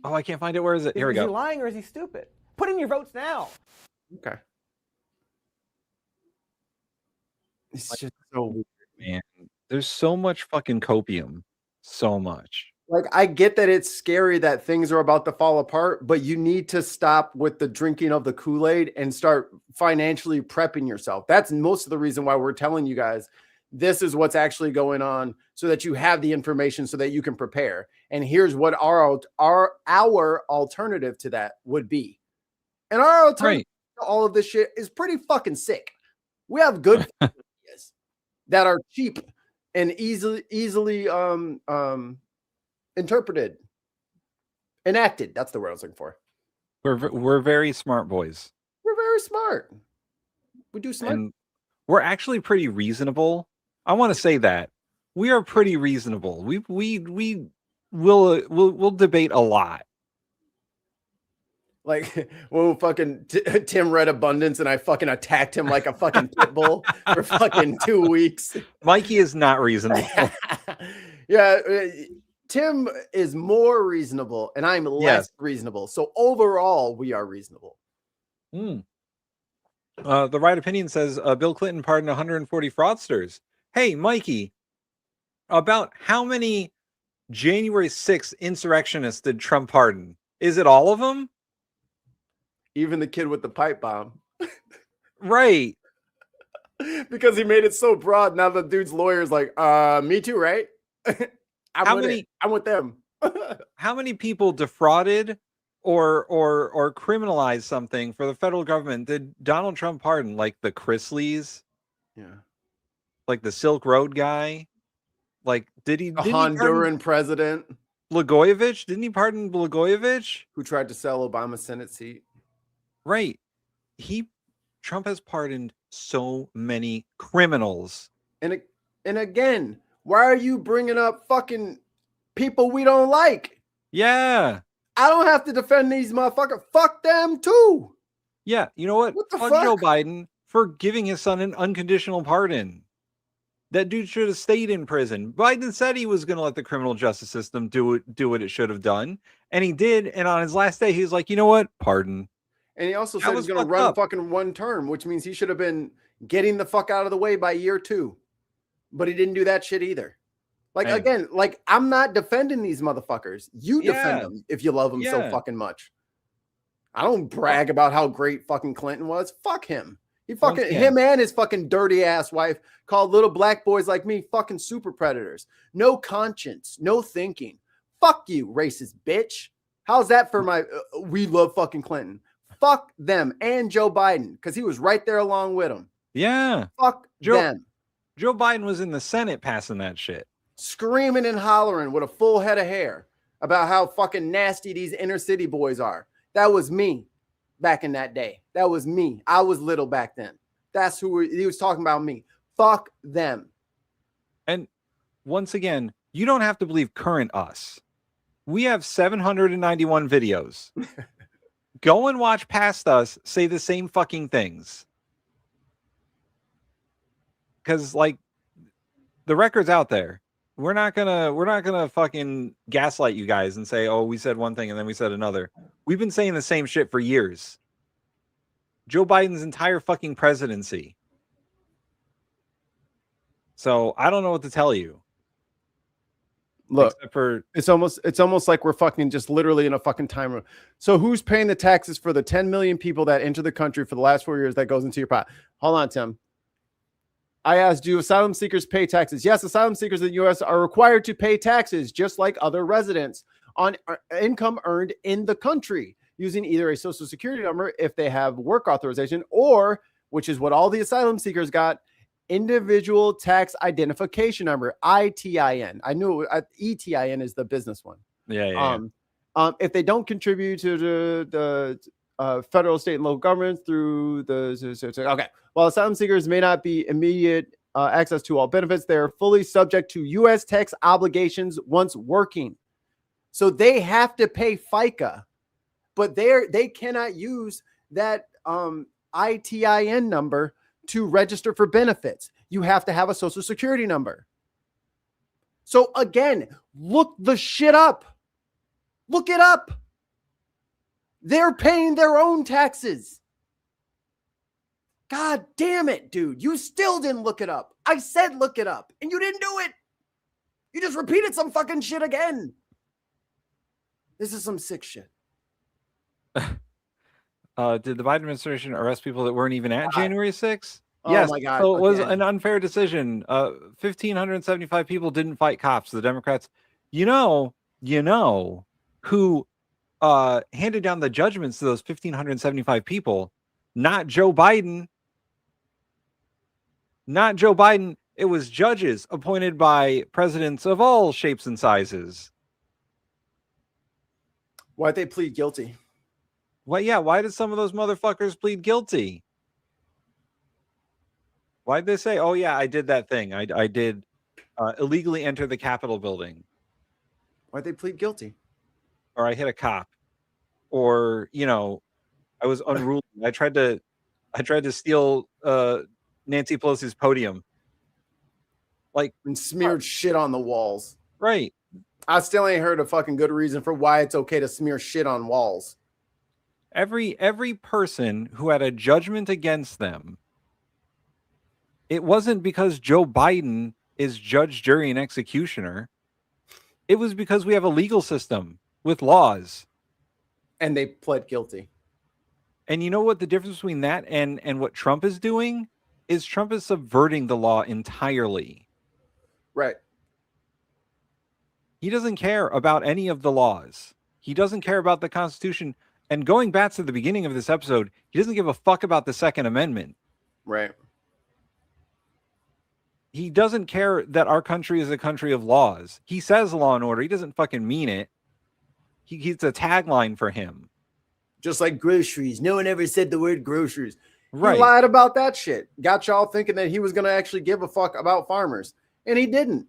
Oh, I can't find it. Where is it? Here we go. Is he lying or is he stupid? Put in your votes now. Okay. It's just so weird, man. There's so much fucking copium. So much. Like, I get that it's scary that things are about to fall apart, but you need to stop with the drinking of the Kool-Aid and start financially prepping yourself. That's most of the reason why we're telling you guys this is what's actually going on, so that you have the information so that you can prepare. And here's what our alternative to that would be. And our alternative to all of this shit is pretty fucking sick. We have good ideas that are cheap and easily interpreted, enacted. That's the word I was looking for. We're very smart boys. We're very smart. We do smart. And we're actually pretty reasonable. I want to say that we are pretty reasonable. We'll debate a lot. Like when fucking Tim read Abundance and I fucking attacked him like a fucking pit bull for fucking 2 weeks. Mikey is not reasonable. Yeah, Tim is more reasonable and I'm less reasonable. So overall, we are reasonable. The Right Opinion says Bill Clinton pardoned 140 fraudsters. Hey, Mikey, about how many January 6th insurrectionists did Trump pardon? Is it all of them? Even the kid with the pipe bomb. Right. Because he made it so broad. Now the dude's lawyer is like, me too, right? I'm with them. How many people defrauded or criminalized something for the federal government did Donald Trump pardon? Like the Chrisleys? Yeah. Like the Silk Road guy? Like, did he Honduran president? Blagojevich? Didn't he pardon Blagojevich? Who tried to sell Obama's Senate seat? Right. Trump has pardoned so many criminals. And again, why are you bringing up fucking people we don't like? Yeah. I don't have to defend these motherfuckers. Fuck them too. Yeah. You know what? Fuck Joe Biden for giving his son an unconditional pardon. That dude should have stayed in prison. Biden said he was going to let the criminal justice system do what it should have done. And he did. And on his last day, he was like, you know what? Pardon. And he also said he's going to run fucking one term, which means he should have been getting the fuck out of the way by year 2. But he didn't do that shit either. Like, again, like, I'm not defending these motherfuckers. You defend them if you love them so fucking much. I don't brag about how great fucking Clinton was. Fuck him. He fucking, him and his fucking dirty ass wife called little black boys like me fucking super predators. No conscience, no thinking. Fuck you, racist bitch. How's that for my, we love fucking Clinton. Fuck them and Joe Biden, because he was right there along with him. Yeah. Fuck them. Joe Biden was in the Senate passing that shit. Screaming and hollering with a full head of hair about how fucking nasty these inner city boys are. That was me back in that day. That was me. I was little back then. That's who he was talking about, me. Fuck them. And once again, you don't have to believe current us. We have 791 videos. Go and watch past us say the same fucking things. Because, like, the record's out there. We're not gonna fucking gaslight you guys and say, oh, we said one thing and then we said another. We've been saying the same shit for years. Joe Biden's entire fucking presidency. So I don't know what to tell you. Look, it's almost like we're fucking just literally in a fucking time room. So who's paying the taxes for the 10 million people that enter the country for the last 4 years that goes into your pot? Hold on, Tim. I asked, do asylum seekers pay taxes? Yes, asylum seekers in the U.S. are required to pay taxes just like other residents on income earned in the country using either a social security number if they have work authorization or, which is what all the asylum seekers got, individual tax identification number, ITIN. I knew ETIN is the business one. Yeah. If they don't contribute to the federal, state, and local governments through the okay. While asylum seekers may not be immediate access to all benefits, they are fully subject to U.S. tax obligations once working. So they have to pay FICA, but they cannot use that ITIN number to register for benefits. You have to have a social security number. So again, look the shit up. Look it up. They're paying their own taxes. God damn it, dude. You still didn't look it up. I said look it up, and you didn't do it. You just repeated some fucking shit again. This is some sick shit. Did the Biden administration arrest people that weren't even at January 6th? Oh Yes. my God, So it was again. an unfair decision. 1,575 people didn't fight cops. The Democrats, you know who handed down the judgments to those 1,575 people? Not Joe Biden. Not Joe Biden. It was judges appointed by presidents of all shapes and sizes. Why'd they plead guilty? Well, yeah, why did some of those motherfuckers plead guilty? Why'd they say, oh, yeah, I did that thing. I did illegally enter the Capitol building. Why'd they plead guilty? Or I hit a cop. Or, I was unruly. I tried to steal Nancy Pelosi's podium. And smeared shit on the walls. Right. I still ain't heard a fucking good reason for why it's okay to smear shit on walls. Every person who had a judgment against them, it wasn't because Joe Biden is judge, jury, and executioner. It was because we have a legal system with laws. And they pled guilty. And you know what the difference between that and what Trump is doing is? Trump is subverting the law entirely. Right. He doesn't care about any of the laws. He doesn't care about the Constitution. And going back to the beginning of this episode, he doesn't give a fuck about the Second Amendment. Right. He doesn't care that our country is a country of laws. He says law and order. He doesn't fucking mean it. It's a tagline for him. Just like groceries. No one ever said the word groceries. Right. He lied about that shit. Got y'all thinking that he was going to actually give a fuck about farmers. And he didn't.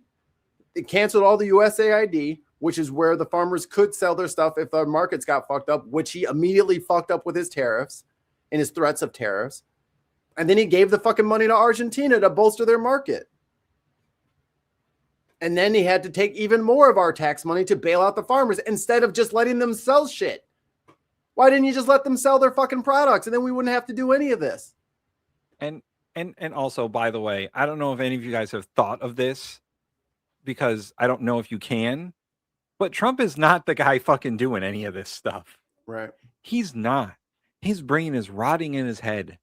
It canceled all the USAID, which is where the farmers could sell their stuff if the markets got fucked up, which he immediately fucked up with his tariffs and his threats of tariffs. And then he gave the fucking money to Argentina to bolster their market. And then he had to take even more of our tax money to bail out the farmers instead of just letting them sell shit. Why didn't you just let them sell their fucking products and then we wouldn't have to do any of this? And also, by the way, I don't know if any of you guys have thought of this, because I don't know if you can, but Trump is not the guy fucking doing any of this stuff. Right. He's not. His brain is rotting in his head.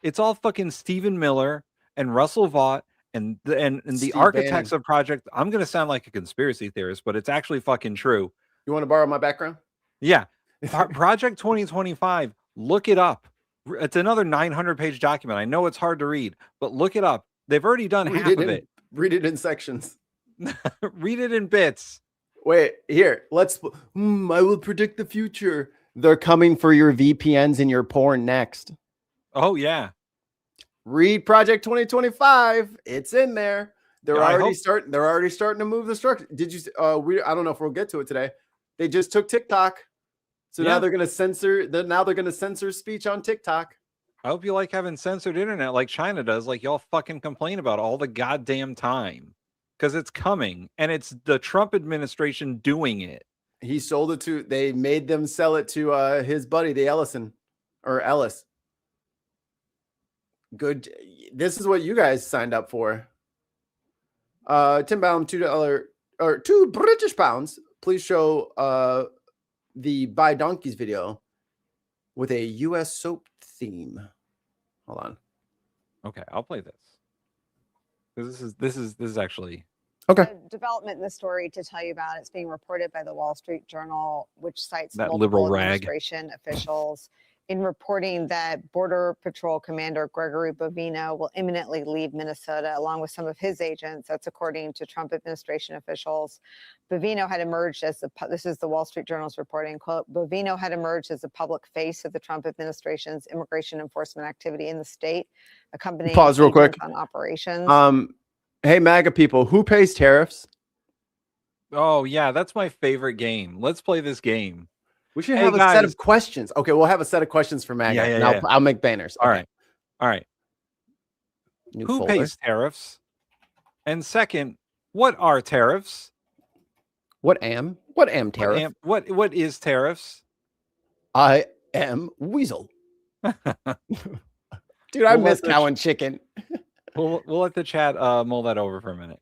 It's all fucking Stephen Miller and Russell Vought and the Steve architects Bannon. of Project. I'm going to sound like a conspiracy theorist, but it's actually fucking true. You want to borrow my background? Yeah. Project 2025. Look it up. It's another 900-page document. I know it's hard to read, but look it up. They've already done half of it. Read it in sections. Read it in bits. Wait, here. Let's. I will predict the future. They're coming for your VPNs and your porn next. Oh, yeah. Read Project 2025. It's in there. They're Yeah, already starting. They're already starting to move the structure. Did you? I don't know if we'll get to it today. They just took TikTok, so now they're going to censor. Now they're going to censor speech on TikTok. I hope you like having censored internet like China does, like y'all fucking complain about all the goddamn time, because it's coming, and it's the Trump administration doing it. He sold it to. They made them sell it to his buddy, the Ellis. Good. This is what you guys signed up for. Tim Baum, $2 or £2 Please show the Buy Donkeys video with a U.S. soap theme. Hold on. Okay, I'll play this. This is actually okay. A development in the story to tell you about. It's being reported by the Wall Street Journal, which cites That multiple liberal rag. administration officials in reporting that Border Patrol Commander Gregory Bovino will imminently leave Minnesota along with some of his agents. That's according to Trump administration officials. Bovino had emerged as this is the Wall Street Journal's reporting, quote, Bovino had emerged as the public face of the Trump administration's immigration enforcement activity in the state, accompanying Pause real quick. on operations. Hey, MAGA people, who pays tariffs? Oh yeah, that's my favorite game. Let's play this game. We should have a set of questions. Okay, we'll have a set of questions for MAGA. Yeah. I'll make banners. All Okay. right. New Who folder. pays tariffs? And second, what are tariffs? What am tariff? What is tariffs? I am Weasel. Dude, I We'll miss let the cow and chicken. We'll let the chat mull that over for a minute.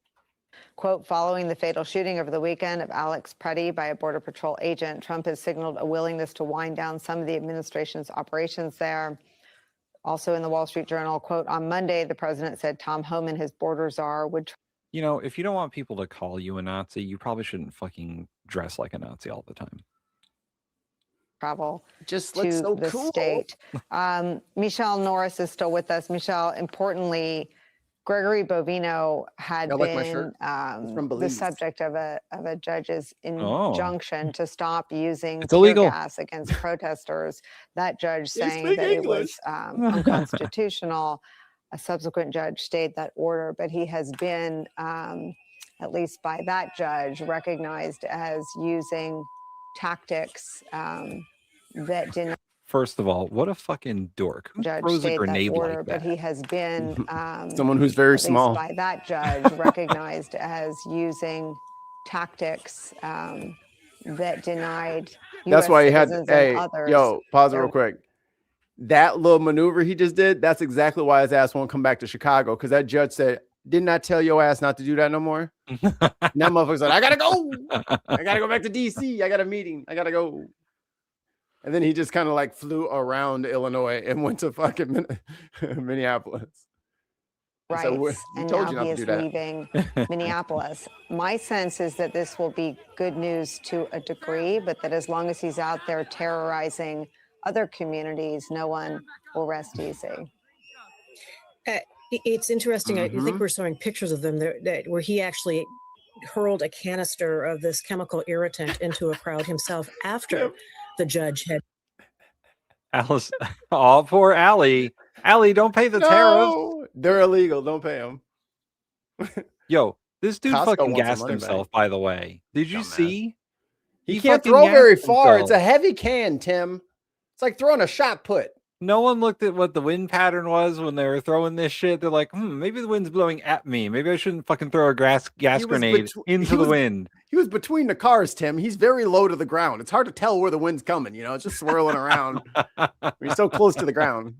Quote, following the fatal shooting over the weekend of Alex Preddy by a Border Patrol agent, Trump has signaled a willingness to wind down some of the administration's operations there. Also in the Wall Street Journal, quote, on Monday, the president said Tom Homan, his border czar, would You know, if you don't want people to call you a Nazi, you probably shouldn't fucking dress like a Nazi all the time. travel Just to looks so the cool. state. Michelle Norris is still with us. Michelle, importantly, Gregory Bovino had I like my been shirt. It's from the Belize. subject of a judge's Oh. injunction to stop using It's tear illegal. gas against protesters. That judge They saying speak that English. it was unconstitutional. A subsequent judge stayed that order, but he has been, at least by that judge, recognized as using tactics that did First of all, what a fucking dork. Who judge throws a stayed that grenade order, like but that? he has been Someone who's very at least small. by that judge recognized as using tactics that denied That's US why he had. citizens Hey, and others yo, pause it their real quick. That little maneuver he just did, that's exactly why his ass won't come back to Chicago. Because that judge said, didn't I tell your ass not to do that no more? And that motherfucker said, I gotta go. I gotta go back to DC. I got a meeting. I gotta go. And then he just kind of like flew around Illinois and went to fucking Minneapolis. And said, rights, "We and told now you not he to is do that." leaving Minneapolis. My sense is that this will be good news to a degree, but that as long as he's out there terrorizing other communities, no one will rest easy. It's interesting. I think Mhm. we're showing pictures of them there where he actually hurled a canister of this chemical irritant into a crowd himself after the judge had. Alice, oh, poor Allie. Allie, don't pay the tariff. No, they're illegal. Don't pay them. Yo, this dude Costco fucking wants their gassed money himself, back. by the way. Did you see? He can't fucking throw very gassed far. It's a himself. heavy can, Tim. It's like throwing a shot put. No one looked at what the wind pattern was when they were throwing this shit. They're like, maybe the wind's blowing at me. Maybe I shouldn't fucking throw a gas He was grenade betw- into he the was- wind. He was between the cars, Tim. He's very low to the ground. It's hard to tell where the wind's coming. You know, it's just swirling around. He's so close to the ground.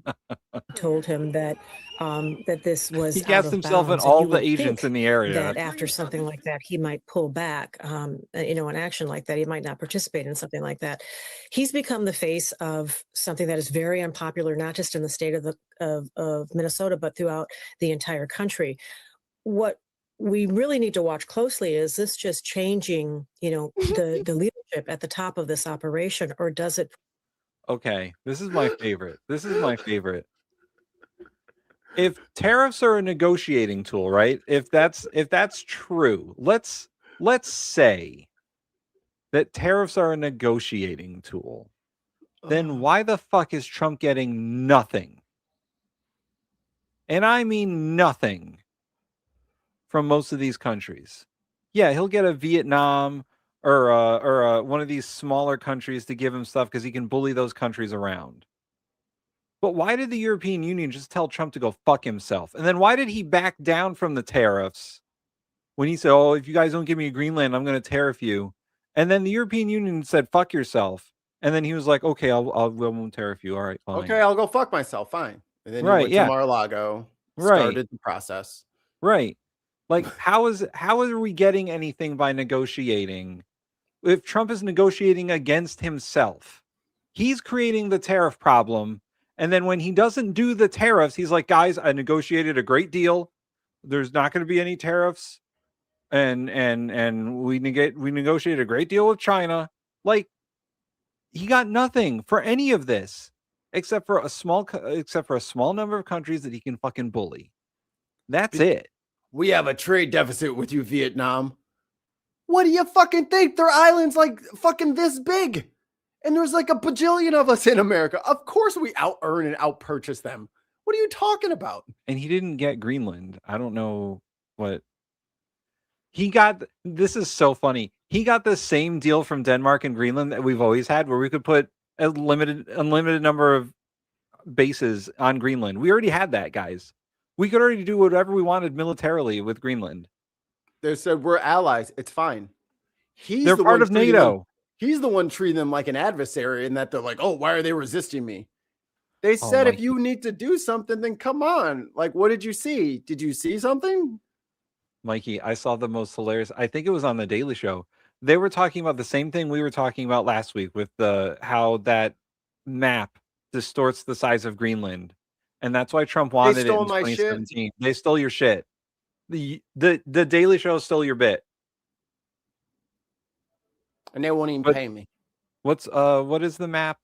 Told him that that this was He out gassed of himself and bounds, all you the would agents think in the area. that after something like that he might pull back, an action like that. He might not participate in something like that. He's become the face of something that is very unpopular, not just in the state of Minnesota, but throughout the entire country. What we really need to watch closely is this just changing, the leadership at the top of this operation, or does it? Okay, this is my favorite. This is my favorite. If tariffs are a negotiating tool, right? If that's true, let's say that tariffs are a negotiating tool. Then why the fuck is Trump getting nothing? And I mean nothing from most of these countries. Yeah, he'll get a Vietnam or one of these smaller countries to give him stuff because he can bully those countries around. But why did the European Union just tell Trump to go fuck himself? And then why did he back down from the tariffs when he said, oh, if you guys don't give me a Greenland, I'm going to tariff you? And then the European Union said, fuck yourself. And then he was like, okay, I won't tariff you. All right, fine. Okay, I'll go fuck myself. Fine. And then he Right, went yeah. to Mar-a-Lago, Right. started the process. Right. Like, how are we getting anything by negotiating? If Trump is negotiating against himself, he's creating the tariff problem. And then when he doesn't do the tariffs, he's like, guys, I negotiated a great deal. There's not going to be any tariffs. And we negotiated a great deal with China. Like, he got nothing for any of this except for a small number of countries that he can fucking bully. That's it. We have a trade deficit with you, Vietnam. What do you fucking think? Their island's like fucking this big. And there's like a bajillion of us in America. Of course we out-earn and out-purchase them. What are you talking about? And he didn't get Greenland. I don't know what he got. This is so funny. He got the same deal from Denmark and Greenland that we've always had, where we could put a unlimited number of bases on Greenland. We already had that, guys. We could already do whatever we wanted militarily with Greenland. They said we're allies. It's fine. They're part of NATO. He's the one treating them like an adversary, and that they're like, oh, why are they resisting me? They Oh, said if Mikey. you need to do something, then come on. Like, what did you see? Did you see something? Mikey, I saw the most hilarious. I think it was on the Daily Show. They were talking about the same thing we were talking about last week with how that map distorts the size of Greenland, and that's why Trump wanted it stole in my shit. 2017. They stole your shit. The Daily Show stole your bit. And they won't even But pay me. what is the map?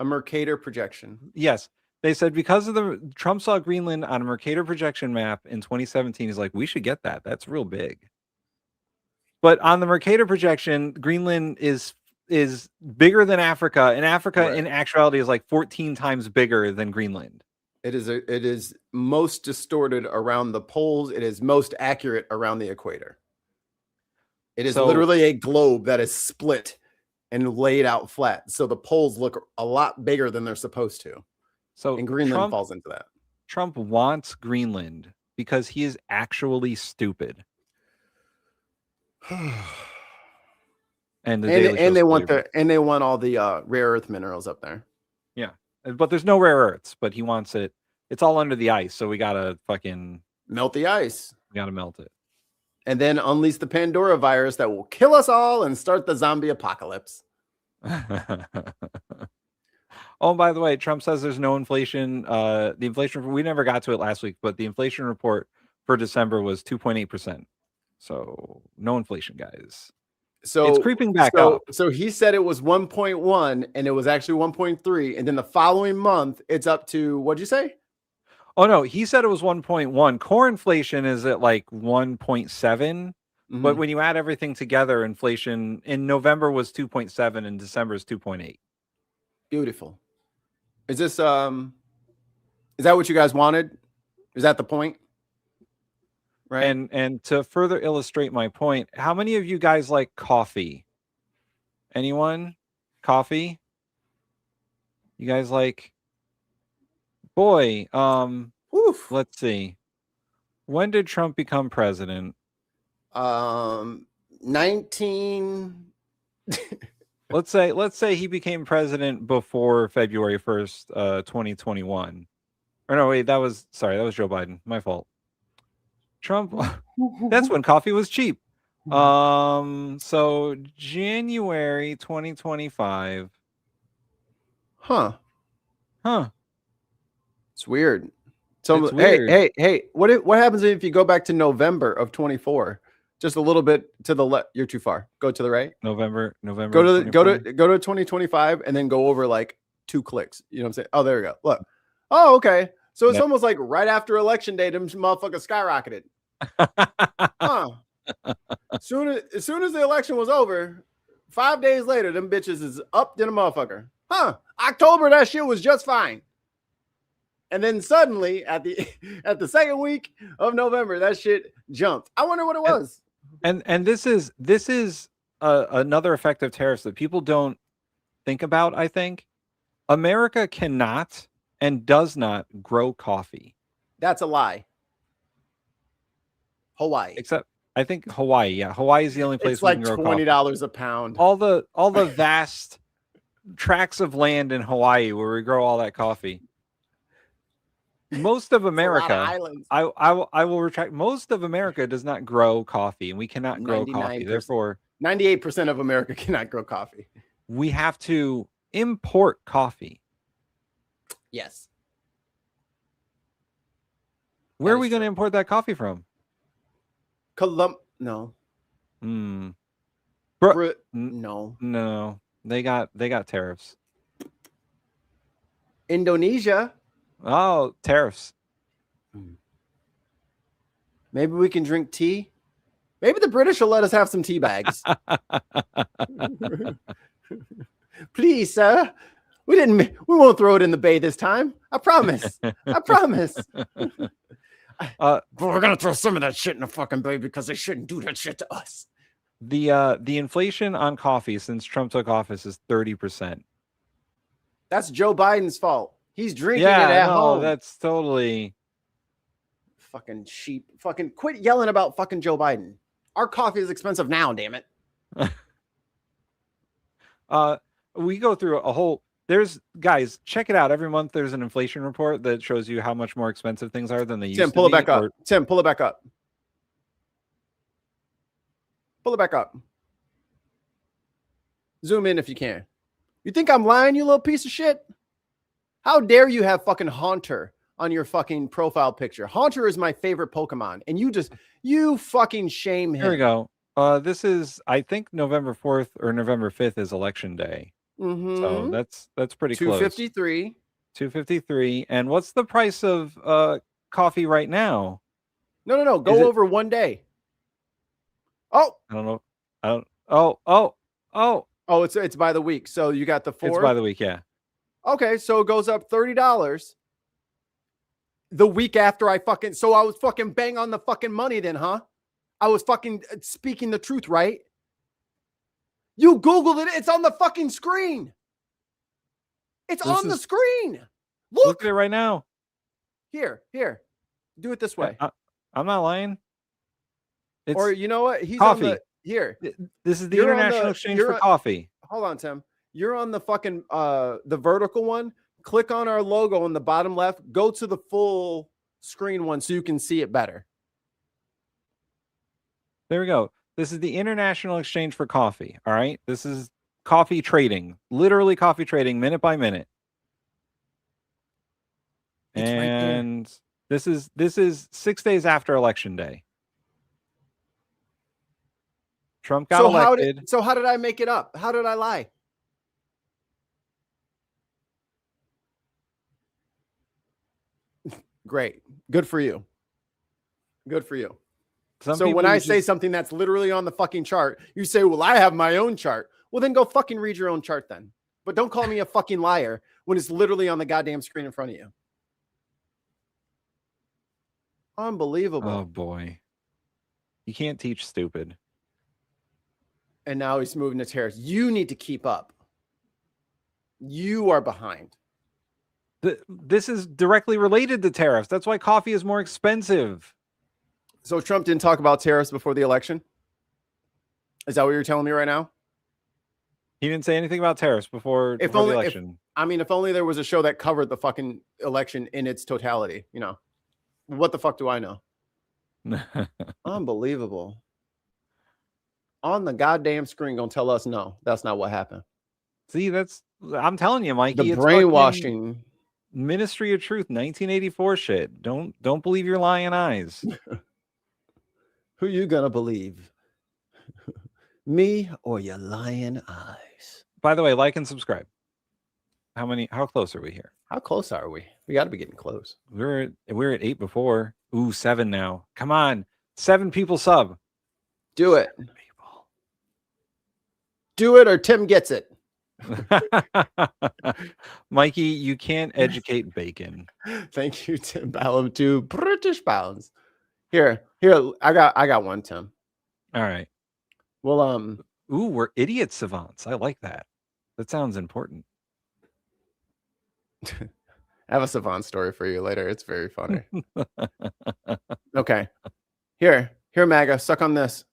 A Mercator projection. Yes. They said because of the Trump saw Greenland on a Mercator projection map in 2017. He's like, we should get that. That's real big. But on the Mercator projection, Greenland is bigger than Africa, and Africa in actuality is like 14 times bigger than Greenland. It is most distorted around the poles. It is most accurate around the equator. It is literally a globe that is split and laid out flat. So the poles look a lot bigger than they're supposed to. And Greenland falls into that. Trump wants Greenland because he is actually stupid. And they want all the rare earth minerals up there. Yeah, but there's no rare earths. But he wants it. It's all under the ice, so we gotta fucking melt the ice. We gotta melt it, and then unleash the Pandora virus that will kill us all and start the zombie apocalypse. Oh, by the way, Trump says there's no inflation. The inflation, we never got to it last week, but the inflation report for December was 2.8%. So no inflation, guys. So it's creeping back up. So he said it was 1.1 and it was actually 1.3. And then the following month, it's up to, what'd you say? Oh, no, he said it was 1.1. Core inflation is at like 1.7. But when you add everything together, inflation in November was 2.7 and December is 2.8. Beautiful. Is this is that what you guys wanted? Is that the point? Right. And to further illustrate my point, how many of you guys like coffee? Anyone? Coffee? You guys like? Boy, let's see. When did Trump become president? 19 Let's say he became president before February 1st, 2021. Or no, wait, that was Joe Biden. My fault. Trump, that's when coffee was cheap. So January 2025. Huh. It's weird. So It's weird. hey, what happens if you go back to November of 24? Just a little bit to the left. You're too far. Go to the right. November. Go to 2025 and then go over like 2 clicks. You know what I'm saying? Oh, there we go. Look. Oh, okay. So it's almost like right after election day, them motherfuckers skyrocketed. Huh. As soon as the election was over, 5 days later, them bitches is up to the motherfucker. Huh. October, that shit was just fine. And then suddenly at the second week of November, that shit jumped. I wonder what it was. And this is another effect of tariffs that people don't think about. I think America cannot and does not grow coffee. That's a lie. Hawaii. Except I think Hawaii. Yeah, Hawaii is the only place It's like we can grow $20 a pound. All the vast tracts of land in Hawaii where we grow all that coffee. Most of America, islands. I will retract. Most of America does not grow coffee, and we cannot grow coffee. 99%. Therefore, 98% of America cannot grow coffee. we have to import coffee. Yes. Where are we going to import that coffee from? No. No. They got tariffs. Indonesia. Oh, tariffs. Maybe we can drink tea. Maybe the British will let us have some tea bags. Please, sir. We won't throw it in the bay this time. I promise. I promise. But we're gonna throw some of that shit in the fucking bay because they shouldn't do that shit to us. The inflation on coffee since Trump took office is 30%. That's Joe Biden's fault. He's drinking it at home. That's totally fucking cheap. Fucking quit yelling about fucking Joe Biden. Our coffee is expensive now, damn it. We go through a whole guys, check it out. Every month there's an inflation report that shows you how much more expensive things are than they used to be. Tim, pull it back up. Tim, pull it back up. Pull it back up. Zoom in if you can. You think I'm lying, you little piece of shit? How dare you have fucking Haunter on your fucking profile picture? Haunter is my favorite Pokemon, and you fucking shame him. Here we go. This is, I think, November 4th or November 5th is election day. Mm-hmm. So that's pretty close. 253. 253. And what's the price of coffee right now? No. Go over one day. Oh, I don't know. Oh, it's by the week. So you got the 4th. It's by the week, yeah. Okay, so it goes up $30 the week after I was fucking bang on the fucking money then, huh? I was fucking speaking the truth, right? You Googled it. It's on the fucking screen. It's on the screen. Look at it right now. Here. Do it this way. I'm not lying. Or you know what? He's coffee. on the here. This is the International Exchange for Coffee. Hold on, Tim. You're on the fucking the vertical one. Click on our logo on the bottom left. Go to the full screen one so you can see it better. There we go. This is the International Exchange for Coffee. All right. This is coffee trading, literally coffee trading minute by minute. It's and this is 6 days after election day. Trump got elected. How did I make it up? How did I lie? Great. Good for you. Good for you. So when I say something that's literally on the fucking chart, you say, well, I have my own chart. Well, then go fucking read your own chart then. But don't call me a fucking liar when it's literally on the goddamn screen in front of you. Unbelievable. Oh, boy. You can't teach stupid. And now he's moving to tariffs. You need to keep up. You are behind. This is directly related to tariffs. That's why coffee is more expensive. So Trump didn't talk about tariffs before the election? Is that what you're telling me right now? He didn't say anything about tariffs before the election. If only there was a show that covered the fucking election in its totality, you know. What the fuck do I know? Unbelievable. On the goddamn screen gonna tell us no, that's not what happened. See, I'm telling you, Mikey. The brainwashing. Ministry of Truth, 1984 shit. Don't believe your lying eyes. Who you gonna believe? Me or your lying eyes? By the way, like and subscribe. How close are we here? How close are we? We got to be getting close. We're at 8 before. Ooh, 7 now. Come on. 7 people sub. Do it. Do it or Tim gets it. Mikey, you can't educate bacon. Thank you, Tim Ballum. 2 British pounds. Here. I got one, Tim. All right. Well, ooh, we're idiot savants. I like that. That sounds important. I have a savant story for you later. It's very funny. Okay. Here, MAGA, suck on this.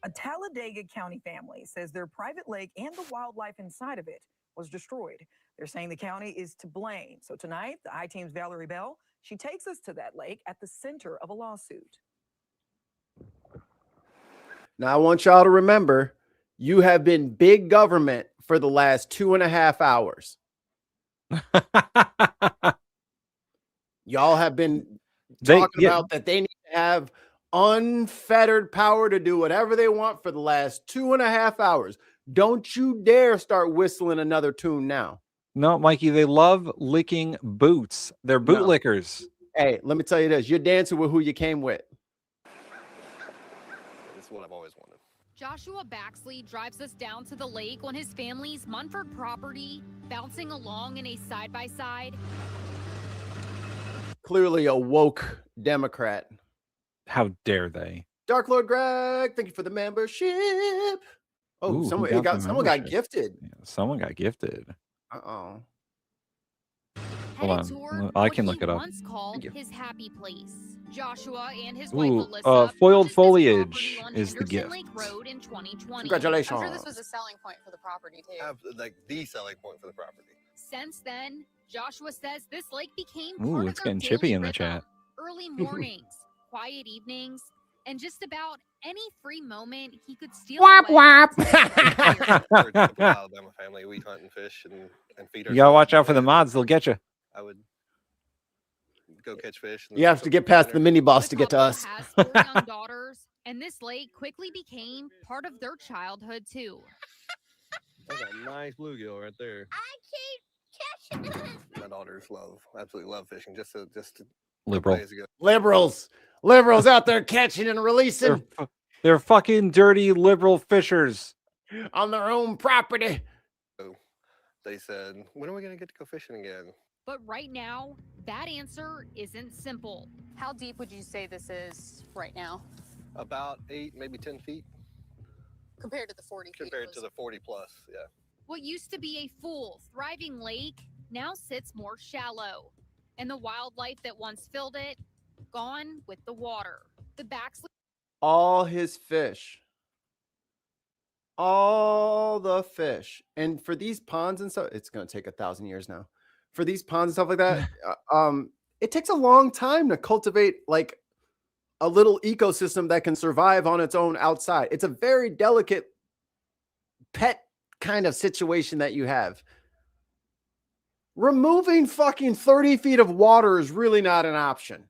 A Talladega County family says their private lake and the wildlife inside of it was destroyed. They're saying the county is to blame. So tonight, the I-Team's Valerie Bell, she takes us to that lake at the center of a lawsuit. Now, I want y'all to remember, you have been big government for the last 2.5 hours. Y'all have been talking about that they need to have unfettered power to do whatever they want for the last 2.5 hours. Don't you dare start whistling another tune now. No, Mikey, they love licking boots. They're bootlickers. Hey, let me tell you this. You're dancing with who you came with. This is what I've always wanted. Joshua Baxley drives us down to the lake on his family's Munford property, bouncing along in a side-by-side. Clearly a woke Democrat. How dare they? Dark Lord Greg, thank you for the membership. Oh, Ooh, someone got gifted. Yeah, someone got gifted. Uh-oh. Hold headed on. toward I what can he look it up. once called Thank you. his happy place. Joshua and his wife Ooh, Alyssa foiled purchased this foliage property on is the Henderson gift. Lake Road in 2020. Congratulations. I'm sure this was a selling point for the property too. Like the selling point for the property. Since then, Joshua says this lake became Ooh, part it's of their getting daily chippy in the rhythm. chat. Early mornings, quiet evenings, and just about any free moment he could steal Wop away. wop. We're a typical Alabama family. We hunt and fish and feed ourselves. You gotta watch out for the and mods; they'll get you. I would go catch fish. And You have to get past the mini boss to get to us. Has 4 young daughters, and this lake quickly became part of their childhood too. That's a nice bluegill right there. My daughters absolutely love fishing. Just to Liberal. days ago. Liberals out there catching and releasing They're fucking dirty liberal fishers. on their own property. They said, "When are we gonna get to go fishing again?" But right now, that answer isn't simple. How deep would you say this is right now About 8, maybe 10 feet compared to the 40 feet? compared to the 40 plus. Yeah. What used to be a full, thriving lake now sits more shallow, and the wildlife that once filled it, gone with the water. The backslide. All his fish. All the fish. And for these ponds and stuff, it's going to take 1,000 years now. For these ponds and stuff like that, it takes a long time to cultivate like a little ecosystem that can survive on its own outside. It's a very delicate pet kind of situation that you have. Removing fucking 30 feet of water is really not an option.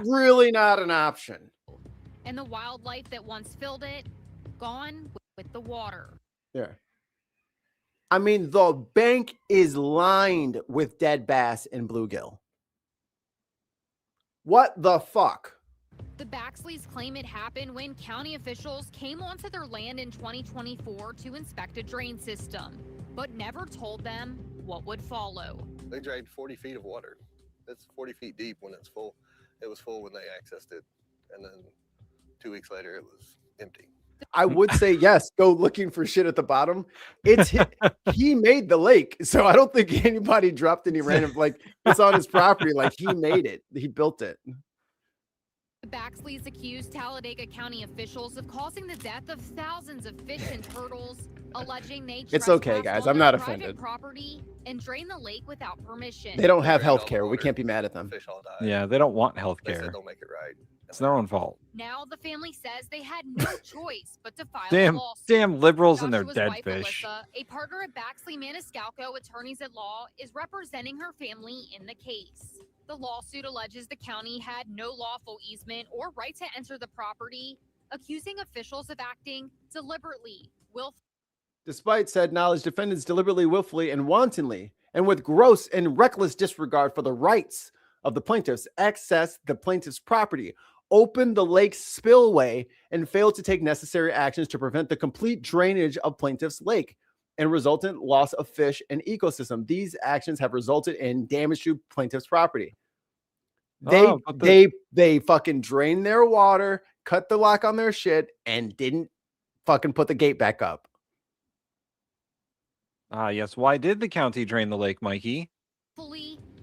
Really not an option. And the wildlife that once filled it, gone with the water. Yeah. I mean, the bank is lined with dead bass and bluegill. What the fuck? The Baxleys claim it happened when county officials came onto their land in 2024 to inspect a drain system, but never told them what would follow. They drained 40 feet of water. It's 40 feet deep when it's full. It was full when they accessed it, and then 2 weeks later it was empty. I would say yes, go looking for shit at the bottom. He made the lake, so I don't think anybody dropped any random, like it's on his property, like he made it, he built it. The Baxleys accused Talladega County officials of causing the death of thousands of fish and turtles, alleging they It's okay, trespassed guys, on I'm their not private offended. property and drained the lake without permission. They don't have health care. We can't be mad at them. Fish all died. Yeah, they don't want health They said care. don't make it right. It's their own fault. Now the family says they had no choice but to file Damn, a lawsuit. damn liberals and their Joshua's dead wife, fish. Alyssa, a partner at Baxley Maniscalco Attorneys at Law, is representing her family in the case. The lawsuit alleges the county had no lawful easement or right to enter the property, accusing officials of acting deliberately, willfully. Despite said knowledge, defendants deliberately, willfully, and wantonly, and with gross and reckless disregard for the rights of the plaintiffs, accessed the plaintiff's property, opened the lake's spillway, and failed to take necessary actions to prevent the complete drainage of plaintiff's lake and resultant loss of fish and ecosystem. These actions have resulted in damage to plaintiff's property. They fucking drained their water, cut the lock on their shit, and didn't fucking put the gate back up. Yes. Why did the county drain the lake, Mikey?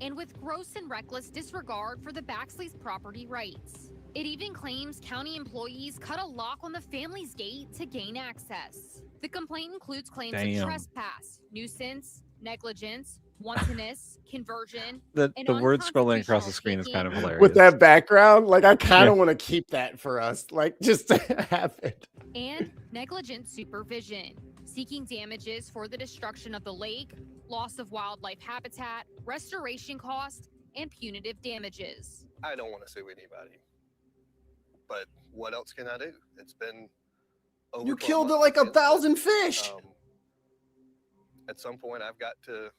And with gross and reckless disregard for the Baxley's property rights. It even claims county employees cut a lock on the family's gate to gain access. The complaint includes claims of Damn. trespass, nuisance, negligence, wantonness, conversion, The and word scrolling across the screen is kind of hilarious. With that background, like I kind of want to keep that for us, like just to have it. and negligent supervision, seeking damages for the destruction of the lake, loss of wildlife habitat, restoration cost, and punitive damages. I don't want to sue anybody, but what else can I do? It's been over. You 12 killed months like since 1,000 fish. At some point, I've got to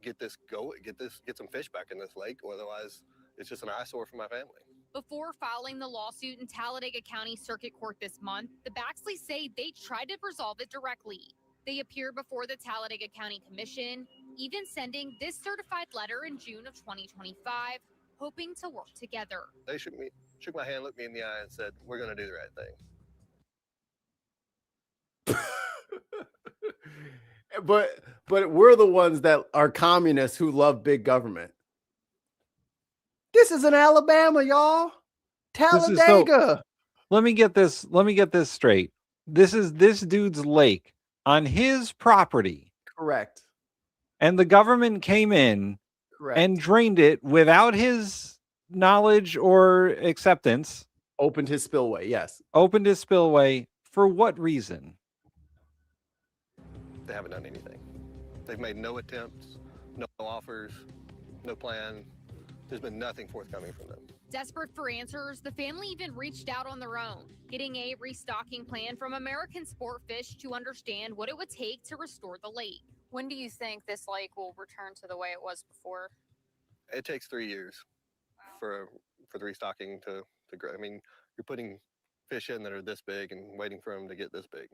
get some fish back in this lake. Otherwise, it's just an eyesore for my family. Before filing the lawsuit in Talladega County Circuit Court this month, the Baxleys say they tried to resolve it directly. They appeared before the Talladega County Commission, even sending this certified letter in June of 2025, hoping to work together. They shook my hand, looked me in the eye, and said, "We're going to do the right thing." But we're the ones that are communists who love big government. This is in Alabama, y'all. Talladega. Let me get this straight. This is this dude's lake on his property. Correct. And the government came in and drained it without his knowledge or acceptance. Opened his spillway, yes. Opened his spillway. For what reason? They haven't done anything. They've made no attempts, no offers, no plan. There's been nothing forthcoming from them. Desperate for answers, the family even reached out on their own, getting a restocking plan from American Sportfish to understand what it would take to restore the lake. When do you think this lake will return to the way it was before? It takes 3 years for the restocking to grow. I mean, you're putting fish in that are this big and waiting for them to get this big.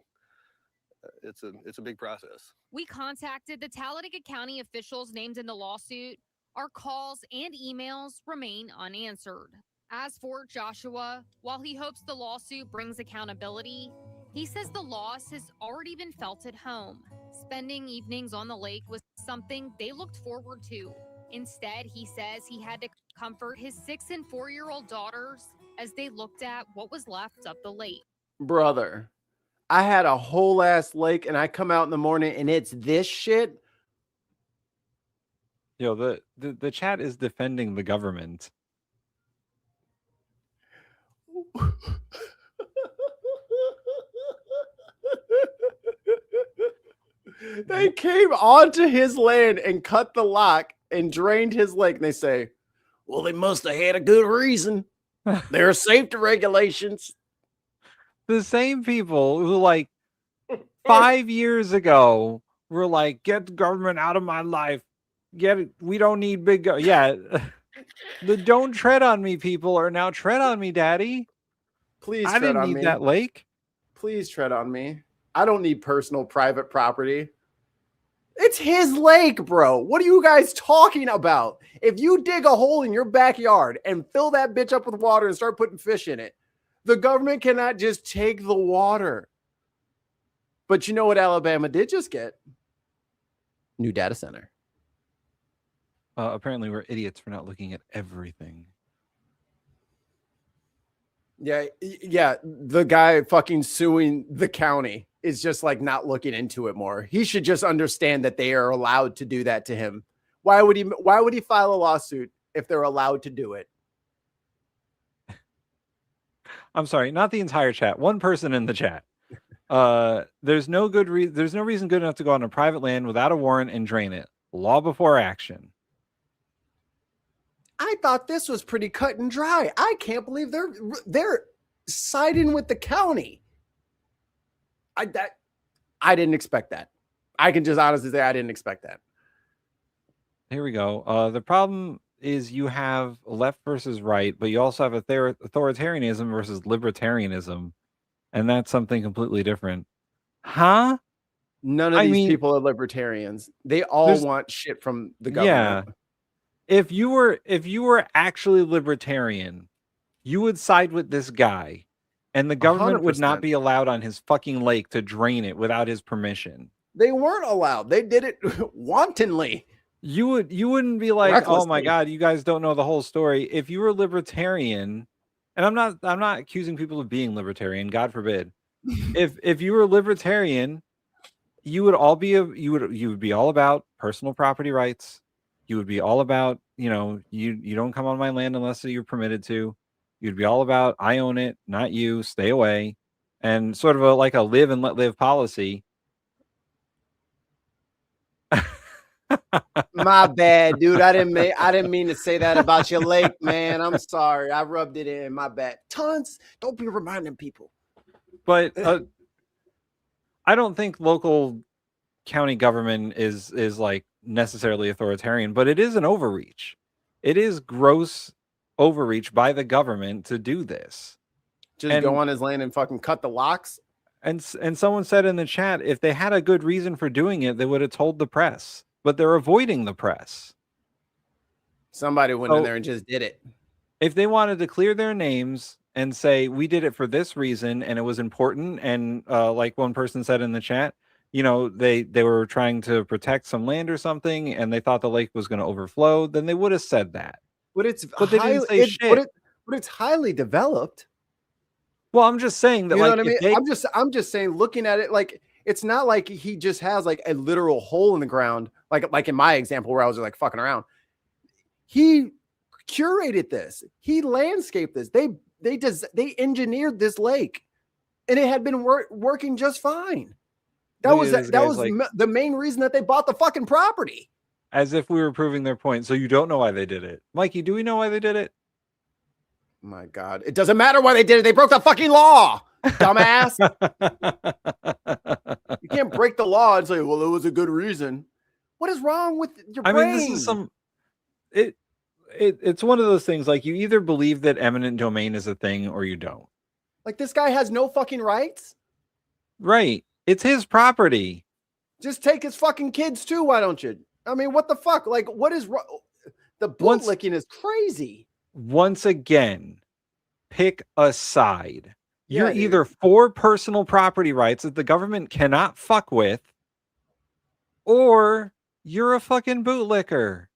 It's a big process. We contacted the Talladega County officials named in the lawsuit. Our calls and emails remain unanswered. As for Joshua, while he hopes the lawsuit brings accountability, he says the loss has already been felt at home. Spending evenings on the lake was something they looked forward to. Instead, he says he had to comfort his 6- and 4-year-old daughters as they looked at what was left of the lake. Brother, I had a whole ass lake and I come out in the morning and it's this shit. Yo, the chat is defending the government. They came onto his land and cut the lock and drained his lake. And they say, well, they must have had a good reason. There are safety regulations. The same people who, like, 5 years ago were like, get the government out of my life. Get it. We don't need big. Yeah. The don't tread on me people are now tread on me, daddy. Please I tread didn't on need me. that lake. Please tread on me. I don't need personal private property. It's his lake, bro. What are you guys talking about? If you dig a hole in your backyard and fill that bitch up with water and start putting fish in it, the government cannot just take the water. But you know what Alabama did just get? New data center. Apparently we're idiots for not looking at everything. Yeah. The guy fucking suing the county is just like not looking into it more. He should just understand that they are allowed to do that to him. Why would he file a lawsuit if they're allowed to do it? I'm sorry, not the entire chat. One person in the chat. There's no reason good enough to go on a private land without a warrant and drain it. Law before action. I thought this was pretty cut and dry. I can't believe they're siding with the county. I didn't expect that. I can just honestly say I didn't expect that. Here we go. The problem is you have left versus right, but you also have authoritarianism versus libertarianism, and that's something completely different. Huh? None of these people are libertarians. They all want shit from the government. Yeah. If you were actually libertarian, you would side with this guy, and the government would not 100%. be allowed on his fucking lake to drain it without his permission. They weren't allowed. They did it wantonly. You wouldn't be like, oh my Recklessly. God, you guys don't know the whole story. If you were libertarian, and I'm not accusing people of being libertarian, God forbid. if you were libertarian, you would be all about personal property rights. You would be all about, you don't come on my land unless you're permitted to. You'd be all about, I own it, not you, stay away. And sort of like a live and let live policy. My bad, dude. I didn't mean to say that about your lake, man. I'm sorry. I rubbed it in. My bad. Tons. Don't be reminding people. But I don't think local county government is like necessarily authoritarian, but it is an overreach. It is gross overreach by the government to do this. Just go on his land and fucking cut the locks. And someone said in the chat, if they had a good reason for doing it, they would have told the press. But they're avoiding the press. Somebody went in there and just did it. If they wanted to clear their names and say, we did it for this reason and it was important, and like one person said in the chat, you know, they were trying to protect some land or something, and they thought the lake was going to overflow, then they would have said that. But it's But they didn't highly, say shit. but it's highly developed. Well, I'm just saying that, You know like, what I mean? if they, I'm just saying, looking at it, like, it's not like he just has like a literal hole in the ground, like in my example where I was like fucking around. He curated this. He landscaped this. They engineered this lake, and it had been working just fine. That Look was at this that guy's was like- the main reason that they bought the fucking property. as if we were proving their point. So you don't know why they did it. Mikey, do we know why they did it? My God, it doesn't matter why they did it. They broke the fucking law, dumbass. You can't break the law and say, "Well, it was a good reason." What is wrong with your I brain? mean, this is some. It's one of those things. Like, you either believe that eminent domain is a thing or you don't. Like, this guy has no fucking rights. Right? It's his property. Just take his fucking kids too. Why don't you? I mean, what the fuck? Like, what is wrong? The bootlicking is crazy. Once again, pick a side. You're Yeah, dude. either for personal property rights that the government cannot fuck with, or you're a fucking bootlicker.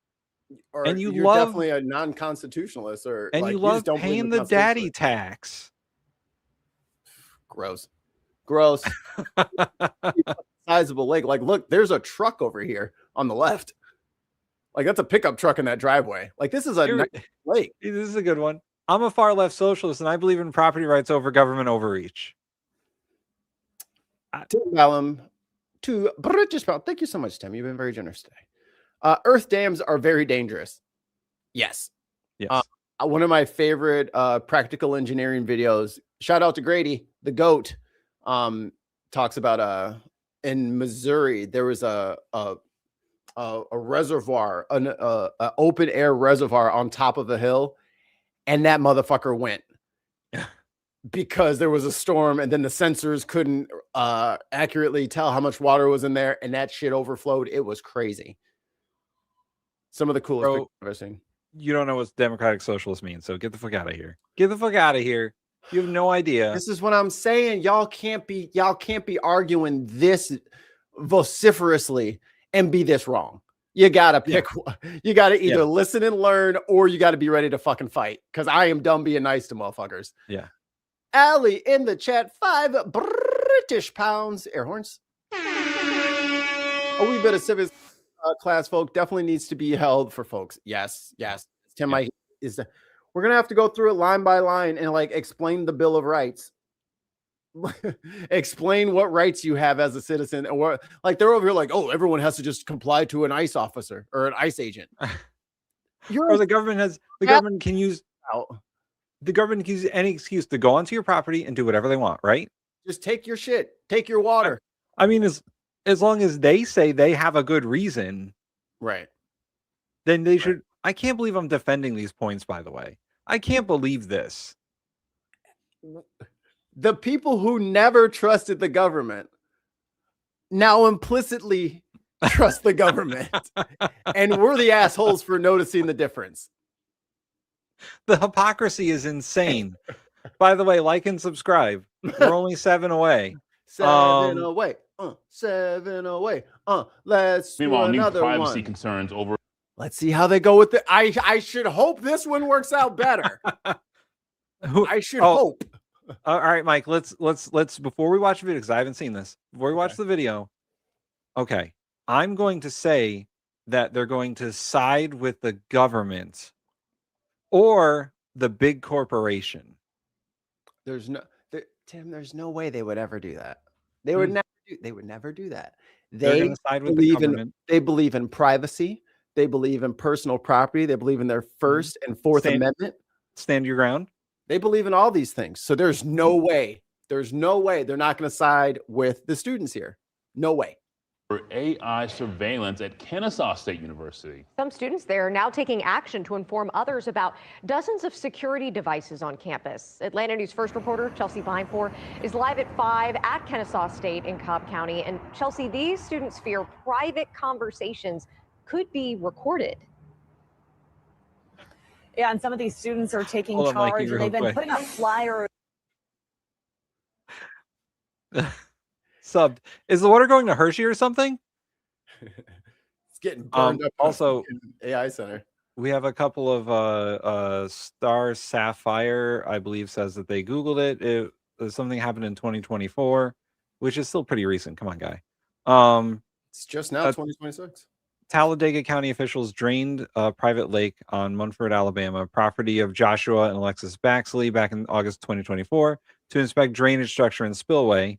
Or and you're love definitely a non-constitutionalist, or and like, you just love don't believe paying in the daddy constitution. tax. Gross. Sizable lake. Like, look, there's a truck over here on the left. Like, that's a pickup truck in that driveway. Like, this is a Here- nice lake. This is a good one. I'm a far left socialist, and I believe in property rights over government overreach. To Bellum, to British Pound. Thank you so much, Tim. You've been very generous today. Earth dams are very dangerous. Yes. Yes. One of my favorite practical engineering videos. Shout out to Grady, the goat. Talks about in Missouri there was a reservoir, an open air reservoir on top of a hill, and that motherfucker went because there was a storm, and then the sensors couldn't accurately tell how much water was in there, and that shit overflowed. It was crazy. Some of the coolest Bro, pictures I've ever seen. You don't know what democratic socialist means, so get the fuck out of here. Get the fuck out of here. You have no idea. This is what I'm saying. Y'all can't be arguing this vociferously and be this wrong. You gotta pick one. You gotta either listen and learn, or you gotta be ready to fucking fight. Because I am done being nice to motherfuckers. Yeah. Allie in the chat, 5 British pounds. Air horns. A wee bit of civics class, folk, definitely needs to be held for folks. Yes. Tim, Mike is. We're gonna have to go through it line by line and like explain the Bill of Rights. Explain what rights you have as a citizen, or like they're over here like, oh, everyone has to just comply to an ICE officer or an ICE agent. Or the government can use any excuse to go onto your property and do whatever they want, right? Just take your shit, take your water. I mean, as long as they say they have a good reason, right? Then they should. I can't believe I'm defending these points, by the way. I can't believe this. The people who never trusted the government now implicitly trust the government. And we're the assholes for noticing the difference. The hypocrisy is insane. By the way, like and subscribe. We're only 7 away. 7 away. 7 away. Let's Meanwhile, do new another privacy one. concerns over. Let's see how they go with it. I should hope this one works out better. I should hope. All right, Mike. Let's before we watch the video, because I haven't seen this. Before we watch the video, okay, I'm going to say that they're going to side with the government or the big corporation. Tim, there's no way they would ever do that. They would never do that. They're They gonna side with the government. they believe in privacy. They believe in personal property. They believe in their First and Fourth Amendment. Stand your ground. They believe in all these things. So there's no way. There's no way they're not going to side with the students here. No way. For AI surveillance at Kennesaw State University. Some students there are now taking action to inform others about dozens of security devices on campus. Atlanta News First reporter Chelsea Beinfor is live at 5 at Kennesaw State in Cobb County. And Chelsea, these students fear private conversations could be recorded. Yeah, and some of these students are taking Hold on, Mikey, charge. real They've been quick. putting up flyers. subbed. Is the water going to Hershey or something? It's getting burned up. Also, AI center. We have a couple of Star Sapphire, I believe, says that they Googled it. Something happened in 2024, which is still pretty recent. Come on, guy. It's just now 2026. Talladega County officials drained a private lake on Munford, Alabama, property of Joshua and Alexis Baxley back in August 2024 to inspect drainage structure and spillway.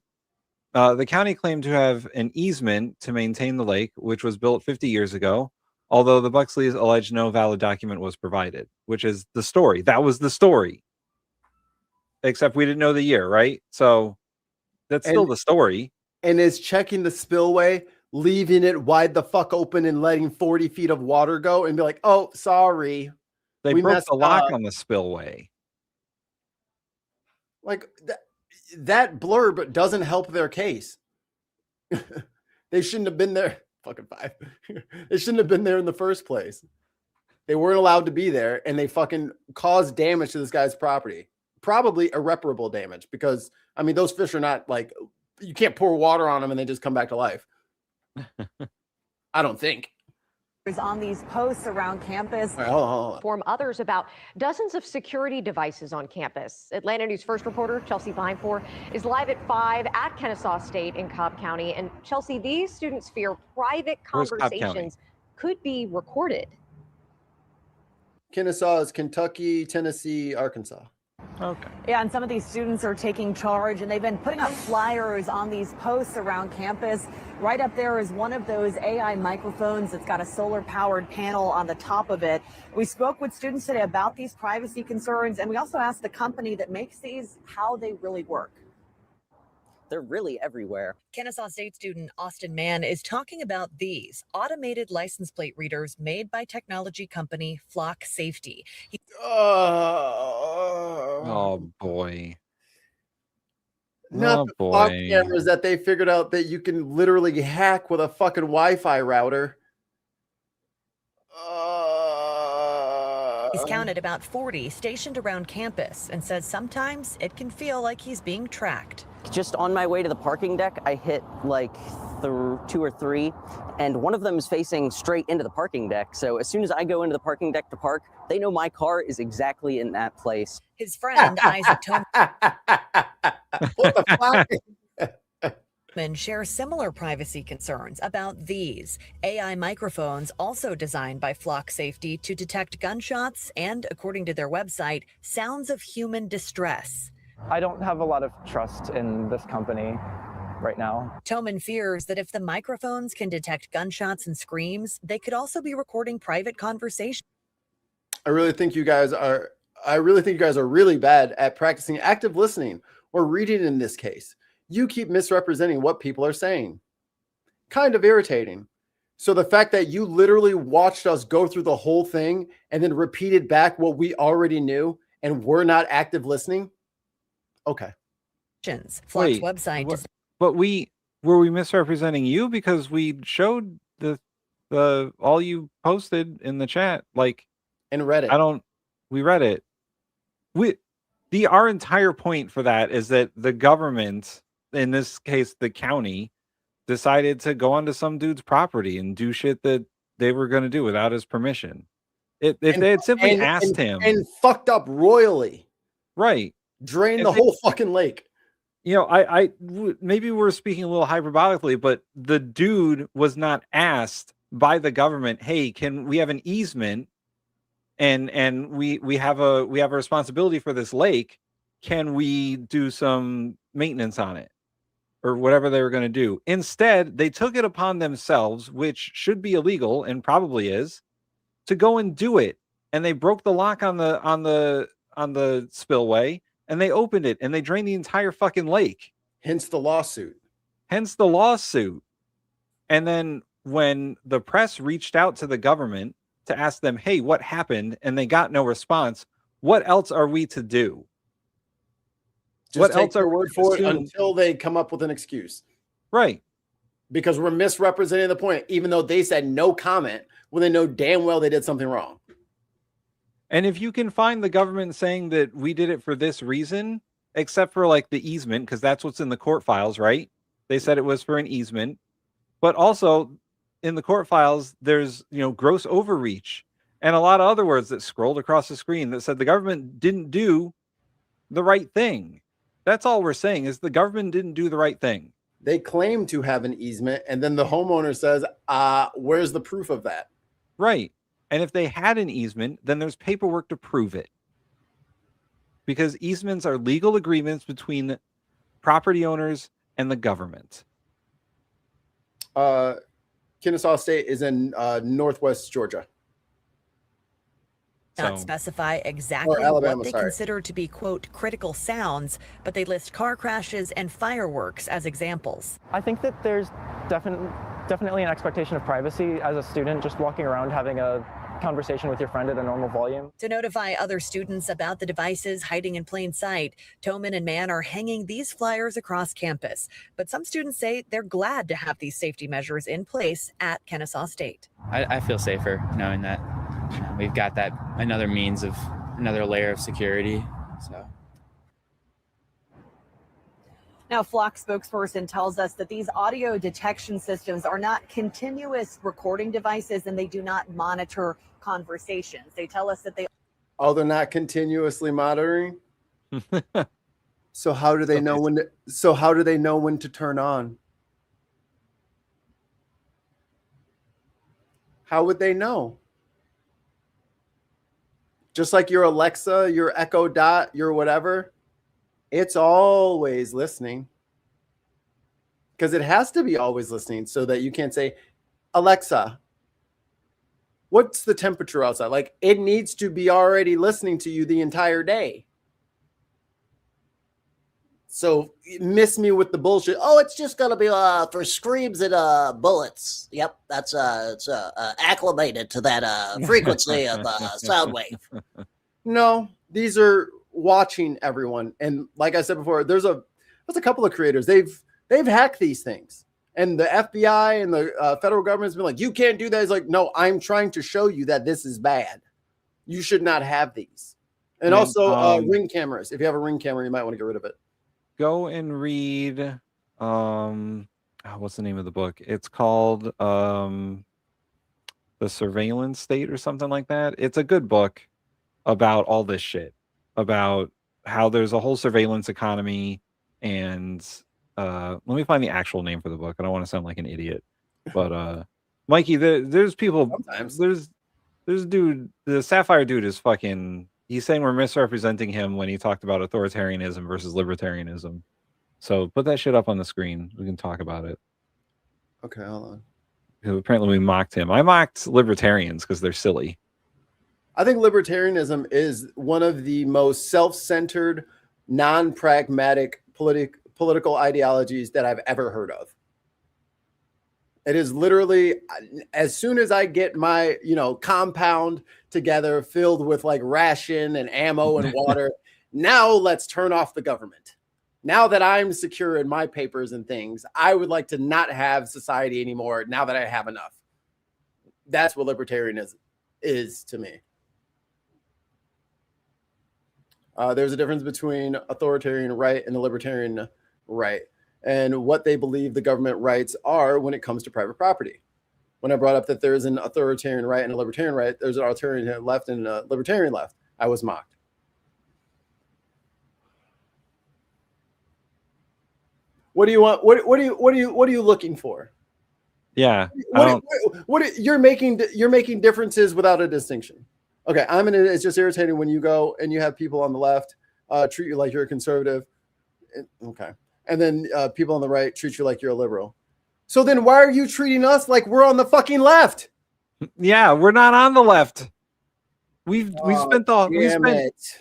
The county claimed to have an easement to maintain the lake, which was built 50 years ago, although the Buxleys alleged no valid document was provided, which is the story. That was the story. Except we didn't know the year, right? So that's still the story. And is checking the spillway, leaving it wide the fuck open and letting 40 feet of water go and be like, oh, sorry. They broke the lock on the spillway. Like that blurb doesn't help their case. They shouldn't have been there. Fucking 5. They shouldn't have been there in the first place. They weren't allowed to be there, and they fucking caused damage to this guy's property. Probably irreparable damage, because I mean those fish are not like, you can't pour water on them and they just come back to life. I don't think. On these posts around campus. Right, hold on. Inform others about dozens of security devices on campus. Atlanta News First reporter Chelsea Binefor is live at 5 at Kennesaw State in Cobb County. And Chelsea, these students fear private conversations could be recorded. Kennesaw is Kentucky, Tennessee, Arkansas. Okay. Yeah, and some of these students are taking charge, and they've been putting up flyers on these posts around campus. Right up there is one of those AI microphones that's got a solar-powered panel on the top of it. We spoke with students today about these privacy concerns, and we also asked the company that makes these how they really work. They're really everywhere. Kennesaw State student Austin Mann is talking about these automated license plate readers made by technology company Flock Safety. Oh boy. Not the fuck cameras that they figured out that you can literally hack with a fucking Wi-Fi router. He's counted about 40 stationed around campus and says sometimes it can feel like he's being tracked. Just on my way to the parking deck, I hit like 2 or 3, and one of them is facing straight into the parking deck. So as soon as I go into the parking deck to park, they know my car is exactly in that place. His friend Isaac What the fuck? Share similar privacy concerns about these AI microphones, also designed by Flock Safety to detect gunshots and, according to their website, sounds of human distress. I don't have a lot of trust in this company right now. Toman fears that if the microphones can detect gunshots and screams, they could also be recording private conversations. I really think you guys are really bad at practicing active listening or reading in this case. You keep misrepresenting what people are saying. Kind of irritating. So the fact that you literally watched us go through the whole thing and then repeated back what we already knew and we're not active listening. Okay. Flock's website does. But were we misrepresenting you because we showed the all you posted in the chat, like, and read it. We read it. Our entire point for that is that the government, in this case the county, decided to go onto some dude's property and do shit that they were going to do without his permission. If they had simply asked him and fucked up royally, right, drain the whole fucking lake. You know, maybe we're speaking a little hyperbolically, but the dude was not asked by the government, hey, can we have an easement and we have a responsibility for this lake, can we do some maintenance on it or whatever they were going to do. Instead, they took it upon themselves, which should be illegal and probably is, to go and do it. And they broke the lock on the spillway, and they opened it and they drained the entire fucking lake. Hence the lawsuit. And then when the press reached out to the government to ask them, hey, what happened? And they got no response. What else are we to do? Just take their word for it until they come up with an excuse. Right. Because we're misrepresenting the point, even though they said no comment when they know damn well they did something wrong. And if you can find the government saying that we did it for this reason, except for like the easement, because that's what's in the court files, right? They said it was for an easement, but also in the court files, there's, gross overreach and a lot of other words that scrolled across the screen that said the government didn't do the right thing. That's all we're saying is the government didn't do the right thing. They claim to have an easement, and then the homeowner says, where's the proof of that? Right. And if they had an easement, then there's paperwork to prove it. Because easements are legal agreements between property owners and the government. Kennesaw State is in northwest Georgia. Not specify exactly Alabama, what they consider to be, quote, critical sounds, but they list car crashes and fireworks as examples. I think that there's definitely an expectation of privacy as a student, just walking around having a conversation with your friend at a normal volume. To notify other students about the devices hiding in plain sight, Toman and Mann are hanging these flyers across campus. But some students say they're glad to have these safety measures in place at Kennesaw State. I feel safer knowing that we've got that another layer of security. So. Now, Flock spokesperson tells us that these audio detection systems are not continuous recording devices and they do not monitor conversations. They tell us that they... Oh, they're not continuously monitoring? So how do they know when to turn on? How would they know? Just like your Alexa, your Echo Dot, your whatever, it's always listening. Because it has to be always listening so that you can't say, Alexa, what's the temperature outside? Like, it needs to be already listening to you the entire day. So miss me with the bullshit. Oh, it's just going to be for screams and bullets. Yep, that's it's acclimated to that frequency of sound wave. No, these are watching everyone. And like I said before, there's a couple of creators. They've hacked these things. And the FBI and the federal government's been like, you can't do that. It's like, no, I'm trying to show you that this is bad. You should not have these. And also Ring cameras. If you have a Ring camera, you might want to get rid of it. Go and read what's the name of the book? It's called The Surveillance State or something like that. It's a good book about all this shit, about how there's a whole surveillance economy. And let me find the actual name for the book. I don't want to sound like an idiot, but Mikey, there's people sometimes. There's dude, the Sapphire dude is fucking. He's saying we're misrepresenting him when he talked about authoritarianism versus libertarianism. So put that shit up on the screen. We can talk about it. Okay, hold on. Because apparently we mocked him. I mocked libertarians because they're silly. I think libertarianism is one of the most self-centered, non-pragmatic political ideologies that I've ever heard of. It is literally, as soon as I get my, compound together filled with like ration and ammo and water, now let's turn off the government. Now that I'm secure in my papers and things, I would like to not have society anymore now that I have enough. That's what libertarianism is to me. There's a difference between authoritarian right and the libertarian right, and what they believe the government rights are when it comes to private property. When I brought up that there's an authoritarian right and a libertarian right, there's an authoritarian left and a libertarian left, I was mocked. What do you want? What are you looking for? Yeah. You're making differences without a distinction. Okay, it's just irritating when you go and you have people on the left treat you like you're a conservative. Okay. And then people on the right treat you like you're a liberal. So then why are you treating us like we're on the fucking left? Yeah, we're not on the left. We spent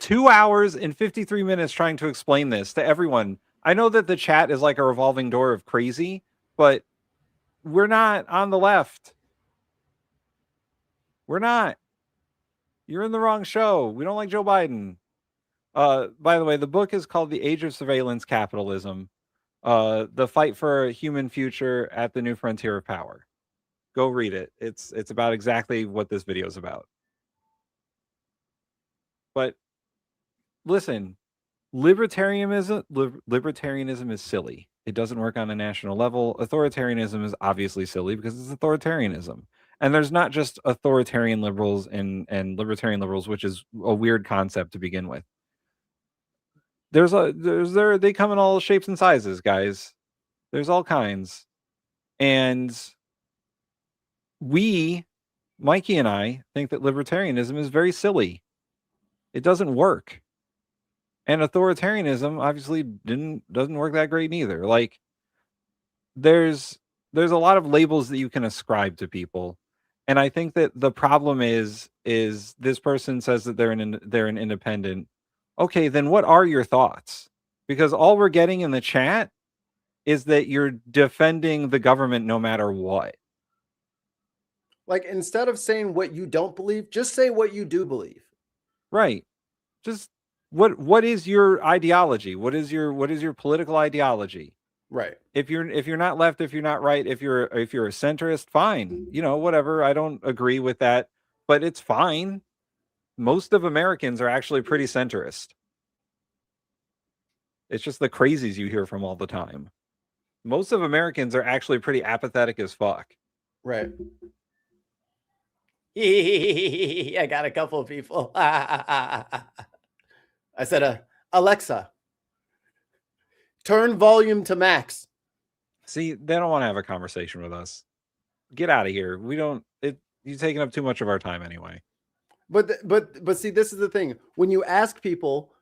2 hours and 53 minutes trying to explain this to everyone. I know that the chat is like a revolving door of crazy, but we're not on the left. We're not. You're in the wrong show. We don't like Joe Biden. By the way, the book is called The Age of Surveillance Capitalism. The Fight for a Human Future at the New Frontier of Power. Go read it. It's about exactly what this video is about. But listen, libertarianism is silly. It doesn't work on a national level. Authoritarianism is obviously silly because it's authoritarianism. And there's not just authoritarian liberals and libertarian liberals, which is a weird concept to begin with. They come in all shapes and sizes, guys. There's all kinds. And Mikey and I think that libertarianism is very silly. It doesn't work. And authoritarianism obviously doesn't work that great neither. Like there's a lot of labels that you can ascribe to people. And I think that the problem is this person says that they're an independent. Okay, then what are your thoughts? Because all we're getting in the chat is that you're defending the government no matter what. Like, instead of saying what you don't believe, just say what you do believe. Right. Just what is your ideology? What is your political ideology? Right. If you're not left, if you're not right, if you're a centrist, fine. You know, whatever. I don't agree with that, but it's fine. Most of Americans are actually pretty centrist. It's just the crazies you hear from all the time. Most of Americans are actually pretty apathetic as fuck. Right. I got a couple of people. I said, Alexa, turn volume to max. See, they don't want to have a conversation with us. Get out of here. You're taking up too much of our time anyway. But see, this is the thing. When you ask people,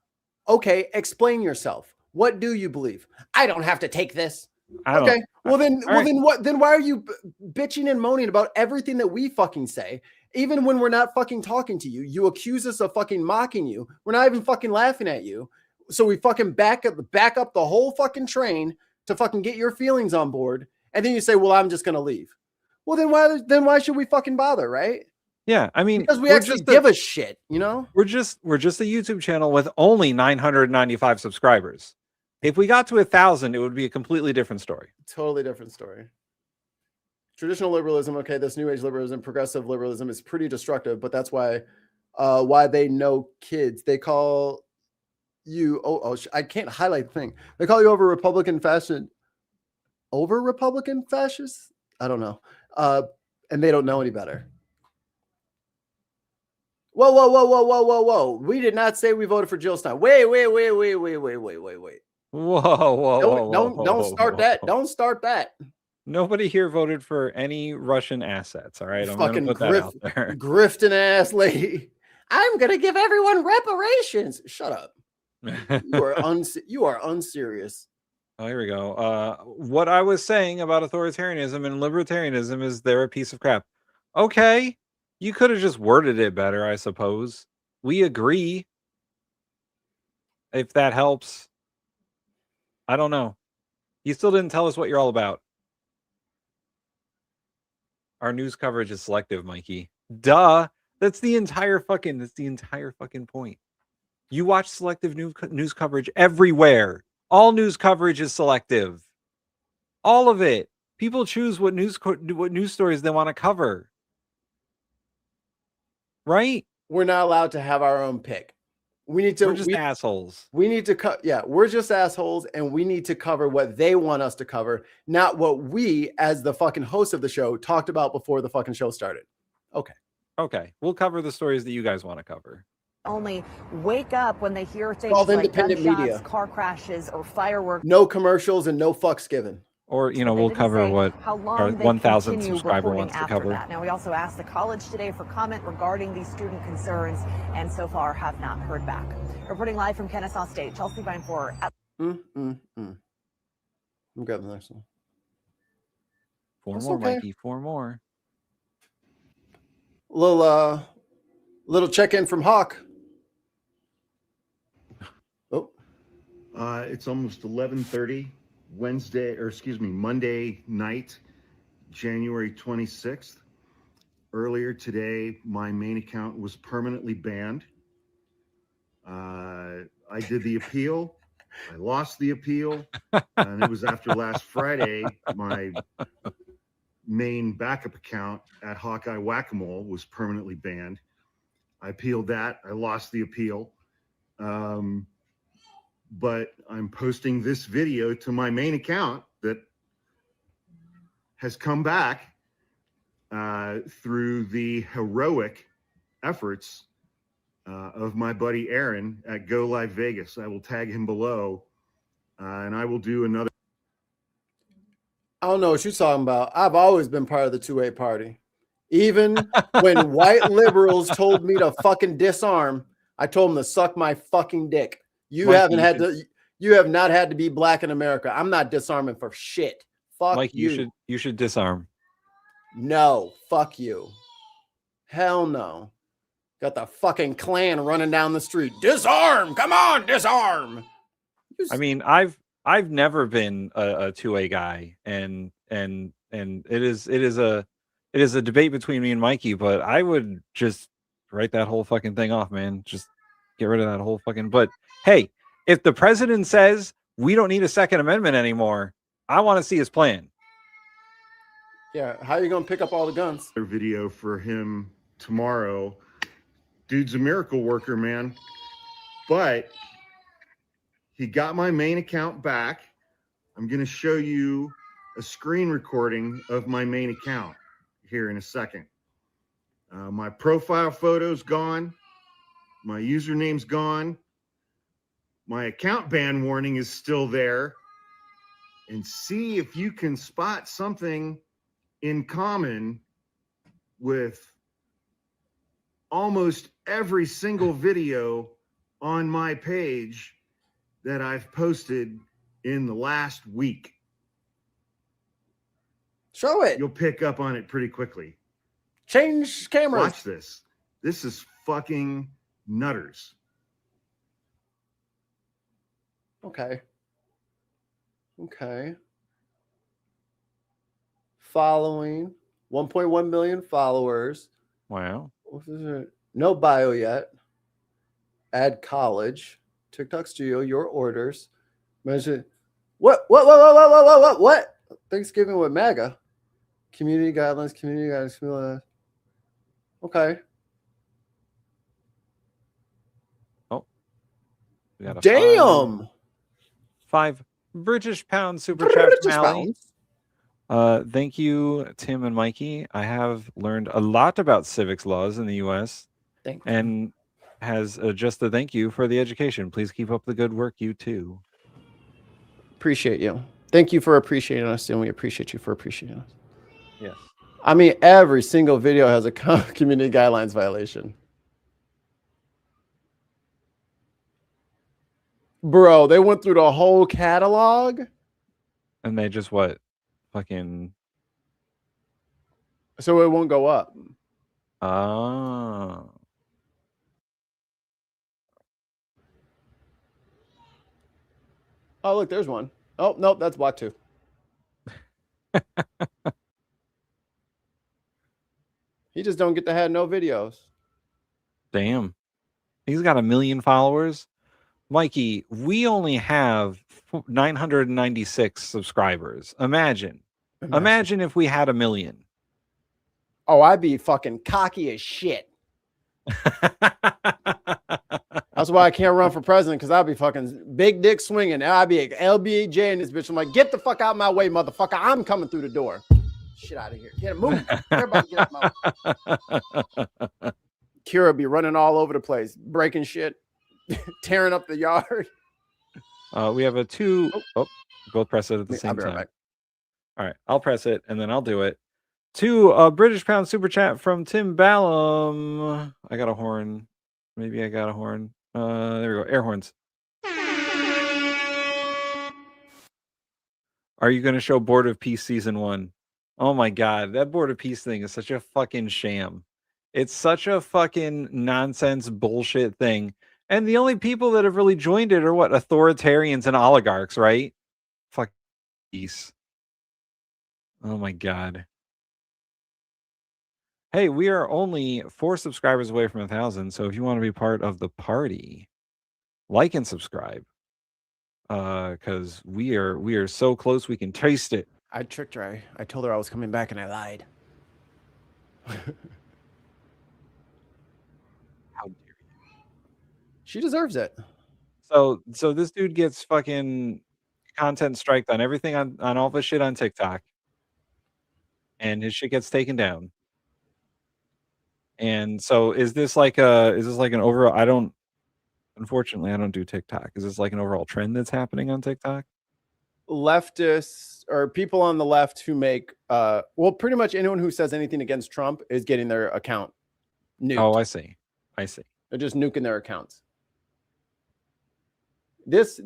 okay, explain yourself. What do you believe? I don't have to take this. Okay. Well then what? Then why are you bitching and moaning about everything that we fucking say? Even when we're not fucking talking to you, you accuse us of fucking mocking you. We're not even fucking laughing at you. So we fucking back up the whole fucking train to fucking get your feelings on board. And then you say, well, I'm just going to leave. Well, then why should we fucking bother? Right. Yeah. I mean, because we actually give a shit, you know, we're just a YouTube channel with only 995 subscribers. If we got to 1,000, it would be a completely different story. Totally different story. Traditional liberalism, okay, this new age liberalism, progressive liberalism is pretty destructive, but that's why they know kids. They call you, I can't highlight the thing. They call you over Republican fascist. I don't know. And they don't know any better. Whoa. We did not say we voted for Jill Stein. Wait. Whoa. Don't start that. Don't start that. Nobody here voted for any Russian assets. All right. I'm fucking gonna put that out there. Grifting ass lady. I'm gonna give everyone reparations. Shut up. You are unserious. Oh, here we go. What I was saying about authoritarianism and libertarianism is they're a piece of crap. Okay. You could have just worded it better, I suppose. We agree. If that helps. I don't know. You still didn't tell us what you're all about. Our news coverage is selective, Mikey. Duh. That's the entire fucking point. You watch selective news coverage everywhere. All news coverage is selective. All of it. People choose what news stories they want to cover. Right? We're not allowed to have our own pick. We're just assholes. We need to cut. Yeah, we're just assholes, and we need to cover what they want us to cover, not what we, as the fucking host of the show, talked about before the fucking show started. Okay. We'll cover the stories that you guys want to cover. Only wake up when they hear things Called like independent gunshots, media. car crashes, or fireworks. No commercials and no fucks given. Or, we'll cover what how long our they 1,000 continue subscriber reporting wants to after cover. that. Now, we also asked the college today for comment regarding these student concerns, and so far have not heard back. Reporting live from Kennesaw State, Chelsea Vine for. I'm grabbing the next one. Four That's more, okay. Mikey. 4 more. Little check-in from Hawk. It's almost 11:30 Monday night, January 26th. Earlier today, my main account was permanently banned. I did the appeal. I lost the appeal. And it was after last Friday, my main backup account at Hawkeye Whack-A-Mole was permanently banned. I appealed that. I lost the appeal. but I'm posting this video to my main account that has come back through the heroic efforts of my buddy Aaron at Go Live Vegas. I will tag him below, and I will do another. I don't know what you're talking about. I've always been part of the 2A party. Even when white liberals told me to fucking disarm, I told them to suck my fucking dick. You Mikey, you have not had to be black in America. I'm not disarming for shit. Fuck Mike, you. you should disarm. No, fuck you. Hell no. Got the fucking Klan running down the street. Disarm! Come on, disarm! I mean, I've never been a 2A guy, and it is a debate between me and Mikey, but I would just write that whole fucking thing off, man. Just get rid of that whole fucking. But hey, if the president says we don't need a Second Amendment anymore, I want to see his plan. Yeah, how are you gonna pick up all the guns? Video for him tomorrow. Dude's a miracle worker, man. But he got my main account back. I'm gonna show you a screen recording of my main account here in a second. My profile photo's gone. My username's gone. My account ban warning is still there. And see if you can spot something in common with almost every single video on my page that I've posted in the last week. Show it. You'll pick up on it pretty quickly. Change cameras. Watch this. This is fucking nutters. Okay. Okay. Following 1.1 million followers. Wow. What is it? No bio yet. Add college. TikTok studio. Your orders. Measure. What? Thanksgiving with MAGA. Community guidelines. Community guidelines. Okay. Oh. We got a Damn. Five British pound super chat from Allie. Thank you, Tim and Mikey. I have learned a lot about civics laws in the U.S. Thanks. And has just a thank you for the education. Please keep up the good work, you too. Appreciate you. Thank you for appreciating us, and we appreciate you for appreciating us. Yes. I mean, every single video has a community guidelines violation. Bro, they went through the whole catalog. And they just what? Fucking. So it won't go up. Oh. Oh, look, there's one. Oh, nope, that's block 2. He just don't get to have no videos. Damn. He's got 1 million followers. Mikey, we only have 996 subscribers. Imagine if we had 1 million. Oh, I'd be fucking cocky as shit. That's why I can't run for president, because I'd be fucking big dick swinging. I'd be LBJ in this bitch. I'm like, get the fuck out of my way, motherfucker. I'm coming through the door. Shit out of here. Get him, move. Everybody get out of my way. Kira be running all over the place, breaking shit, tearing up the yard. We have a 2. Oh, both press it at the same time. Back. All right, I'll press it and then I'll do it. 2 British pound super chat from Tim Ballum. I got a horn. Maybe I got a horn. There we go. Air horns. Are you going to show Board of Peace season 1? Oh my God, that Board of Peace thing is such a fucking sham. It's such a fucking nonsense bullshit thing. And the only people that have really joined it are what? Authoritarians and oligarchs, right? Fuck peace. Oh my God. Hey, we are only 4 subscribers away from 1,000. So if you want to be part of the party, like and subscribe. Because we are so close we can taste it. I tricked her. I told her I was coming back and I lied. How dare you? She deserves it. So this dude gets fucking content striked on everything on all of his shit on TikTok, and his shit gets taken down. And so is this like an overall? Unfortunately, I don't do TikTok. Is this like an overall trend that's happening on TikTok? Leftists or people on the left who make well, pretty much anyone who says anything against Trump is getting their account nuked. Oh, I see. They're just nuking their accounts. This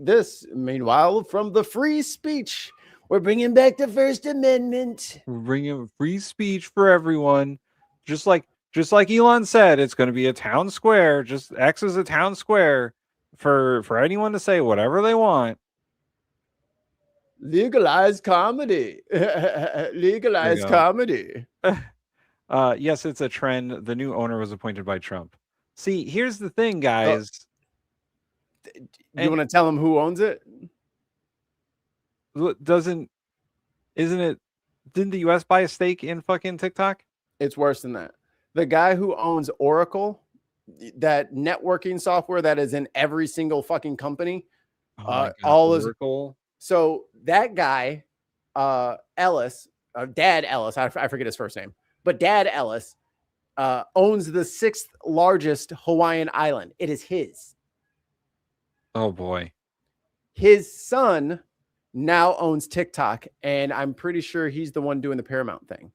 meanwhile, from the free speech, we're bringing back the First Amendment. We're bringing free speech for everyone, just like Elon said. It's going to be a town square. Just X is a town square for anyone to say whatever they want. Legalize comedy. Legalize comedy. Yes, it's a trend. The new owner was appointed by Trump. See, here's the thing, guys. You want to tell them who owns it? Didn't the US buy a stake in fucking TikTok? It's worse than that. The guy who owns Oracle, that networking software that is in every single fucking company, Oracle. So that guy, Ellis, Dad Ellis, I forget his first name, but Dad Ellis owns the 6th largest Hawaiian island. It is his. Oh boy. His son now owns TikTok, and I'm pretty sure he's the one doing the Paramount thing.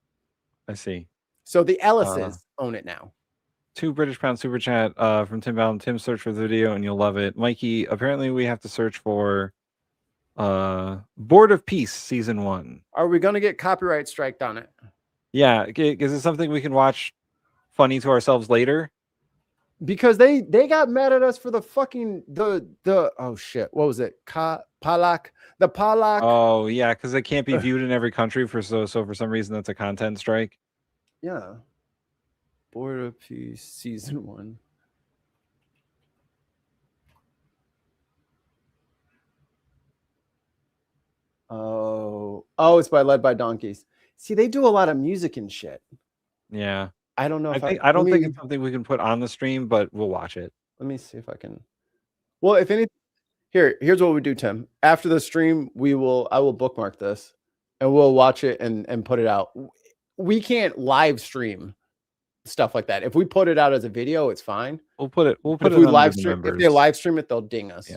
I see. So the Ellises own it now. £2 British super chat from Tim Ballum. Tim, search for the video and you'll love it. Mikey, apparently we have to search for Board of Peace season 1. Are we going to get copyright striked on it? Yeah. Is it something we can watch funny to ourselves later? Because they got mad at us for the fucking the oh shit, what was it? Palak. Oh yeah, because it can't be viewed in every country so for some reason that's a content strike. Yeah. Board of Peace season 1. Oh, it's led by donkeys. See, they do a lot of music and shit. Yeah. I don't know if I don't think it's something we can put on the stream, but we'll watch it. Let me see if I can. Well, if any, here's what we do, Tim. After the stream, I will bookmark this and we'll watch it and put it out. We can't live stream stuff like that. If we put it out as a video, it's fine. We'll put it if we live stream, if they live stream it, they'll ding us.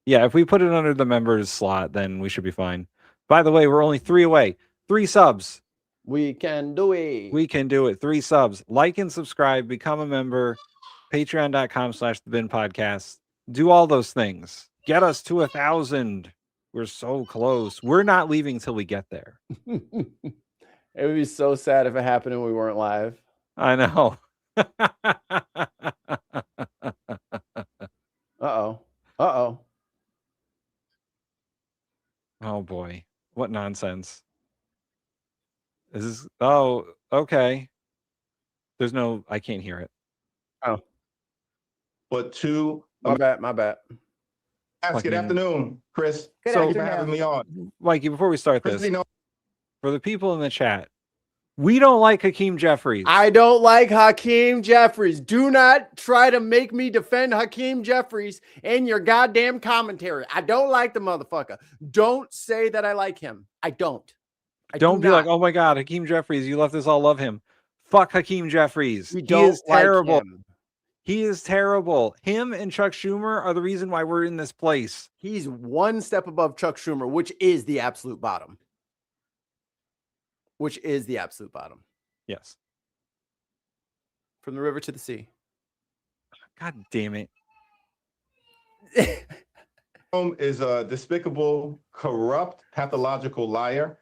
Yeah, if we put it under the members slot, then we should be fine. By the way, we're only 3 away. 3 subs. We can do it. We can do it. 3 subs. Like and subscribe. Become a member. Patreon.com/TheBin Podcast. Do all those things. Get us to 1,000. We're so close. We're not leaving till we get there. It would be so sad if it happened and we weren't live. I know. Uh-oh. Oh boy. What nonsense. Is this? Oh, okay. There's no, I can't hear it. Oh. But two. My bad. Good afternoon, Chris. Good Thank you for afternoon. having me on. Mikey, before we start this, Chris, for the people in the chat, we don't like Hakeem Jeffries. I don't like Hakeem Jeffries. Do not try to make me defend Hakeem Jeffries in your goddamn commentary. I don't like the motherfucker. Don't say that I like him. I don't. Don't be like, oh my God, Hakeem Jeffries, you left us all love him. Fuck Hakeem Jeffries. We He don't is terrible. like him. He is terrible. Him and Chuck Schumer are the reason why we're in this place. He's one step above Chuck Schumer, which is the absolute bottom. Yes. From the river to the sea. God damn it. Is a despicable, corrupt, pathological liar.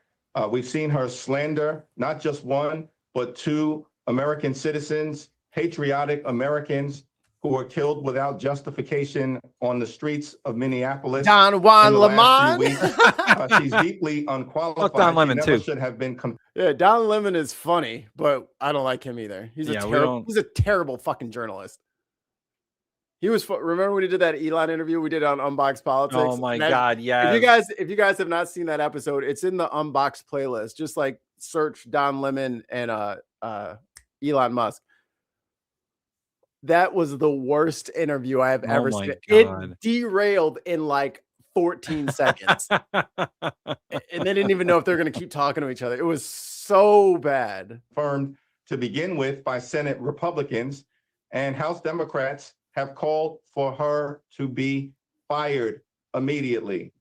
We've seen her slander not just 1, but 2 American citizens, patriotic Americans who were killed without justification on the streets of Minneapolis. Don Juan in the last few Lemon. weeks. She's deeply unqualified. Fuck Don Lemon, she never too. should have been. Yeah, Don Lemon is funny, but I don't like him either. He's a terrible fucking journalist. He was. Remember when he did that Elon interview we did on Unboxed Politics? Oh my God, yeah. If you guys have not seen that episode, it's in the Unboxed playlist. Just like search Don Lemon and Elon Musk. That was the worst interview I have Oh ever my seen. God. It derailed in like 14 seconds. And they didn't even know if they're going to keep talking to each other. It was so bad. Confirmed to begin with by Senate Republicans, and House Democrats have called for her to be fired immediately.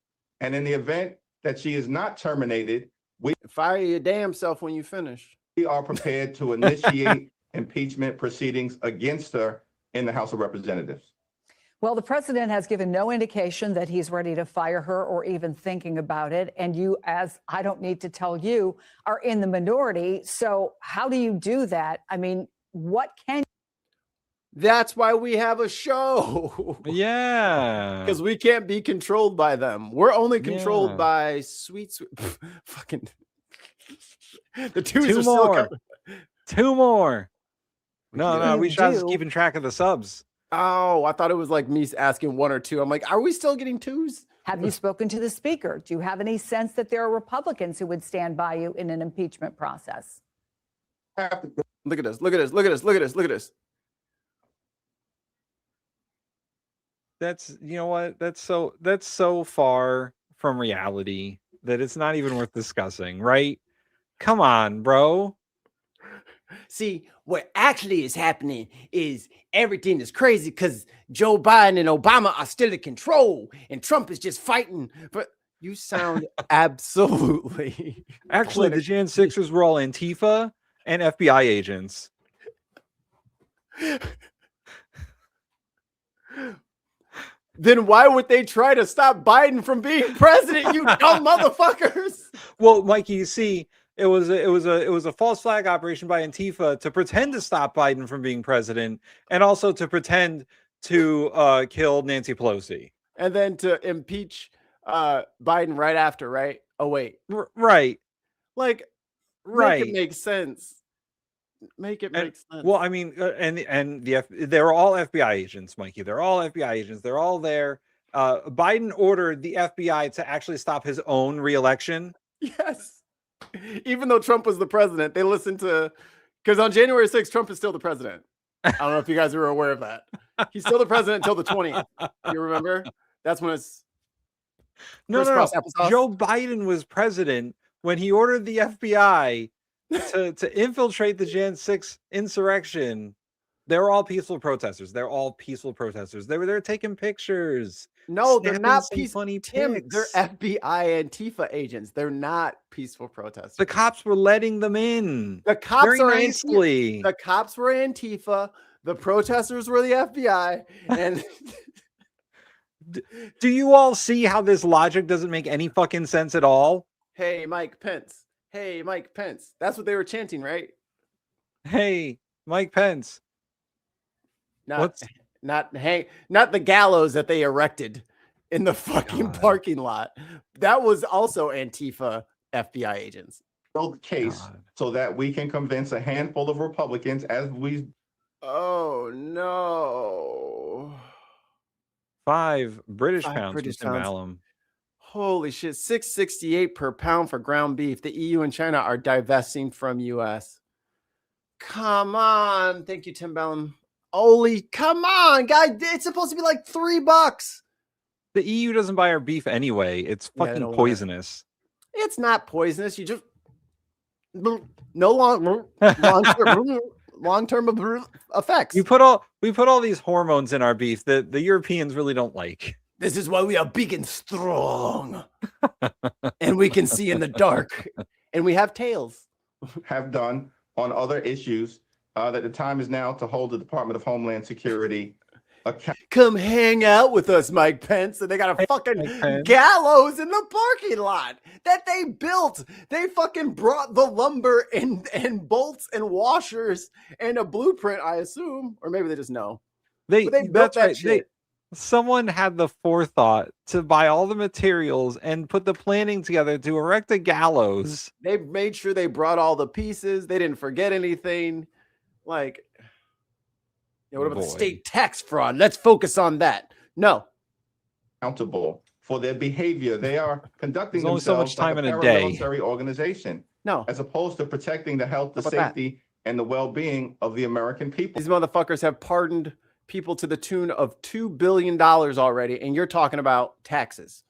And in the event that she is not terminated, we fire your damn self when you finish. We are prepared to initiate impeachment proceedings against her in the House of Representatives. Well, the president has given no indication that he's ready to fire her or even thinking about it. And you, as I don't need to tell you, are in the minority. So how do you do that? I mean, what can That's why we have a show. Yeah. Because we can't be controlled by them. We're only controlled Yeah. by sweet fucking the twos Two are still more. coming. Two more. No, do we you should have do? keeping track of the subs. Oh, I thought it was like me asking one or two. I'm like, are we still getting twos? Have you spoken to the speaker? Do you have any sense that there are Republicans who would stand by you in an impeachment process? Look at this. Look at this. Look at this. Look at this. Look at this. That's, you know what? That's so far from reality that it's not even worth discussing, right? Come on, bro. See, what actually is happening is everything is crazy because Joe Biden and Obama are still in control and Trump is just fighting. But you sound absolutely. Actually, the Jan 6ers were all Antifa and FBI agents. Then why would they try to stop Biden from being president, you dumb motherfuckers? Well, Mikey, you see, it was a false flag operation by Antifa to pretend to stop Biden from being president, and also to pretend to kill Nancy Pelosi, And then to impeach Biden right after, right? Oh, wait. Right? Like, Right. make it make sense. Make it make sense. Well, I mean, they're all FBI agents, Mikey. They're all FBI agents. They're all there. Biden ordered the FBI to actually stop his own reelection. Yes. Even though Trump was the president, they listened to, because on January 6th, Trump is still the president. I don't know if you guys were aware of that. He's still the president until the 20th. You remember? That's when it's No. crisscross applesauce. Joe Biden was president when he ordered the FBI to infiltrate the Jan 6 insurrection. They were all peaceful protesters. They're all peaceful protesters. They were there taking pictures. No, they're snapping not some peaceful. funny Tim, pics. they're FBI Antifa agents. They're not peaceful protesters. The cops were letting them in. The cops very are nicely. The cops were Antifa. The protesters were the FBI. And do you all see how this logic doesn't make any fucking sense at all? hey, Mike Pence. Hey, Mike Pence. That's what they were chanting, right? Hey, Mike Pence. Not the gallows that they erected in the fucking parking lot. That was also Antifa FBI agents. Build the case so that we can convince a handful of Republicans as we. Oh no. 5 British Five pounds British from Tim pounds. Allen. Holy shit, $6.68 per pound for ground beef. The EU and China are divesting from US. Come on. Thank you, Tim Bellum. Holy, come on, guys. It's supposed to be like $3. The EU doesn't buy our beef anyway. It's Yeah, they fucking don't want it. poisonous. It's not poisonous. You just no long-term effects. We put all these hormones in our beef that the Europeans really don't like. This is why we are big and strong. And we can see in the dark. And we have tails. Have done on other issues that the time is now to hold the Department of Homeland Security accountable. Come hang out with us, Mike Pence. And they got a fucking gallows in the parking lot that they built. They fucking brought the lumber and bolts and washers and a blueprint, I assume. Or maybe they just know. But they built That's that right. shit. Someone had the forethought to buy all the materials and put the planning together to erect a gallows. They made sure they brought all the pieces. They didn't forget anything. Like, what about the state tax fraud? Let's focus on that. No. Accountable for their behavior. They are conducting There's only so themselves much time like in a a day. paramilitary organization. No. As opposed to protecting the health, the How about that? safety, and the well-being of the American people. These motherfuckers have pardoned people to the tune of $2 billion already, and you're talking about taxes.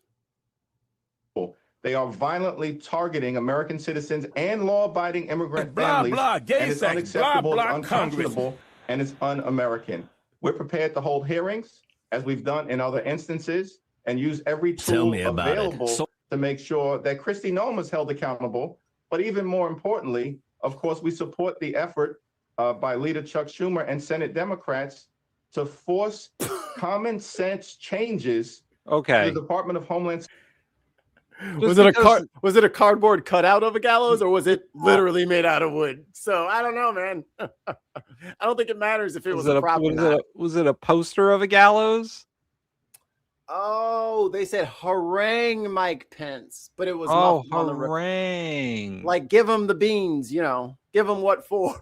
They are violently targeting American citizens and law-abiding immigrant Blah, families, blah, gay and it's sex, unacceptable, blah, blah, it's unconscionable, and it's un-American. We're prepared to hold hearings, as we've done in other instances, and use every Tell tool me about it. available to make sure that Kristi Noem is held accountable. But even more importantly, of course, we support the effort by Leader Chuck Schumer and Senate Democrats to force common sense changes to the Department of Homeland Was it a cardboard cutout of a gallows, or was it literally made out of wood? So I don't know, man. I don't think it matters if it was a prop or not. Was it a poster of a gallows? Oh, they said harangue Mike Pence, but it was muffled on the harangue. Like, give him the beans, you know. Give him what for?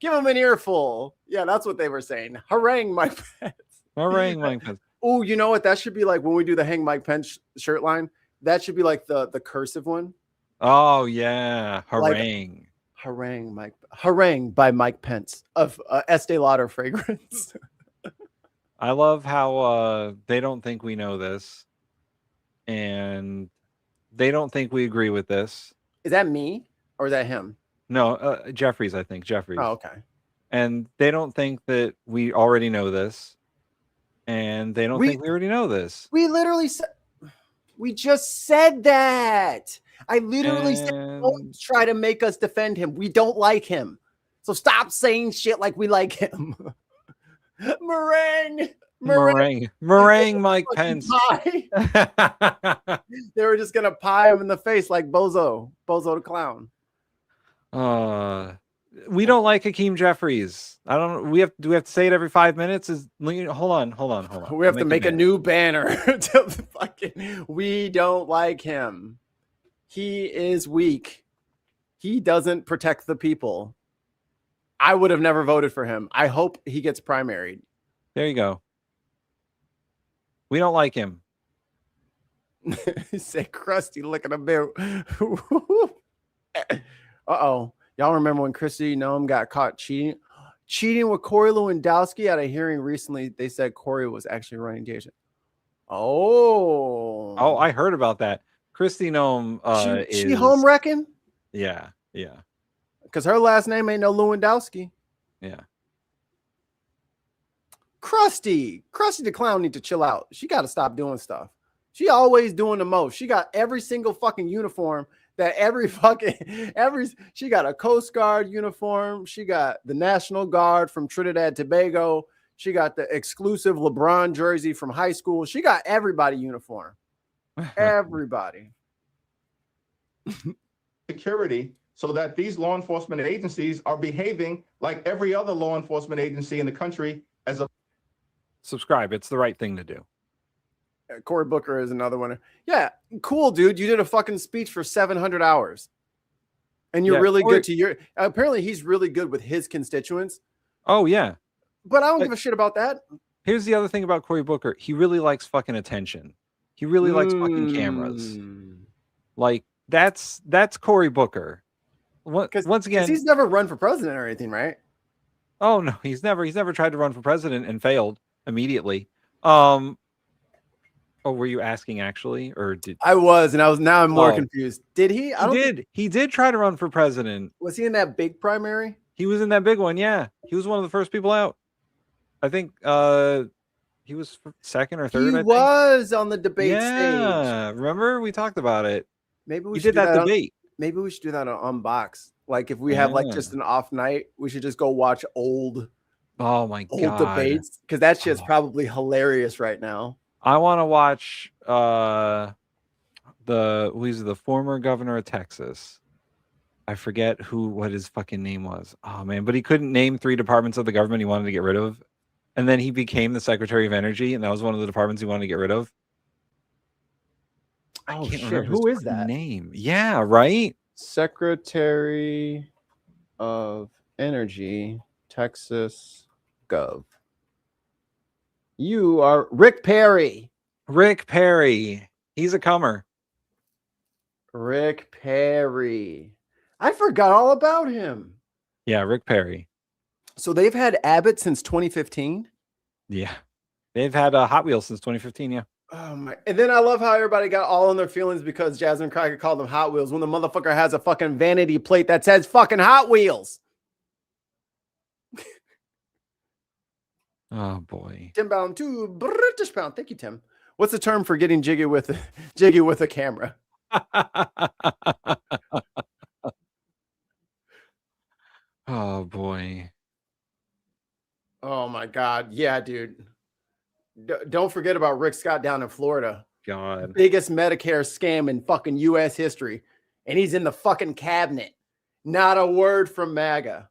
Give him an earful. Yeah, that's what they were saying. Harangue Mike Pence. Harangue Mike Pence. Oh, you know what? That should be like when we do the Hang Mike Pence shirt line. That should be like the cursive one. Oh yeah, harangue. Like, harangue by Mike Pence of Estee Lauder fragrance. I love how they don't think we know this, and they don't think we agree with this. Is that me or is that him? No, Jeffries. I think Jeffries. Oh, okay. And they don't think that we already know this. And they don't think we already know this. We literally said, we just said that. I literally said, don't try to make us defend him. We don't like him. So stop saying shit like we like him. Meringue Mike Pence. They were just gonna pie him in the face like Bozo the clown. We don't like Hakeem Jeffries. I don't. Do we have to say it every 5 minutes? Hold on. We have to make a new banner. We don't like him. He is weak. He doesn't protect the people. I would have never voted for him. I hope he gets primaried. There you go. We don't like him. Say crusty looking a bit. Uh-oh. Y'all remember when Kristi Noem got caught cheating with Corey Lewandowski at a hearing recently? They said Corey was actually running Jason. Oh, I heard about that. Kristi Noem she home wrecking? Yeah. Because her last name ain't no Lewandowski. Yeah. Krusty the clown need to chill out. She got to stop doing stuff. She always doing the most. She got every single fucking uniform that she got a Coast Guard uniform. She got the National Guard from Trinidad Tobago. She got the exclusive LeBron jersey from high school. She got everybody uniform. Everybody. Security, so that these law enforcement agencies are behaving like every other law enforcement agency in the country as a subscribe. It's the right thing to do. Cory Booker is another one. Yeah, cool, dude. You did a fucking speech for 700 hours. And you're really good to your... Apparently, he's really good with his constituents. Oh, yeah. But I don't give a shit about that. Here's the other thing about Cory Booker. He really likes fucking attention. He really likes fucking cameras. Like, that's Cory Booker. Once again... he's never run for president or anything, right? Oh, no. He's never tried to run for president and failed immediately. Oh, were you asking actually, or did I was? And now I'm more confused. Did he? He did try to run for president. Was he in that big primary? He was in that big one. Yeah, he was one of the first people out. I think he was second or third. He was on the debate stage. Yeah, remember we talked about it. Maybe we did that debate. Maybe we should do that on Unboxed. Like if we have like just an off night, we should just go watch old. Oh my god, debates, because that shit's probably hilarious right now. I want to watch who's the former governor of Texas. I forget what his fucking name was. Oh man, but he couldn't name 3 departments of the government he wanted to get rid of. And then he became the Secretary of Energy, and that was one of the departments he wanted to get rid of. I can't remember who is that name. Yeah, right. Secretary of Energy, Texas Gov. You are Rick Perry. Rick Perry. He's a comer. Rick Perry. I forgot all about him. Yeah, Rick Perry. So they've had Abbott since 2015. Yeah, they've had Hot Wheels since 2015. Yeah. Oh my! And then I love how everybody got all in their feelings because Jasmine Crockett called them Hot Wheels when the motherfucker has a fucking vanity plate that says fucking Hot Wheels. Oh boy. Tim bound to British pound. Thank you, Tim. What's the term for getting jiggy with a camera? Oh boy. Oh my God. Yeah, dude. Don't forget about Rick Scott down in Florida. God. Biggest Medicare scam in fucking US history. And he's in the fucking cabinet. Not a word from MAGA.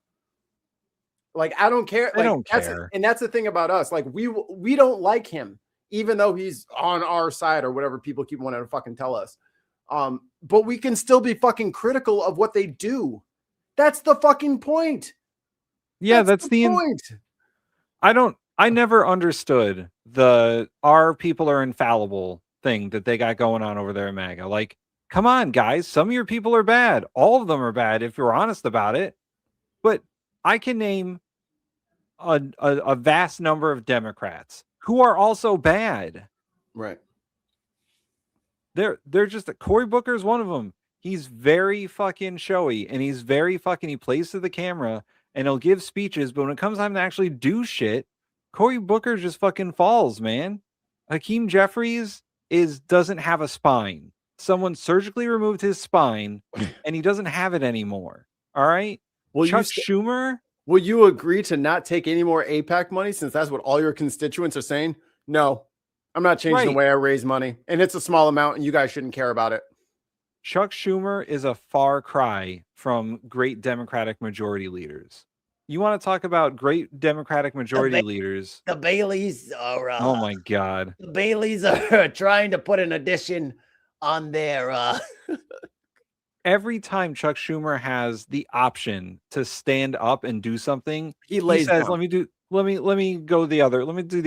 Like, I don't care. I don't care. And that's the thing about us. Like, we don't like him, even though he's on our side or whatever people keep wanting to fucking tell us. But we can still be fucking critical of what they do. That's the fucking point. Yeah, that's the point. I never understood the our people are infallible thing that they got going on over there in MAGA. Like, come on, guys. Some of your people are bad. All of them are bad if you're honest about it. But I can name a vast number of Democrats who are also bad. Right. They're just Cory Booker is one of them. He's very fucking showy and he's very fucking, he plays to the camera and he'll give speeches, but when it comes time to actually do shit, Cory Booker just fucking falls, man. Hakeem Jeffries doesn't have a spine. Someone surgically removed his spine and he doesn't have it anymore. All right. Well, Chuck Schumer. Will you agree to not take any more AIPAC money since that's what all your constituents are saying? No, I'm not changing the way I raise money. And it's a small amount and you guys shouldn't care about it. Chuck Schumer is a far cry from great Democratic majority leaders. You want to talk about great Democratic majority leaders? The Baileys are. Oh my God! The Baileys are trying to put an addition on their. Every time Chuck Schumer has the option to stand up and do something, he lays says, down. Let me do the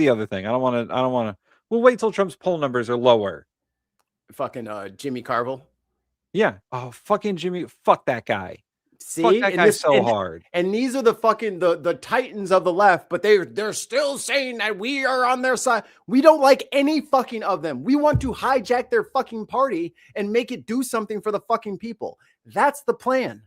other thing. I don't want to. We'll wait till Trump's poll numbers are lower." Fucking Jimmy Carville. Yeah. Oh, fucking Jimmy. Fuck that guy. See, Fuck that guy so hard. And these are the fucking the titans of the left, but they're still saying that we are on their side. We don't like any fucking of them. We want to hijack their fucking party and make it do something for the fucking people. That's the plan.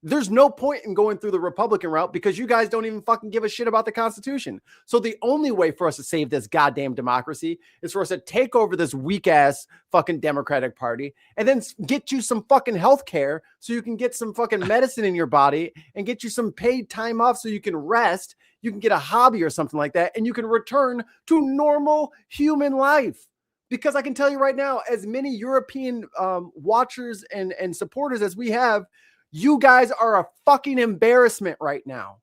There's no point in going through the Republican route because you guys don't even fucking give a shit about the Constitution. So the only way for us to save this goddamn democracy is for us to take over this weak ass fucking Democratic Party and then get you some fucking health care so you can get some fucking medicine in your body and get you some paid time off so you can rest. You can get a hobby or something like that and you can return to normal human life. Because I can tell you right now, as many European watchers and supporters as we have, you guys are a fucking embarrassment right now.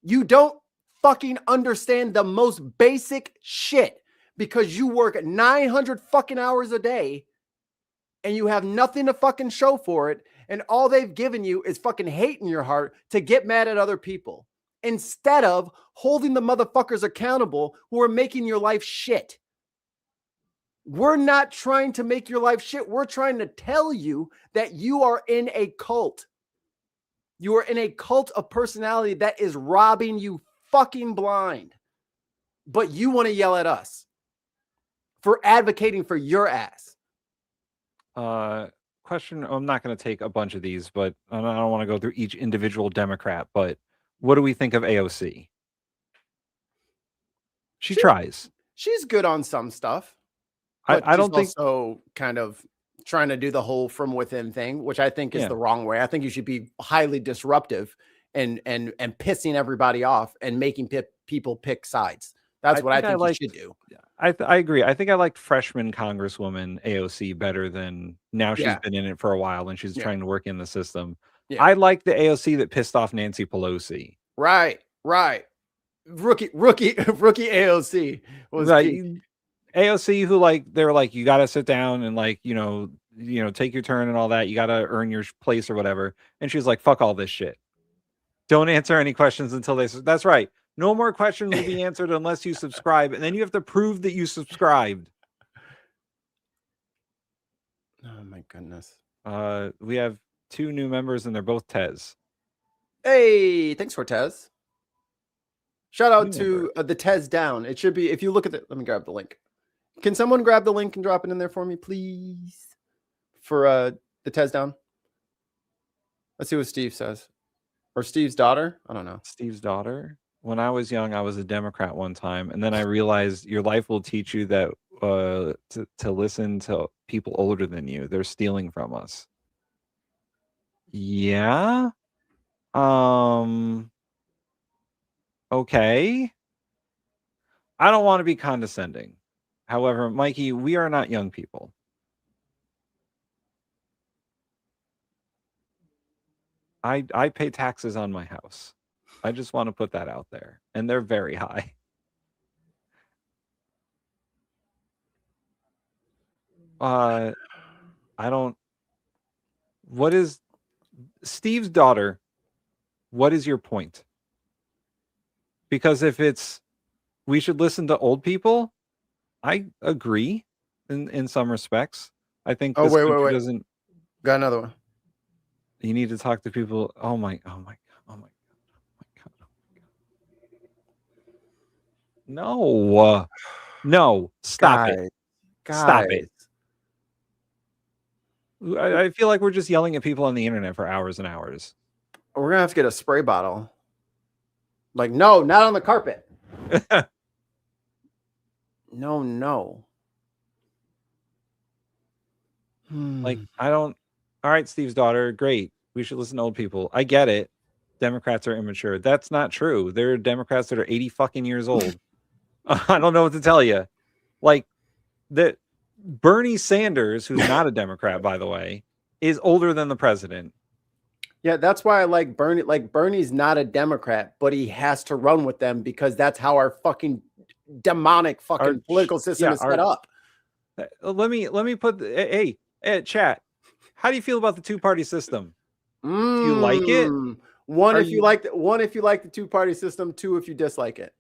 You don't fucking understand the most basic shit because you work 900 fucking hours a day and you have nothing to fucking show for it. And all they've given you is fucking hate in your heart to get mad at other people instead of holding the motherfuckers accountable who are making your life shit. We're not trying to make your life shit. We're trying to tell you that you are in a cult. You are in a cult of personality that is robbing you fucking blind. But you want to yell at us for advocating for your ass. Question. I'm not going to take a bunch of these, but I don't want to go through each individual Democrat, but what do we think of AOC? She tries. She's good on some stuff. I don't think also kind of trying to do the whole from within thing, which I think is the wrong way. I think you should be highly disruptive and pissing everybody off and making people pick sides. That's what I think you should do. I agree. I think I liked freshman Congresswoman AOC better than now. She's been in it for a while and she's trying to work in the system. Yeah. I like the AOC that pissed off Nancy Pelosi. Right. Rookie AOC was key. AOC who they were like, you got to sit down and take your turn and all that. You got to earn your place or whatever. And she's like, fuck all this shit. Don't answer any questions until that's right. No more questions will be answered unless you subscribe. And then you have to prove that you subscribed. Oh my goodness. We have 2 new members, and they're both Tez. Hey, thanks, Cortez. Shout out New to the Tez down. It should be, if you look at it, let me grab the link. Can someone grab the link and drop it in there for me, please? For the Tez down. Let's see what Steve says. Or Steve's daughter? I don't know. Steve's daughter. When I was young, I was a Democrat one time, and then I realized your life will teach you that to listen to people older than you. They're stealing from us. Yeah. Okay. I don't want to be condescending. However, Mikey, we are not young people. I pay taxes on my house. I just want to put that out there. And they're very high. I don't. What is Steve's daughter? What is your point? Because if it's we should listen to old people, I agree in some respects. I think Oh, this wait. country doesn't. Got another one. You need to talk to people. Oh my God. No. No. Stop it. Stop it. I feel like we're just yelling at people on the internet for hours and hours. We're gonna have to get a spray bottle. Like, no, not on the carpet. No. Like, I don't. All right, Steve's daughter, great. We should listen to old people. I get it. Democrats are immature. That's not true. There are Democrats that are 80 fucking years old. I don't know what to tell you. Like, that Bernie Sanders, who's not a Democrat, by the way, is older than the president. Yeah, that's why I like Bernie. Like, Bernie's not a Democrat, but he has to run with them because that's how our fucking demonic fucking political system is set up. Let me put. Hey, chat. How do you feel about the 2-party system? Do you like it? One, if you like the 2-party system. 2, if you dislike it.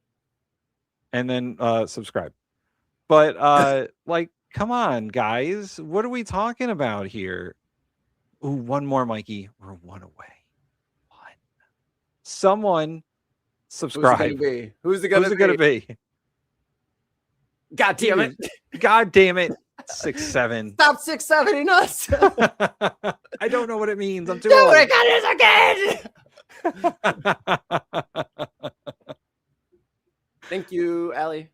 And then subscribe. But like, come on, guys. What are we talking about here? Ooh, one more, Mikey. We're 1 away. 1. Someone subscribe. Who's it gonna be? God damn it. God damn it. 6'7". Stop 6'7"ing us. I don't know what it means. I'm too Do old. it again. Thank you, Allie.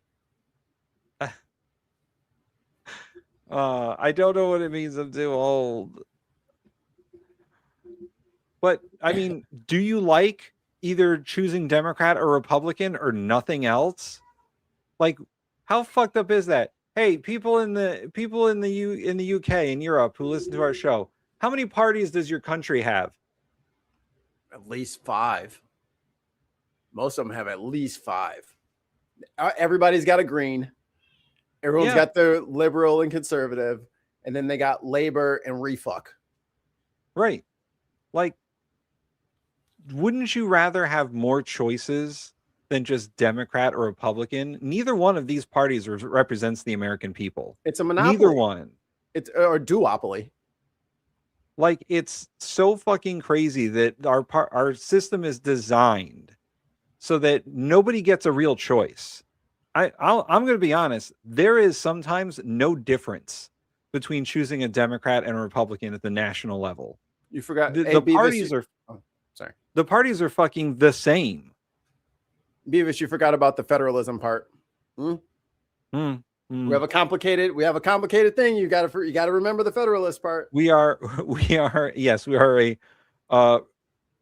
I don't know what it means. I'm too old. But I mean, do you like either choosing Democrat or Republican or nothing else? Like, how fucked up is that? Hey, people in the UK and Europe who listen to our show, how many parties does your country have? At least 5. Most of them have at least 5. Everybody's got a green. Everyone's got their liberal and conservative, and then they got labor and refuck. Right. Like, wouldn't you rather have more choices than just Democrat or Republican? Neither one of these parties represents the American people. It's a monopoly. Neither one. It's or duopoly. Like, it's so fucking crazy that our system is designed so that nobody gets a real choice. I'm going to be honest. There is sometimes no difference between choosing a Democrat and a Republican at the national level. You forgot The parties are. Oh, sorry. The parties are fucking the same. Beavis, you forgot about the federalism part. We have a complicated thing. You got to remember the federalist part. We are a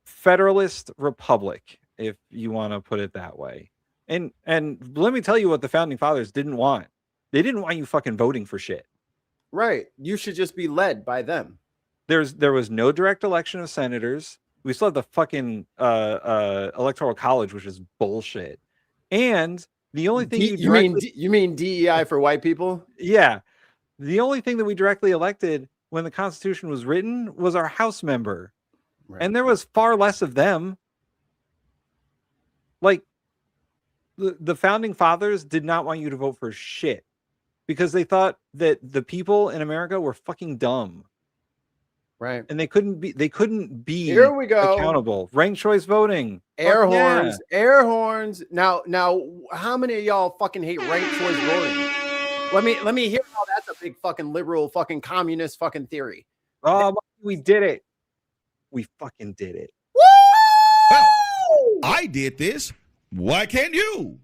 federalist republic, if you want to put it that way. And let me tell you what the founding fathers didn't want. They didn't want you fucking voting for shit. Right. You should just be led by them. There was no direct election of senators. We still have the fucking electoral college, which is bullshit. And the only thing you mean DEI for white people? Yeah. The only thing that we directly elected when the Constitution was written was our House member. Right. And there was far less of them. Like, the founding fathers did not want you to vote for shit because they thought that the people in America were fucking dumb. Right. And they couldn't be Here we go. accountable. Ranked choice voting. Air Fuck yeah. horns, air horns. Now, how many of y'all fucking hate ranked choice voting? Let me hear how that's a big fucking liberal, fucking communist fucking theory. Oh, we did it. We fucking did it. I did this. Why can't you?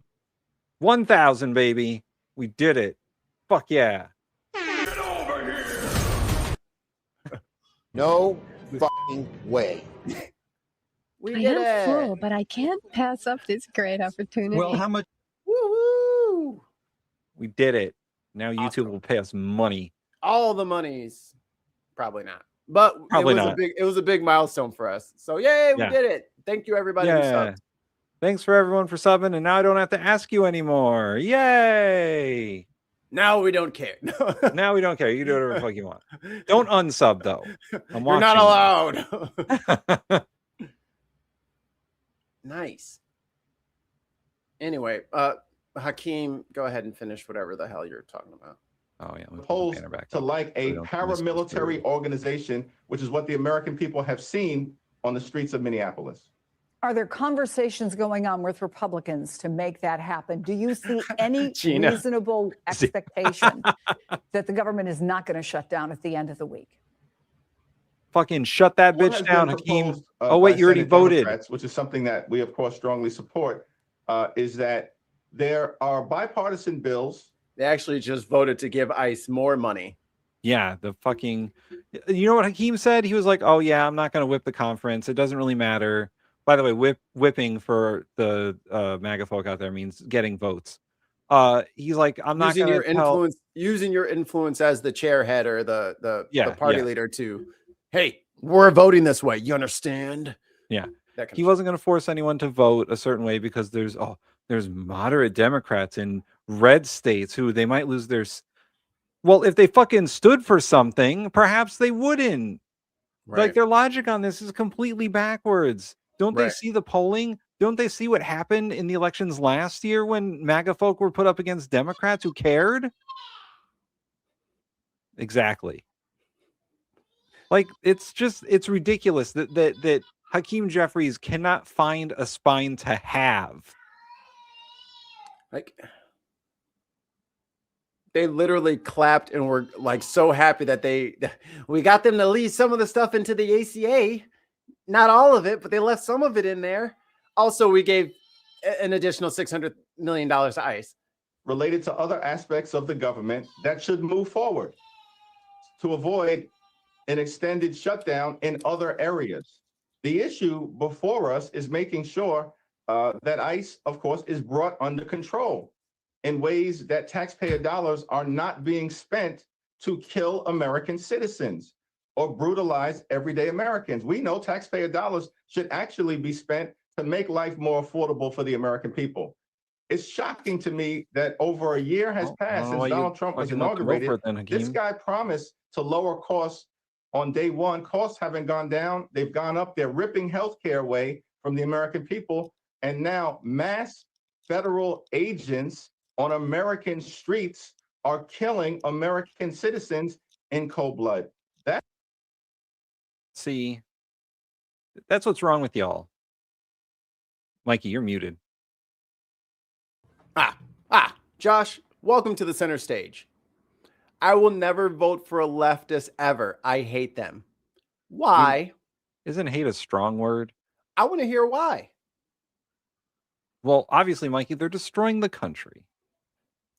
1,000, baby. We did it. Fuck yeah. No fucking way. We I did am it. full, but I can't pass up this great opportunity. Well, how much? Woohoo! We did it. Now YouTube will pay us money. All the monies. Probably not. But Probably it was not. it was a big milestone for us. So yay, we Yeah. did it. Thank you everybody who Yeah. subbed. Thanks for everyone for subbing, and now I don't have to ask you anymore. Yay! Now we don't care. Now we don't care. You can do whatever the fuck you want. Don't unsub though. I'm You're not watching allowed. Nice. Anyway, Hakeem, go ahead and finish whatever the hell you're talking about. Oh yeah. Opposed to like a paramilitary organization, which is what the American people have seen on the streets of Minneapolis. Are there conversations going on with Republicans to make that happen? Do you see any Gina. reasonable expectation that the government is not going to shut down at the end of the week? Fucking shut that What has bitch been down, Hakeem. proposed, Oh wait, by you already Senate voted. Democrats, which is something that we, of course, strongly support, is that there are bipartisan bills. They actually just voted to give ICE more money. Yeah, the fucking. You know what Hakeem said? He was like, "Oh yeah, I'm not going to whip the conference. It doesn't really matter." By the way, whipping for the MAGA folk out there means getting votes. He's like, I'm not using going your to tell. influence, using your influence as the chairhead or the party leader to, hey, we're voting this way. You understand? Yeah, That kind he wasn't going to force anyone to vote a certain way because there's moderate Democrats in red states who they might lose their. Well, if they fucking stood for something, perhaps they wouldn't. Like Right. their logic on this is completely backwards. Don't they Right. see the polling? Don't they see what happened in the elections last year when MAGA folk were put up against Democrats who cared? Exactly. Like it's ridiculous that Hakeem Jeffries cannot find a spine to have. Like they literally clapped and were like so happy that we got them to leave some of the stuff into the ACA. Not all of it, but they left some of it in there. Also, we gave an additional $600 million to ICE. Related to other aspects of the government that should move forward to avoid an extended shutdown in other areas. The issue before us is making sure that ICE, of course, is brought under control in ways that taxpayer dollars are not being spent to kill American citizens or brutalize everyday Americans. We know taxpayer dollars should actually be spent to make life more affordable for the American people. It's shocking to me that over a year has passed since Donald Trump was inaugurated. This guy promised to lower costs on day one. Costs haven't gone down. They've gone up. They're ripping healthcare away from the American people. And now mass federal agents on American streets are killing American citizens in cold blood. See, that's what's wrong with y'all. Mikey, you're muted. Josh, welcome to the center stage. I will never vote for a leftist ever. I hate them. Why? Isn't hate a strong word? I want to hear why. Well, obviously, Mikey, they're destroying the country.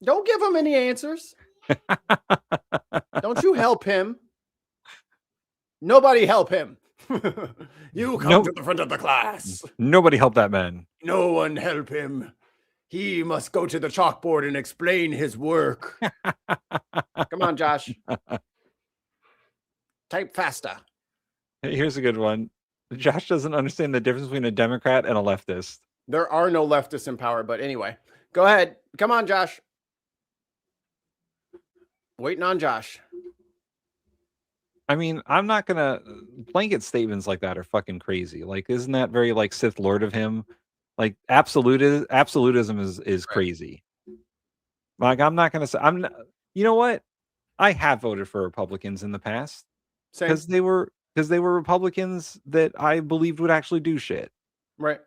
Don't give him any answers. Don't you help him. Nobody help him. You come to the front of the class. Nobody help that man. No one help him. He must go to the chalkboard and explain his work. Come on, Josh. Type faster. Here's a good one. Josh doesn't understand the difference between a Democrat and a leftist. There are no leftists in power, but anyway, go ahead. Come on, Josh. Waiting on Josh. I mean, I'm not gonna blanket statements like that are fucking crazy. Like, isn't that very like Sith Lord of him? Like absolutism is crazy. Like, I'm not gonna say you know what? I have voted for Republicans in the past because they were because they were Republicans that I believed would actually do shit. Right.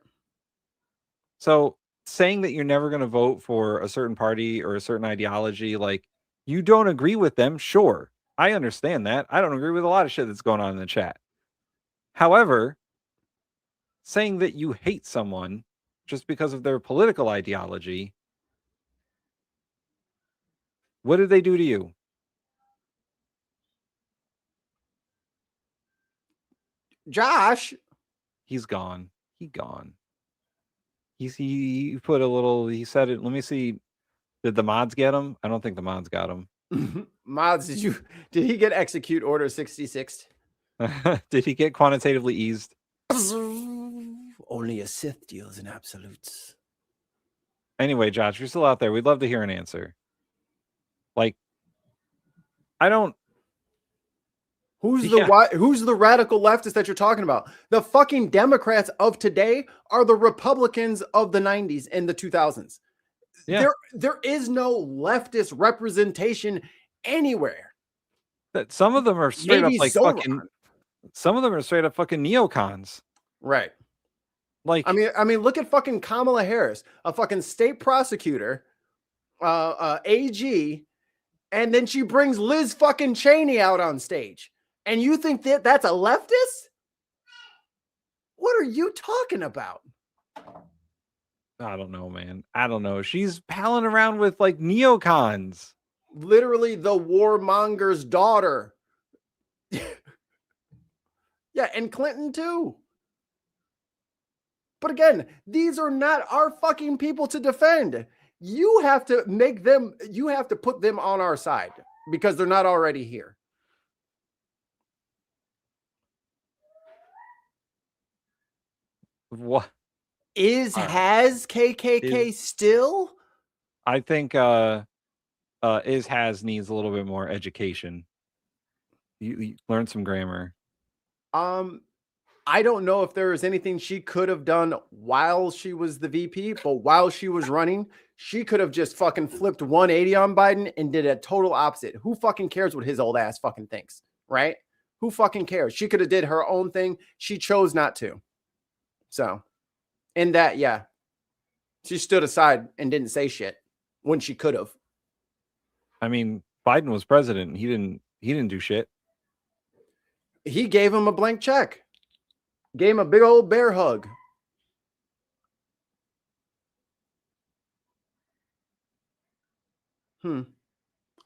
So saying that you're never going to vote for a certain party or a certain ideology, like you don't agree with them, sure. I understand that. I don't agree with a lot of shit that's going on in the chat. However, saying that you hate someone just because of their political ideology, what did they do to you? Josh, he's gone. He gone. He put a little. He said it. Let me see. Did the mods get him? I don't think the mods got him. Mods, did he get execute order 66? Did he get quantitatively eased? Only a Sith deals in absolutes. Anyway, Josh, if you're still out there, we'd love to hear an answer. Like, I don't. Who's the radical leftist that you're talking about? The fucking Democrats of today are the Republicans of the 90s and the 2000s. Yeah. There is no leftist representation anywhere. That some of them are straight Maybe up like Zoran. fucking. Some of them are straight up fucking neocons. Right. Like, I mean, look at fucking Kamala Harris, a fucking state prosecutor, AG, and then she brings Liz fucking Cheney out on stage. And you think that that's a leftist? What are you talking about? I don't know, man. I don't know. She's palling around with like neocons. Literally the warmonger's daughter. Yeah, and Clinton too. But again, these are not our fucking people to defend. You have to put them on our side because they're not already here. What has KKK still? I think has needs a little bit more education. You learn some grammar. I don't know if there was anything she could have done while she was the VP, but while she was running, she could have just fucking flipped 180 on Biden and did a total opposite. Who fucking cares what his old ass fucking thinks, right? Who fucking cares? She could have did her own thing. She chose not to. So, in that, yeah, she stood aside and didn't say shit when she could have. I mean, Biden was president. He didn't do shit. He gave him a blank check. Gave him a big old bear hug. I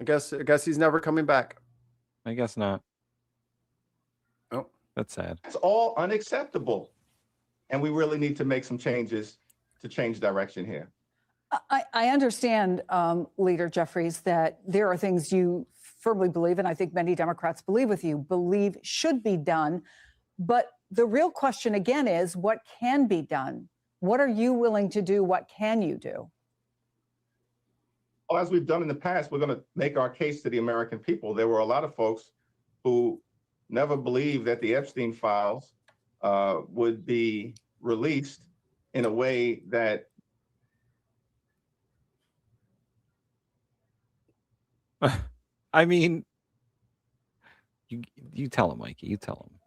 guess he's never coming back. I guess not. Oh, that's sad. It's all unacceptable. And we really need to make some changes to change direction here. I understand, Leader Jeffries, that there are things you firmly believe, and I think many Democrats believe should be done. But the real question again is, what can be done? What are you willing to do? What can you do? Well, as we've done in the past, we're going to make our case to the American people. There were a lot of folks who never believed that the Epstein files would be released in a way that I mean, you tell him, Mikey. You tell him.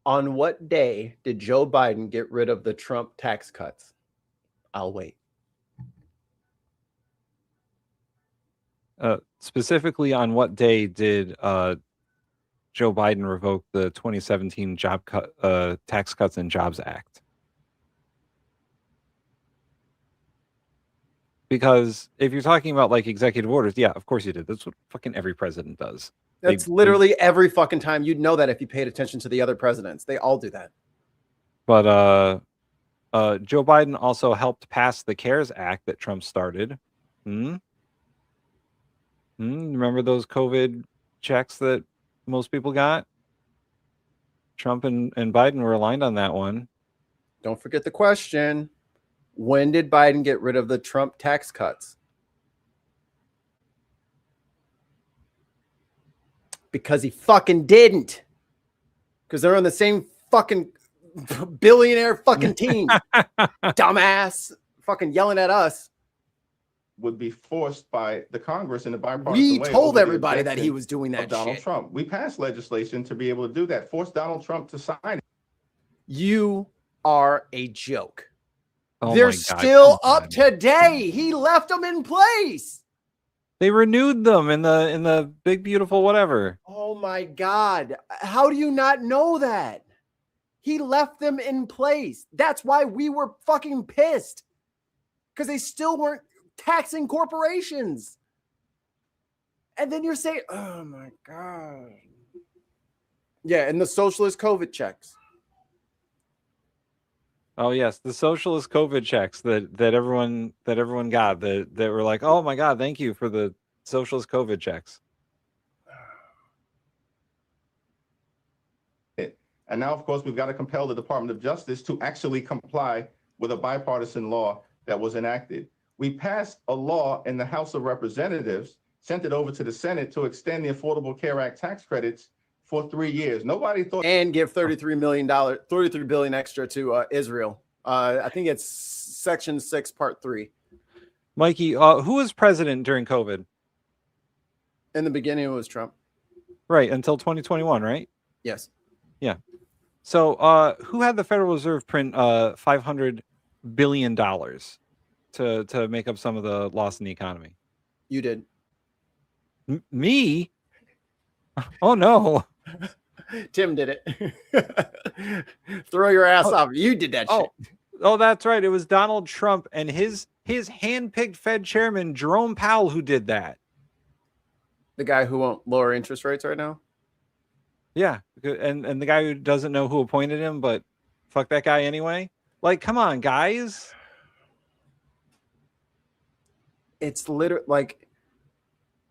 On what day did Joe Biden get rid of the Trump tax cuts? I'll wait. Specifically, on what day did Joe Biden revoke the 2017 Tax Cuts and Jobs Act? Because if you're talking about like executive orders, yeah, of course you did. That's what fucking every president does. That's literally every fucking time. You'd know that if you paid attention to the other presidents. They all do that. But Joe Biden also helped pass the CARES Act that Trump started. Remember those COVID checks that most people got? Trump and Biden were aligned on that one. Don't forget the question. When did Biden get rid of the Trump tax cuts? Because he fucking didn't. Because they're on the same fucking billionaire fucking team. Dumbass. Fucking yelling at us. would be forced by the Congress in a bipartisan We way. told over the everybody that he objection was doing of that Donald shit. Trump. We passed legislation to be able to do that. Force Donald Trump to sign it. You are a joke. Oh They're my God, still come up on. today. He left them in place. They renewed them in the big beautiful whatever. Oh my God. How do you not know that? He left them in place. That's why we were fucking pissed. Because they still weren't taxing corporations. And then you're saying, oh my God. Yeah, and the socialist COVID checks. Oh yes, the socialist COVID checks that everyone got that were like, oh my God, thank you for the socialist COVID checks. And now, of course, we've got to compel the Department of Justice to actually comply with a bipartisan law that was enacted. We passed a law in the House of Representatives, sent it over to the Senate to extend the Affordable Care Act tax credits for 3 years. Nobody thought. And give $33 billion extra to Israel. I think it's Section 6, Part 3. Mikey, who was president during COVID? In the beginning, it was Trump. Right, until 2021, right? Yes. Yeah. So, who had the Federal Reserve print $500 billion to make up some of the loss in the economy? You did. Me? Oh no. Tim did it. Throw your ass off. You did that shit. Oh, that's right. It was Donald Trump and his hand-picked Fed chairman, Jerome Powell, who did that. The guy who won't lower interest rates right now? Yeah, and the guy who doesn't know who appointed him, but fuck that guy anyway. Like, come on, guys. It's literally like,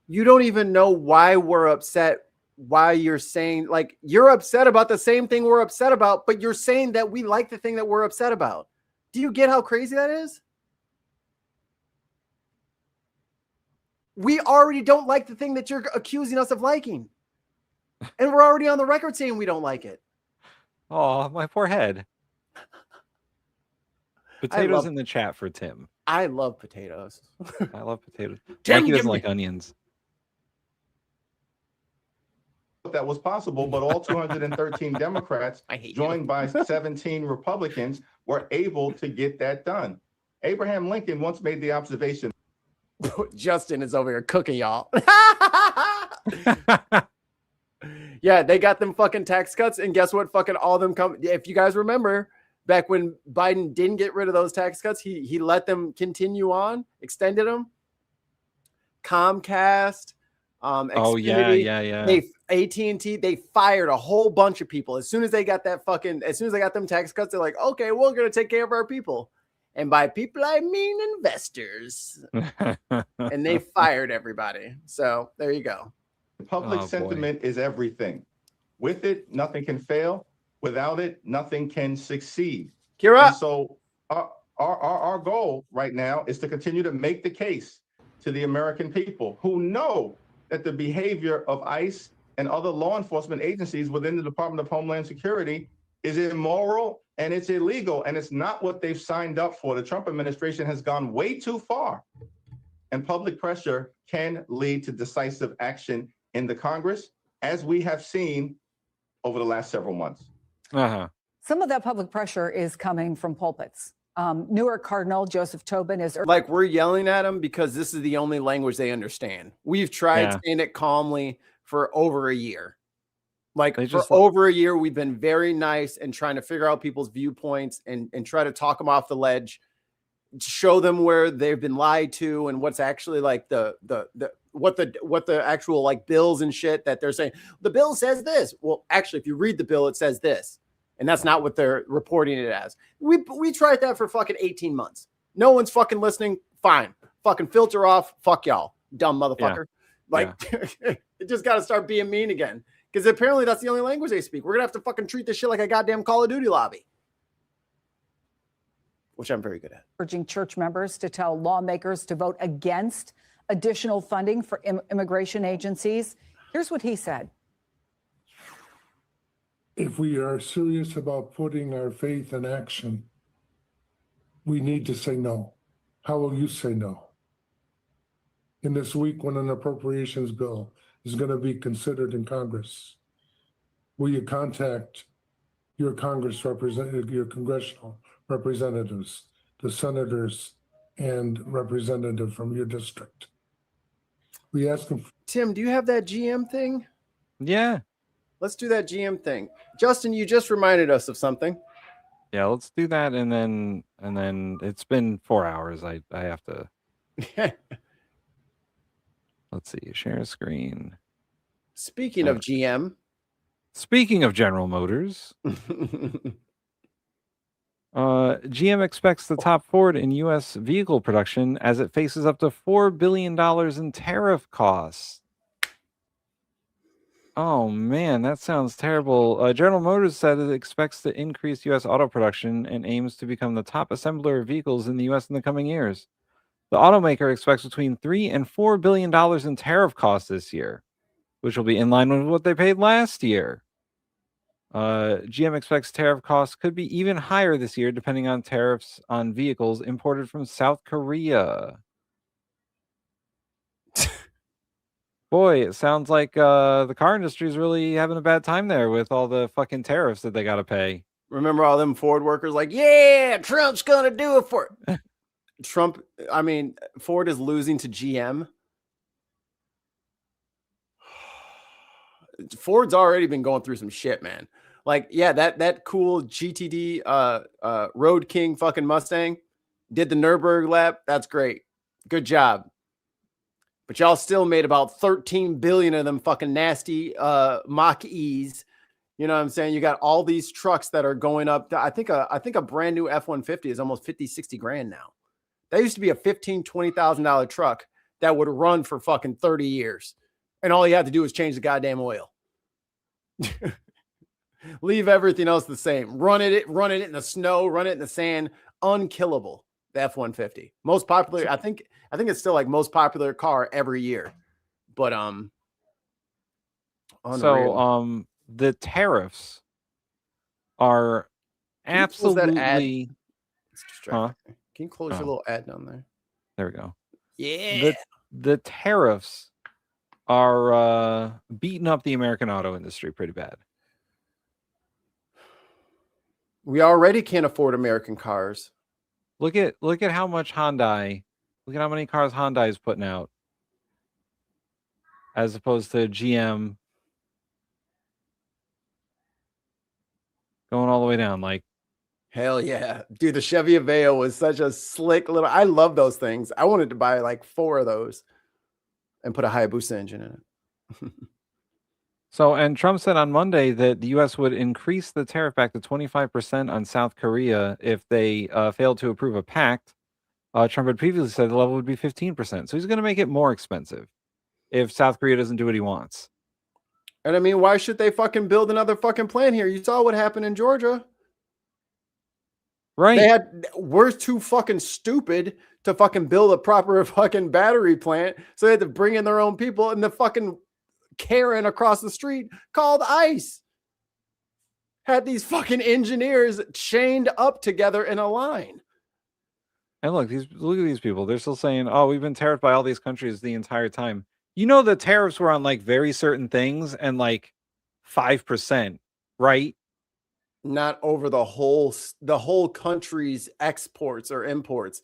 you don't even know why we're upset. Why you're saying, like, you're upset about the same thing we're upset about, but you're saying that we like the thing that we're upset about. Do you get how crazy that is? We already don't like the thing that you're accusing us of liking. And we're already on the record saying we don't like it. Oh, my poor head. Potatoes in the chat for Tim. I love potatoes. I love potatoes. Tim, Mikey doesn't give like me- onions. That was possible, but all 213 Democrats, joined by 17 Republicans, were able to get that done. Abraham Lincoln once made the observation. Justin is over here cooking, y'all. Yeah, they got them fucking tax cuts, and guess what? Fucking all of them come. If you guys remember, back when Biden didn't get rid of those tax cuts, he let them continue on, extended them. Comcast, Oh Xfinity, yeah. AT&T, they fired a whole bunch of people as soon as they got them tax cuts. They're like, okay, we're gonna take care of our people, and by people I mean investors. And they fired everybody. So there you go. Public sentiment is everything. With it, nothing can fail. Without it, nothing can succeed. Kira. And so our goal right now is to continue to make the case to the American people who know that the behavior of ICE and other law enforcement agencies within the Department of Homeland Security is immoral and it's illegal, and it's not what they've signed up for. The Trump administration has gone way too far, and public pressure can lead to decisive action in the Congress, as we have seen over the last several months. Some of that public pressure is coming from pulpits. Newark Cardinal Joseph Tobin is Like, we're yelling at them because this is the only language they understand. We've tried saying it calmly for over a year. Like, for over a year, we've been very nice and trying to figure out people's viewpoints and try to talk them off the ledge, show them where they've been lied to and what's actually like what the actual like bills and shit that they're saying. The bill says this. Well, actually, if you read the bill, it says this. And that's not what they're reporting it as. We tried that for fucking 18 months. No one's fucking listening. Fine. Fucking filter off. Fuck y'all. Dumb motherfucker. It just got to start being mean again. Because apparently that's the only language they speak. We're going to have to fucking treat this shit like a goddamn Call of Duty lobby. Which I'm very good at. urging church members to tell lawmakers to vote against additional funding for immigration agencies. Here's what he said. If we are serious about putting our faith in action, we need to say no. How will you say no? in this week when an appropriations bill is going to be considered in Congress? Will you contact your your congressional representatives, the senators and representative from your district? We ask them. Tim, do you have that GM thing? Yeah. Let's do that GM thing. Justin, you just reminded us of something. Yeah, let's do that, and then it's been 4 hours. I have to. Let's see. Share a screen. Speaking of GM. Speaking of General Motors. GM expects to top Ford in U.S. vehicle production as it faces up to $4 billion in tariff costs. Oh, man, that sounds terrible. General Motors said it expects to increase U.S. auto production and aims to become the top assembler of vehicles in the U.S. in the coming years. The automaker expects between $3 and $4 billion in tariff costs this year, which will be in line with what they paid last year. GM expects tariff costs could be even higher this year, depending on tariffs on vehicles imported from South Korea. Boy, it sounds like the car industry is really having a bad time there with all the fucking tariffs that they got to pay. Remember all them Ford workers like, yeah, Trump's going to do it for Ford is losing to GM. Ford's already been going through some shit, man. Like, yeah, that cool GTD Road King fucking Mustang did the Nürburgring lap. That's great. Good job. But y'all still made about 13 billion of them fucking nasty Mach-E's. You know what I'm saying? You got all these trucks that are going up. I think a brand new F-150 is almost 50, 60 grand now. That used to be a $15,000, $20,000 truck that would run for fucking 30 years. And all you have to do is change the goddamn oil. Leave everything else the same. Run it in the snow, run it in the sand. Unkillable. The F-150. Most popular, I think it's still like most popular car every year. But so the tariffs are absolutely. Can you close your little ad down there? There we go. Yeah. The tariffs are beating up the American auto industry pretty bad. We already can't afford American cars. Look at how much Hyundai. Look at how many cars Hyundai is putting out, as opposed to GM going all the way down. Like, hell yeah, dude! The Chevy Aveo was such a slick little. I love those things. I wanted to buy like 4 of those and put a Hayabusa engine in it. So, and Trump said on Monday that the U.S. would increase the tariff back to 25% on South Korea if they failed to approve a pact. Trump had previously said the level would be 15%. So he's going to make it more expensive if South Korea doesn't do what he wants. And I mean, why should they fucking build another fucking plant here? You saw what happened in Georgia. Right. We're too fucking stupid to fucking build a proper fucking battery plant. So they had to bring in their own people, and the fucking Karen across the street called ICE had these fucking engineers chained up together in a line. And look at these people. They're still saying, oh, we've been tariffed by all these countries the entire time. You know, the tariffs were on like very certain things and like 5%, right? Not over the whole country's exports or imports.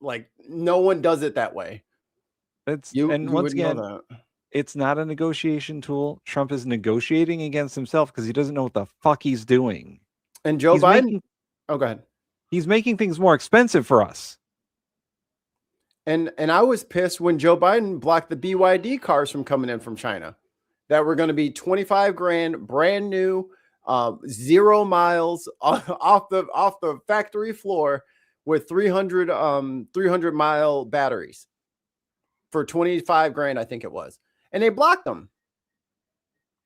Like, no one does it that way. Once again, it's not a negotiation tool. Trump is negotiating against himself because he doesn't know what the fuck he's doing. And Joe Biden. Go ahead. He's making things more expensive for us. And I was pissed when Joe Biden blocked the BYD cars from coming in from China that were going to be 25 grand, brand new, 0 miles off the factory floor with 300 mile batteries for 25 grand, I think it was. And they blocked them.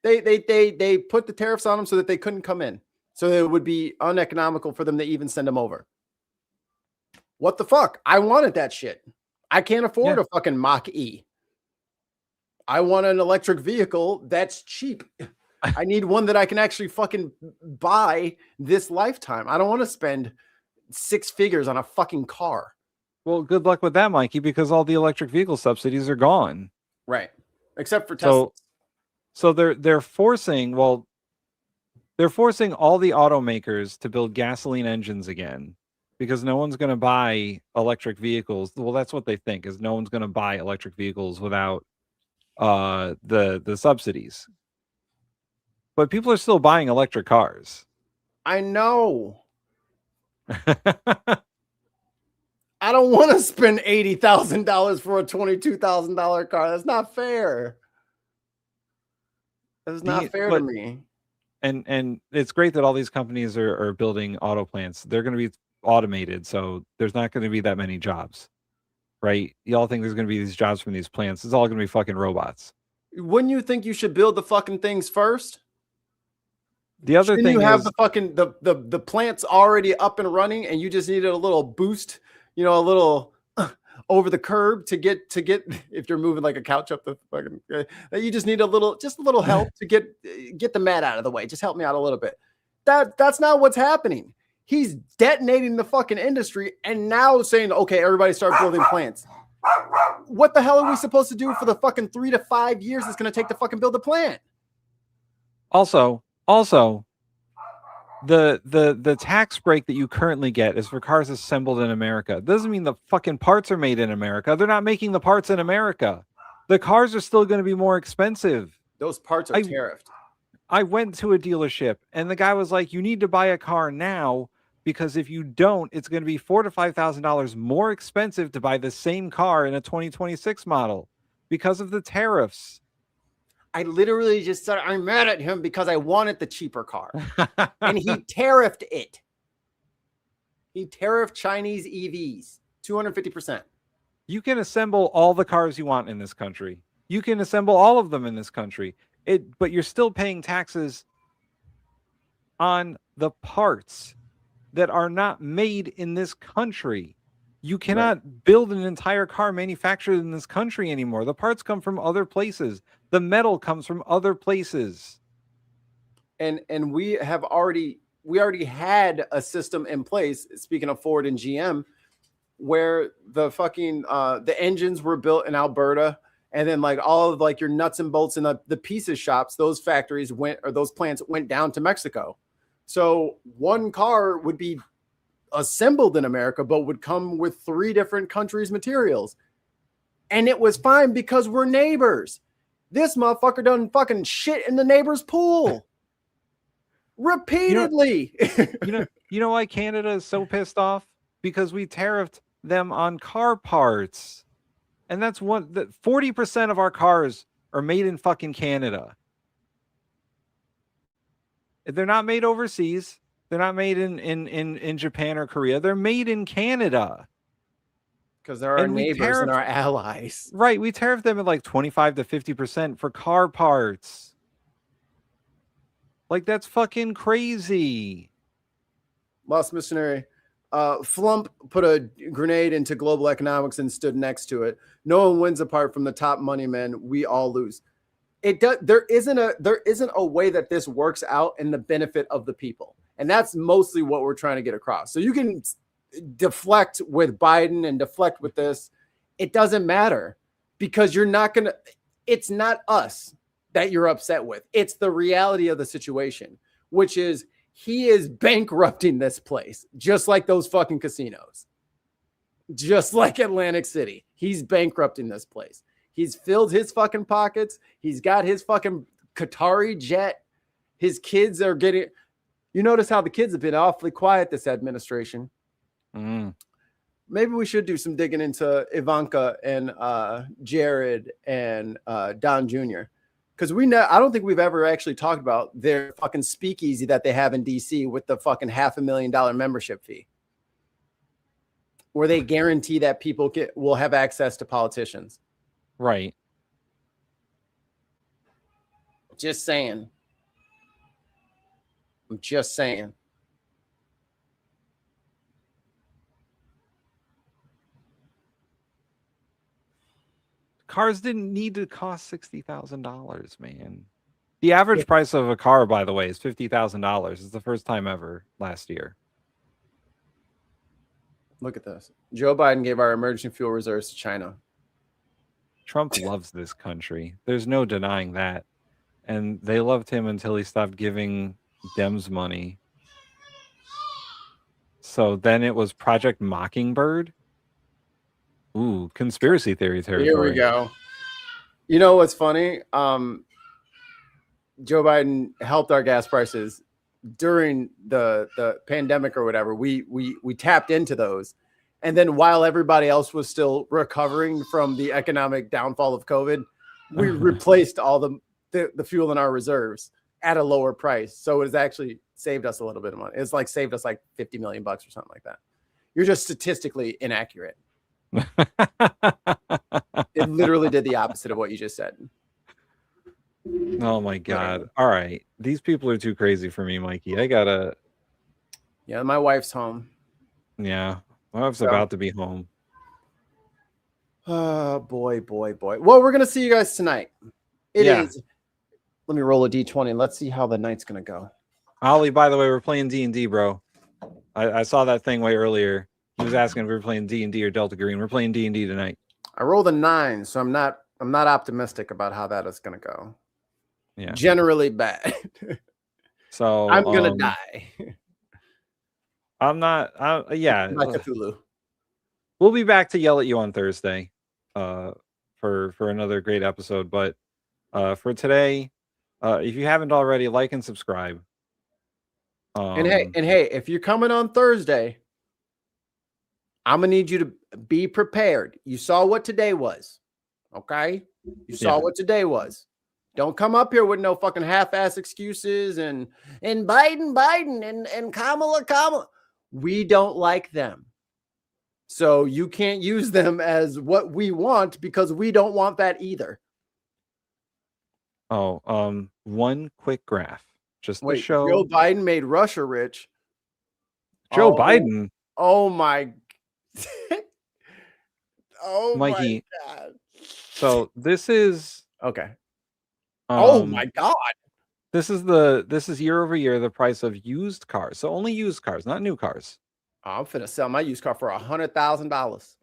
They put the tariffs on them so that they couldn't come in. So it would be uneconomical for them to even send them over. What the fuck? I wanted that shit. I can't afford a fucking Mach-E. I want an electric vehicle that's cheap. I need one that I can actually fucking buy this lifetime. I don't want to spend 6 figures on a fucking car. Well, good luck with that, Mikey, because all the electric vehicle subsidies are gone. Right. Except for Tesla. So they're forcing all the automakers to build gasoline engines again because no one's going to buy electric vehicles. Well, that's what they think is no one's going to buy electric vehicles without the subsidies. But people are still buying electric cars. I know. I don't want to spend $80,000 for a $22,000 car. That's not fair. That's not fair to me. And it's great that all these companies are building auto plants. They're going to be automated, so there's not going to be that many jobs, right? Y'all think there's going to be these jobs from these plants. It's all going to be fucking robots. Wouldn't you think you should build the fucking things first? The other Shouldn't thing you have is the fucking the plants already up and running, and you just needed a little boost, a little over the curb to get if you're moving like a couch up the fucking, you just need a little help to get the mat out of the way. Just help me out a little bit. That's not what's happening. He's detonating the fucking industry and now saying, okay, everybody start building plants. What the hell are we supposed to do for the fucking 3 to 5 years it's going to take to fucking build a plant? Also, the tax break that you currently get is for cars assembled in America. It doesn't mean the fucking parts are made in America. They're not making the parts in America. The cars are still going to be more expensive. Those parts are tariffed. I went to a dealership and the guy was like, you need to buy a car now because if you don't, it's going to be $4,000 to $5,000 more expensive to buy the same car in a 2026 model because of the tariffs. I literally just said I'm mad at him because I wanted the cheaper car. And he tariffed it. He tariffed Chinese EVs 250%. You can assemble all the cars you want in this country. You can assemble all of them in this country. But you're still paying taxes on the parts that are not made in this country. You cannot build an entire car manufactured in this country anymore. The parts come from other places. The metal comes from other places. And we already had a system in place, speaking of Ford and GM, where the fucking the engines were built in Alberta, and then like all of like your nuts and bolts and the pieces shops, those plants went down to Mexico. So one car would be assembled in America, but would come with 3 different countries' materials. And it was fine because we're neighbors. This motherfucker done fucking shit in the neighbor's pool. Repeatedly. You know why Canada is so pissed off? Because we tariffed them on car parts. And that's 40% of our cars are made in fucking Canada. They're not made overseas. They're not made in Japan or Korea. They're made in Canada. Because they're our neighbors and our allies. Right. We tariff them at like 25 to 50% for car parts. Like, that's fucking crazy. Lost missionary. Flump put a grenade into global economics and stood next to it. No one wins apart from the top money men. We all lose. There isn't a way that this works out in the benefit of the people. And that's mostly what we're trying to get across. So you can deflect with Biden and deflect with this. It doesn't matter because it's not us that you're upset with. It's the reality of the situation, which is he is bankrupting this place, just like those fucking casinos, just like Atlantic City. He's bankrupting this place. He's filled his fucking pockets. He's got his fucking Qatari jet. His kids are getting... You notice how the kids have been awfully quiet this administration. Maybe we should do some digging into Ivanka and Jared and Don Jr. Because I don't think we've ever actually talked about their fucking speakeasy that they have in DC with the fucking $500,000 membership fee, where they guarantee that people will have access to politicians. Right. Just saying. I'm just saying. Cars didn't need to cost $60,000, man. The average price of a car, by the way, is $50,000. It's the first time ever last year. Look at this. Joe Biden gave our emergency fuel reserves to China. Trump loves this country. There's no denying that. And they loved him until he stopped giving Dems money. So then it was Project Mockingbird. Ooh, conspiracy theory territory. Here we go. You know what's funny? Joe Biden helped our gas prices during the pandemic or whatever. We tapped into those. And then while everybody else was still recovering from the economic downfall of COVID, we replaced all the fuel in our reserves at a lower price. So it has actually saved us a little bit of money. It's like saved us like $50 million or something like that. You're just statistically inaccurate. It literally did the opposite of what you just said. Oh my God. All right. These people are too crazy for me, Mikey. I gotta. Yeah, my wife's home. Yeah. My wife's about to be home. Oh, boy. Well, we're going to see you guys tonight. It is. Let me roll a D20 and let's see how the night's going to go. Ollie, by the way, we're playing D&D, bro. I saw that thing way earlier. He was asking if we were playing D&D or Delta Green. We're playing D&D tonight. I rolled a 9, so I'm not optimistic about how that is going to go. Yeah. Generally bad. So I'm going to die. I'm not. Yeah. Like Cthulhu. We'll be back to yell at you on Thursday for another great episode. But for today, if you haven't already, like and subscribe. And hey, if you're coming on Thursday, I'm going to need you to be prepared. You saw what today was. Okay? You saw what today was. Don't come up here with no fucking half-ass excuses and Biden and Kamala. We don't like them. So you can't use them as what we want because we don't want that either. Oh, one quick graph. Just to show Joe Biden made Russia rich. Joe Biden. Oh my. Oh Mikey. my God. So this is okay. Oh my God. This is year over year the price of used cars. So only used cars, not new cars. I'm finna sell my used car for $100,000.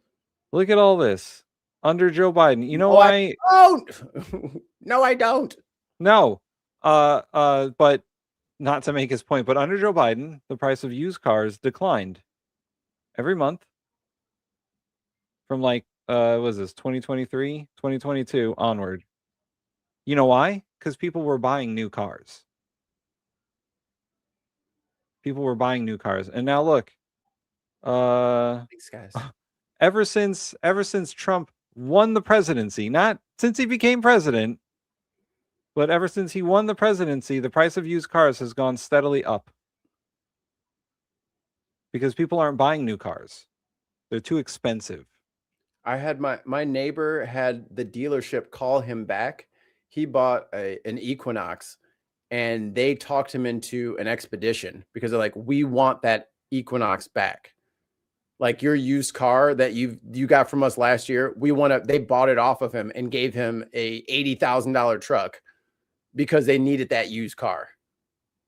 Look at all this under Joe Biden. You know why? No, I don't. No. But not to make his point, but under Joe Biden, the price of used cars declined every month from like what was this 2023, 2022 onward. You know why? Because people were buying new cars. People were buying new cars. And now look, thanks, guys. Ever since Trump won the presidency, not since he became president, but ever since he won the presidency, the price of used cars has gone steadily up. Because people aren't buying new cars. They're too expensive. I had my neighbor had the dealership call him back. He bought an Equinox and they talked him into an expedition because they're like, we want that Equinox back. Like your used car that you got from us last year, they bought it off of him and gave him a $80,000 truck because they needed that used car.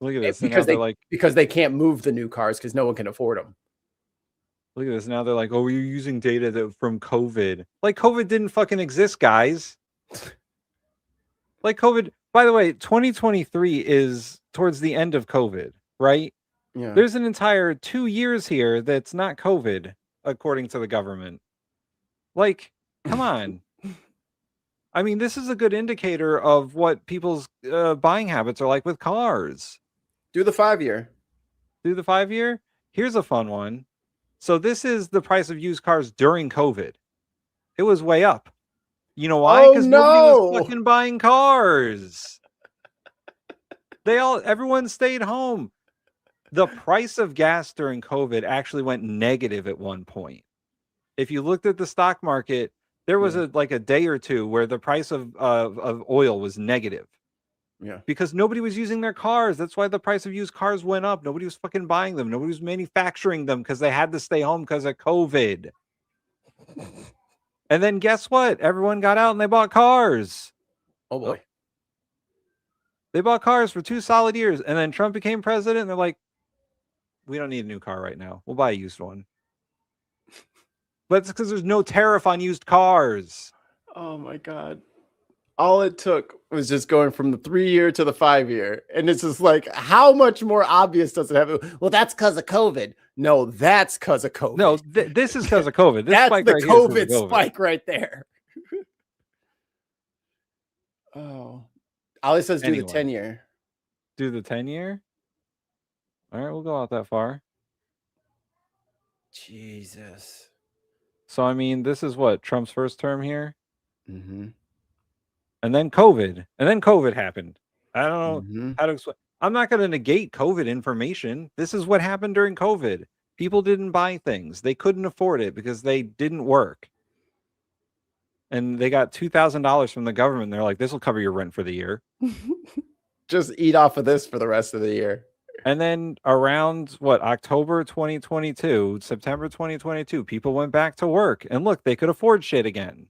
Look at this. Because they can't move the new cars because no one can afford them. Look at this. Now they're like, oh, you're using data from COVID. Like COVID didn't fucking exist, guys. Like COVID, by the way, 2023 is towards the end of COVID, right? Yeah. There's an entire 2 years here that's not COVID, according to the government. Like, come on. I mean, this is a good indicator of what people's buying habits are like with cars. Do the 5-year. Do the 5-year? Here's a fun one. So this is the price of used cars during COVID. It was way up. You know why? Because nobody was fucking buying cars. Everyone stayed home. The price of gas during COVID actually went negative at one point. If you looked at the stock market, there was a day or two where the price of oil was negative. Yeah. Because nobody was using their cars. That's why the price of used cars went up. Nobody was fucking buying them. Nobody was manufacturing them because they had to stay home because of COVID. And then guess what? Everyone got out and they bought cars. Oh boy. They bought cars for 2 solid years. And then Trump became president and they're like, we don't need a new car right now. We'll buy a used one. But it's because there's no tariff on used cars. Oh my God. All it took was just going from the 3-year to the 5-year. And it's just like, how much more obvious does it have? Well, that's because of COVID. No, that's because of COVID. No, this is because of COVID. This That's spike the right here is 'cause of COVID spike right there. Oh. Ollie says do Anyway. the 10-year. Do the 10-year? All right, we'll go out that far. Jesus. So, I mean, this is what, Trump's first term here? Mm-hmm. And then COVID. And then COVID happened. I don't know how to explain. I'm not going to negate COVID information. This is what happened during COVID. People didn't buy things. They couldn't afford it because they didn't work. And they got $2,000 from the government. They're like, this will cover your rent for the year. Just eat off of this for the rest of the year. And then around October 2022, September 2022, people went back to work. And look, they could afford shit again.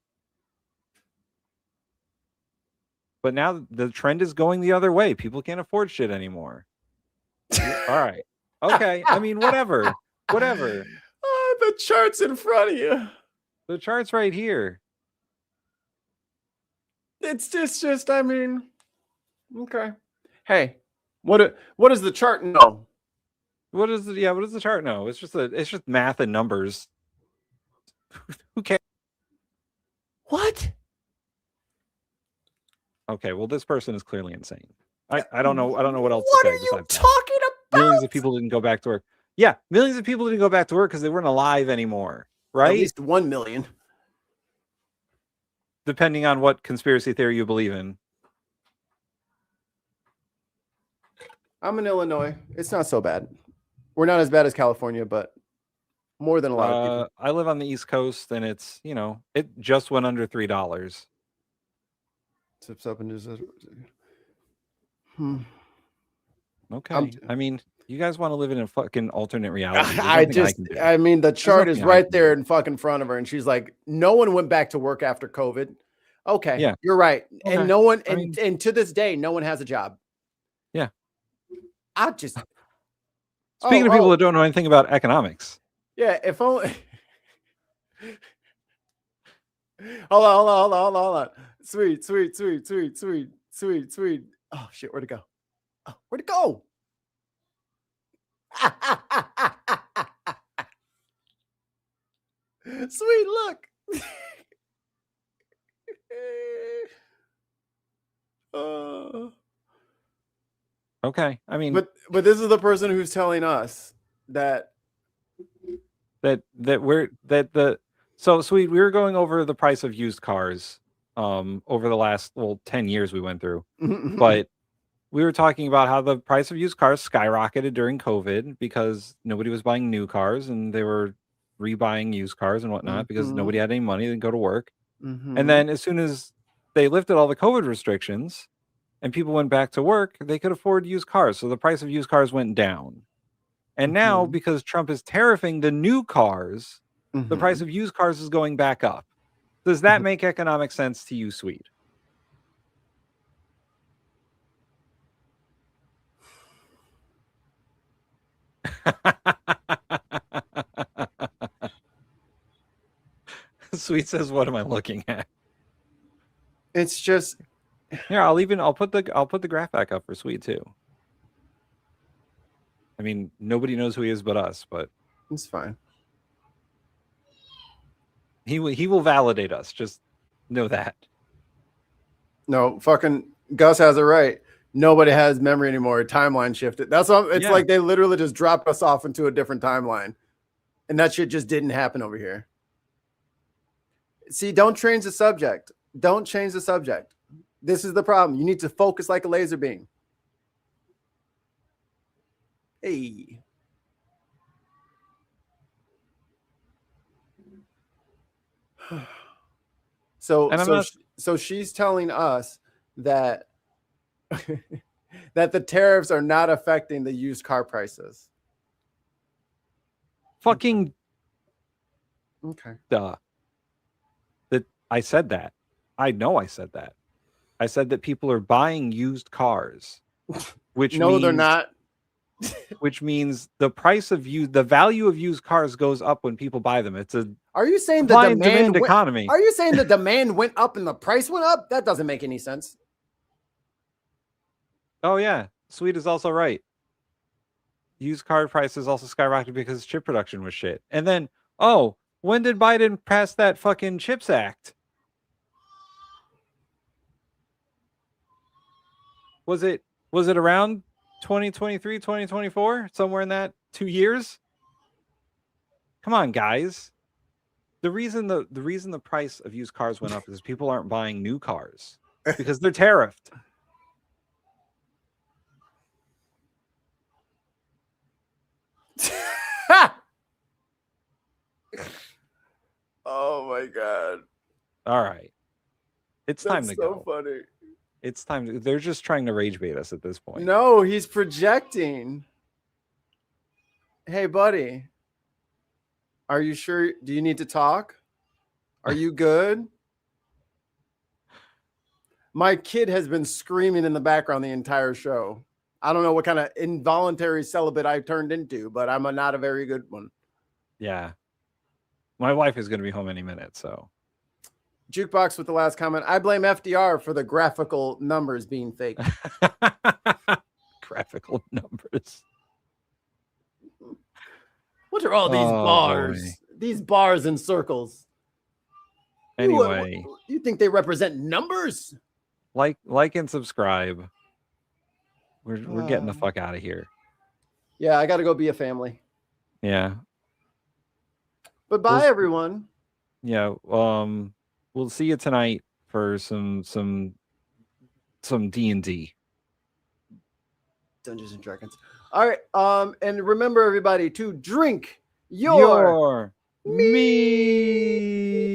But now the trend is going the other way. People can't afford shit anymore. All right. Okay. I mean, whatever. Whatever. Oh, the chart's in front of you. The chart's right here. It's just, I mean, okay. Hey, what does the chart know? What does the chart know? It's just math and numbers. Who cares? What? Okay, well, this person is clearly insane. I don't know what else What to are say you besides that. talking about? Millions of people didn't go back to work. Yeah, millions of people didn't go back to work because they weren't alive anymore, right? At least 1 million. Depending on what conspiracy theory you believe in. I'm in Illinois. It's not so bad. We're not as bad as California, but more than a lot of people. I live on the East Coast, and it's, it just went under $3. Tips up and just. Okay. I mean, you guys want to live in a fucking alternate reality. I mean, the chart is right there in fucking front of her, and she's like, no one went back to work after COVID. Okay, yeah, you're right. Okay. And no one, and to this day, no one has a job. Yeah. I just. Speaking of people that don't know anything about economics. Yeah, if only. Hold on. Sweet. Oh shit, where'd it go? Oh, where'd it go? Sweet, look. Okay, I mean, but this is the person who's telling us that so Sweet, we were going over the price of used cars over the last 10 years we went through. But we were talking about how the price of used cars skyrocketed during COVID because nobody was buying new cars and they were rebuying used cars and whatnot because nobody had any money to go to work. And then as soon as they lifted all the COVID restrictions and people went back to work, they could afford used cars. So the price of used cars went down. And now, because Trump is tariffing the new cars, the price of used cars is going back up. Does that make economic sense to you, Sweet? Sweet says, "What am I looking at?" It's just here. I'll put the graph back up for Sweet too. I mean, nobody knows who he is but us, but it's fine. He will validate us. Just know that. No, fucking Gus has it right. Nobody has memory anymore. Timeline shifted. That's all. It's like they literally just dropped us off into a different timeline, and that shit just didn't happen over here. See, don't change the subject. Don't change the subject. This is the problem. You need to focus like a laser beam. Hey. So she's telling us that that the tariffs are not affecting the used car prices. Fucking okay. Duh. That I said that. I know I said that. I said that people are buying used cars, which no, means, they're not. which means the price of the value of used cars goes up when people buy them. It's a Are you saying the supply and demand went, economy. Are you saying the demand went up and the price went up? That doesn't make any sense. Oh yeah, Sweet is also right. Used car prices also skyrocketed because chip production was shit. And then, oh, when did Biden pass that fucking CHIPS Act? Was it around 2023, 2024? Somewhere in that 2 years? Come on, guys. The reason the price of used cars went up is people aren't buying new cars because they're tariffed. Oh my god. All right. It's time That's to so go. funny. It's time to, they're just trying to rage bait us at this point. No, he's projecting. Hey, buddy. Are you sure? Do you need to talk? Are you good? My kid has been screaming in the background the entire show. I don't know what kind of involuntary celibate I turned into, but I'm not a very good one. Yeah. My wife is going to be home any minute, so. Jukebox with the last comment. I blame FDR for the graphical numbers being fake. Graphical numbers. What are all these bars? Boy. These bars and circles. Anyway. You think they represent numbers? Like and subscribe. We're getting the fuck out of here. Yeah, I got to go be a family. Yeah. But bye, everyone. Yeah. We'll see you tonight for some D&D. Dungeons and Dragons. All right. And remember, everybody, to drink your me.